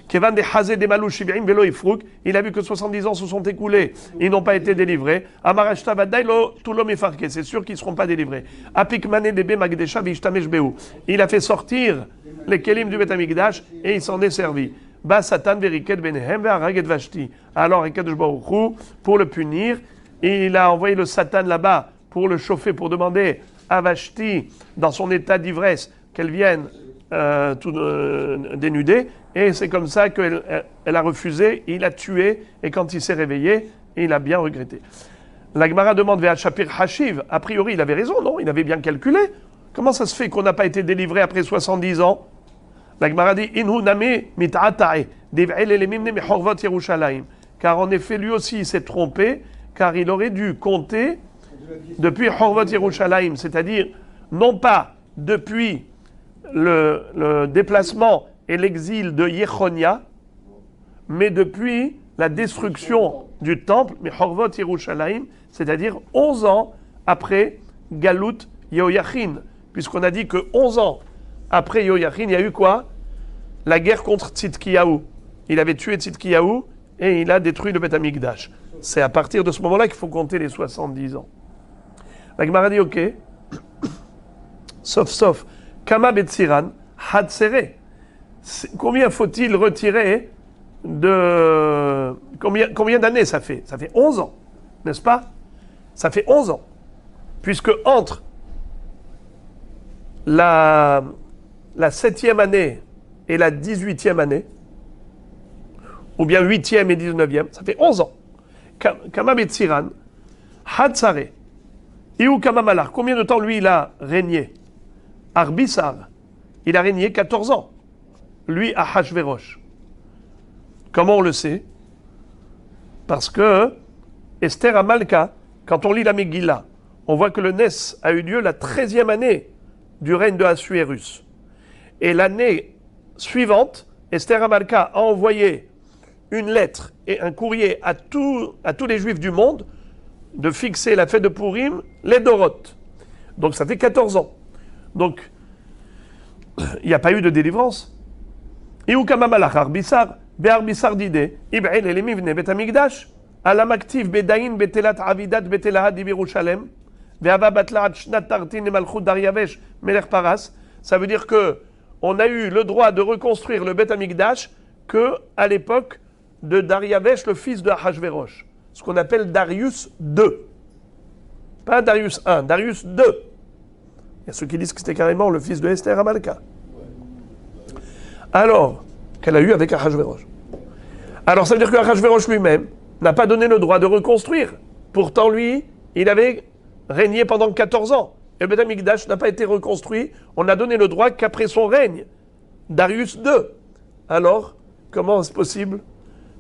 Kevan de Hazé de Malou Shivrim Velo Ifrouk, il a vu que 70 ans se sont écoulés, ils n'ont pas été délivrés. Amarashta Vadailo Toulom Efarke, c'est sûr qu'ils ne seront pas délivrés. Apik Mané de Magdesha Vishtamesh Beou, il a fait sortir les Kelim du Bet Amikdash et il s'en est servi. Ba Satan Veriket Benehem Ve'araget Vashti. Alors Ekadosh Baruch Hu, pour le punir, il a envoyé le Satan là-bas pour le chauffer, pour demander à Vashti, dans son état d'ivresse, qu'elle vienne dénudée. Et c'est comme ça qu'elle a refusé, il a tué, et quand il s'est réveillé, il a bien regretté. La Gemara demande vers Shapir Hashiv, a priori il avait raison, non? Il avait bien calculé. Comment ça se fait qu'on n'a pas été délivré après 70 ans? La Gemara dit, Inhu name mit'atae, dev'el elemimne mechorvot Yerushalayim. Car en effet, lui aussi il s'est trompé, car il aurait dû compter depuis Horvot Yerushalayim, c'est-à-dire non pas depuis le déplacement et l'exil de Yechonia, mais depuis la destruction du temple, mais Horvot Yerushalayim, c'est-à-dire 11 ans après Galut Yehoyachin, puisqu'on a dit que 11 ans après Yehoyachin, il y a eu quoi? La guerre contre Tzidkiyahu. Il avait tué Tzidkiyahu et il a détruit le Beth Amikdash. C'est à partir de ce moment-là qu'il faut compter les 70 ans. La Gemara dit ok, sauf, Kama Betsiran, Hatsere. Combien faut-il retirer de. Combien d'années ça fait? Ça fait 11 ans, n'est-ce pas? Ça fait 11 ans. Puisque entre la 7e année et la 18e année, ou bien 8e et 19e, ça fait 11 ans. Kama Betsiran, Hatsare. Iou Kamamalar, combien de temps lui il a régné? Arbissar, il a régné 14 ans. Lui à Hashverosh. Comment on le sait? Parce que Esther Amalka, quand on lit la Megillah, on voit que le Nes a eu lieu la 13e année du règne de Assuérus. Et l'année suivante, Esther Amalka a envoyé une lettre et un courrier à tous les juifs du monde de fixer la fête de Purim, les Doroth. Donc ça fait 14 ans. Donc, il n'y a pas eu de délivrance. Ioukamamalacha arbissar, be'arbissar dide, ib'el elimivne betamigdash, alamaktiv bedain betelat avidat betelaha dibirushalem, ve'ava batlaat shnat tartin emalchut daryavesh melech paras. Ça veut dire que on a eu le droit de reconstruire le Bet Amikdash que à l'époque de Daryavesh, le fils de Ahashverosh, ce qu'on appelle Darius II. Pas Darius I, Darius II. Il y a ceux qui disent que c'était carrément le fils de Esther Amalka. Alors, qu'elle a eu avec Ahashverosh. Alors ça veut dire que Ahashverosh lui-même n'a pas donné le droit de reconstruire. Pourtant lui, il avait régné pendant 14 ans. Et le Bet Amikdash n'a pas été reconstruit. On a donné le droit qu'après son règne, Darius II. Alors, comment est-ce possible?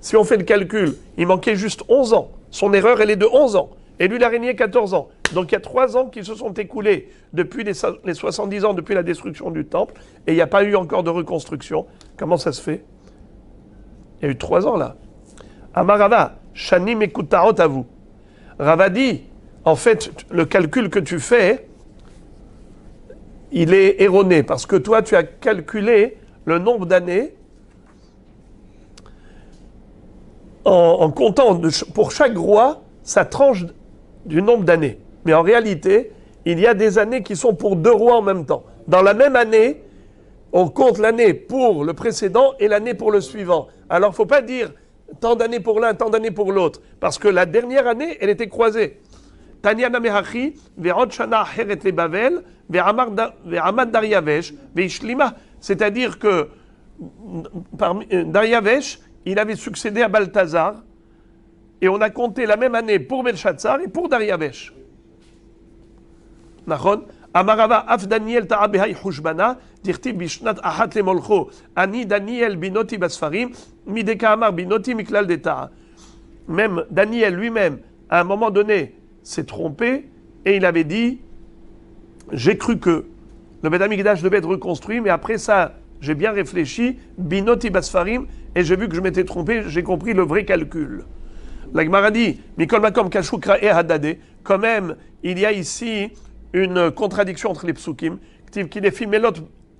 Si on fait le calcul, il manquait juste 11 ans. Son erreur, elle est de 11 ans. Et lui, il a régné 14 ans. Donc il y a 3 ans qui se sont écoulés depuis les 70 ans, depuis la destruction du temple. Et il n'y a pas eu encore de reconstruction. Comment ça se fait? Il y a eu 3 ans là. Amarava, Shani Mekutaot à vous. Rava dit, en fait, le calcul que tu fais, il est erroné, parce que toi, tu as calculé le nombre d'années en comptant pour chaque roi sa tranche du nombre d'années. Mais en réalité, il y a des années qui sont pour 2 rois en même temps. Dans la même année, on compte l'année pour le précédent et l'année pour le suivant. Alors, il ne faut pas dire tant d'années pour l'un, tant d'années pour l'autre, parce que la dernière année, elle était croisée. Tanya Namehachi, Ve'od Shana Heret le Bavel, Ve'amad Daryavesh, Ve'ishlima. C'est-à-dire que Daryavesh, il avait succédé à Balthazar, et on a compté la même année pour Belshazzar et pour Daryavesh. Nachon, Amarava Af Daniel Ta'abehai Hushbana, Dirti Bishnat Ahat le Molcho, Ani Daniel Binoti Basfarim, Mideka Amar Binoti Miklal Deta. Même Daniel lui-même, à un moment donné, s'est trompé et il avait dit j'ai cru que le Bet Amikdash devait être reconstruit, mais après ça, j'ai bien réfléchi, Binoti Basfarim, et j'ai vu que je m'étais trompé, j'ai compris le vrai calcul. La Gemara dit Mikol Makom Kashukra e Hadade, quand même, il y a ici une contradiction entre les psukim, qui défie Melot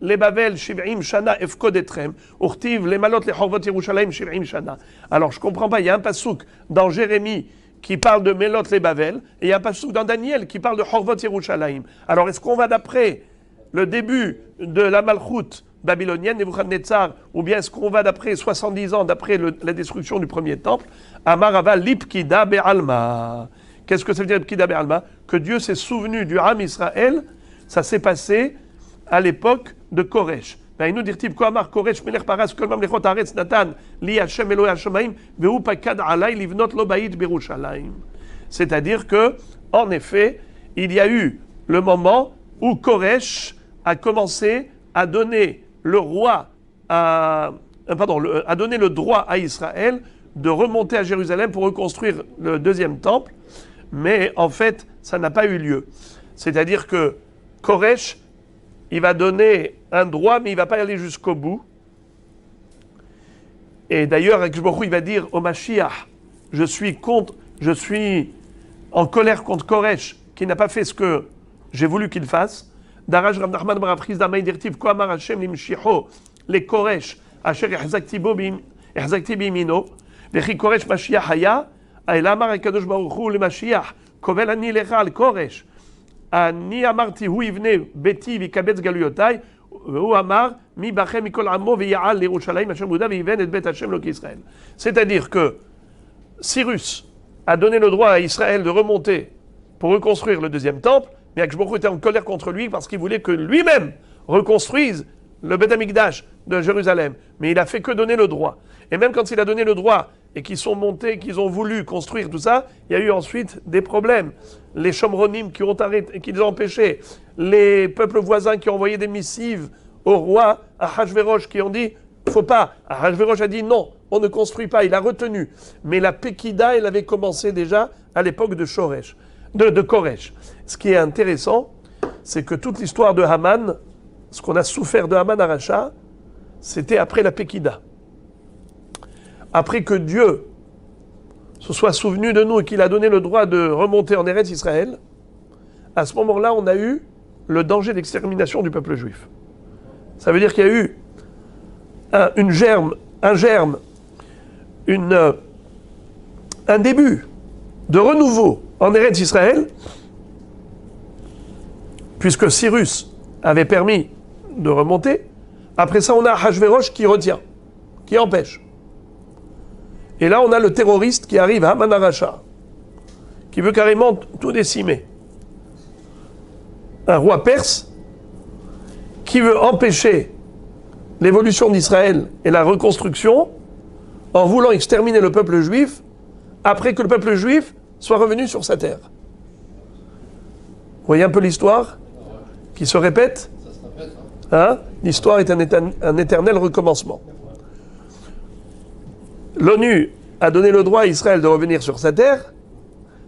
les Bavel, Shiv'im Shana, Efkod Etrem, Urtiv, les Malot, les Horvot Yerushalayim, Shiv'im Shana. Alors je comprends pas, il y a un pasuk dans Jérémie qui parle de Melot les Bavel, et il y a un pasuk dans Daniel qui parle de Horvot Yerushalayim. Alors est-ce qu'on va d'après le début de la Malchut babylonienne, Nebuchadnezzar, ou bien est-ce qu'on va d'après 70 ans, d'après la destruction du premier temple? Amarava Lipkida Be'alma. Qu'est-ce que ça veut dire Lipkida Be'alma? Que Dieu s'est souvenu du Ham Israël, ça s'est passé à l'époque de Koresh. Il nous dit Koamar Koresh Melech Paras Kol Mamlechot Haaretz Natan Li Hashem Eloi Hashemayim Vehu Pakad Alai Livnot Lo Bayit Birushalayim. C'est-à-dire que, en effet, il y a eu le moment où Koresh a commencé à donner le roi à donner le droit à Israël de remonter à Jérusalem pour reconstruire le deuxième temple, mais en fait, ça n'a pas eu lieu. C'est-à-dire que Koresh, il va donner un droit, mais il ne va pas aller jusqu'au bout. Et d'ailleurs, avec Baruch il va dire au Mashiach, je suis en colère contre Koresh, qui n'a pas fait ce que j'ai voulu qu'il fasse. Daraj Rav Nachman bar Rav Chizda Maïdirtiv Koamar Hashem limshicho les Koresh asher ihzakti bimino vechi Koresh Mashiach haya el amar HaKadosh Baruch Hu le Mashiach kovel ani lecha al Koresh ani amarti hu yivne beti vikabetz galuyotai hu amar mi bachem mikol amo veya'al l'Yerushalayim Hashem Yehuda veyiven et bet Hashem Elok Israël. C'est-à-dire que Cyrus a donné le droit à Israël de remonter pour reconstruire le deuxième temple, mais Akshboru était en colère contre lui parce qu'il voulait que lui-même reconstruise le Bet Amikdash de Jérusalem. Mais il a fait que donner le droit. Et même quand il a donné le droit et qu'ils sont montés, qu'ils ont voulu construire tout ça, il y a eu ensuite des problèmes. Les Shomronim qui ont arrêté, qui les ont empêchés, les peuples voisins qui ont envoyé des missives au roi, à Ahashverosh, qui ont dit faut pas. Ahashverosh a dit non, on ne construit pas, il a retenu. Mais la Pekida, elle avait commencé déjà à l'époque de Koresh. Ce qui est intéressant, c'est que toute l'histoire de Haman, ce qu'on a souffert de Haman Aracha, c'était après la Pekida. après que Dieu se soit souvenu de nous et qu'il a donné le droit de remonter en Eretz Israël, à ce moment-là, on a eu le danger d'extermination du peuple juif. Ça veut dire qu'il y a eu un début de renouveau en Eretz Israël, puisque Cyrus avait permis de remonter. Après ça, on a Hachvérosh qui retient, qui empêche. Et là, on a le terroriste qui arrive, Haman Aracha, qui veut carrément tout décimer. Un roi perse qui veut empêcher l'évolution d'Israël et la reconstruction en voulant exterminer le peuple juif après que le peuple juif soit revenu sur sa terre. Vous voyez un peu l'histoire qui se répète ? Hein ? L'histoire est un éternel recommencement. L'ONU a donné le droit à Israël de revenir sur sa terre.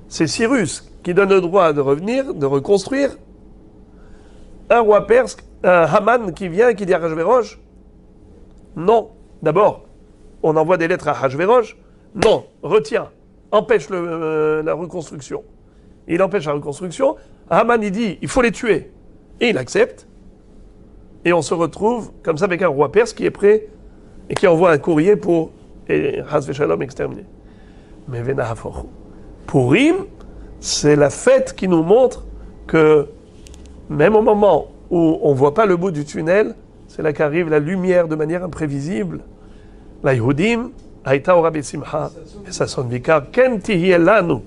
C'est Cyrus qui donne le droit de revenir, de reconstruire. Un roi perse, un Haman qui vient et qui dit à Hachvérosh, non, d'abord, on envoie des lettres à Hachvérosh, non, retiens, empêche la reconstruction. Il empêche la reconstruction. Haman, il dit, il faut les tuer. Et il accepte. Et on se retrouve comme ça avec un roi perse qui est prêt et qui envoie un courrier pour Chas v'Shalom exterminer. Mais Venahafochu. Purim, c'est la fête qui nous montre que même au moment où on ne voit pas le bout du tunnel, c'est là qu'arrive la lumière de manière imprévisible. La Yehudim, Haïta ora besimcha, et ça sonne vikar, ken tihye lanu.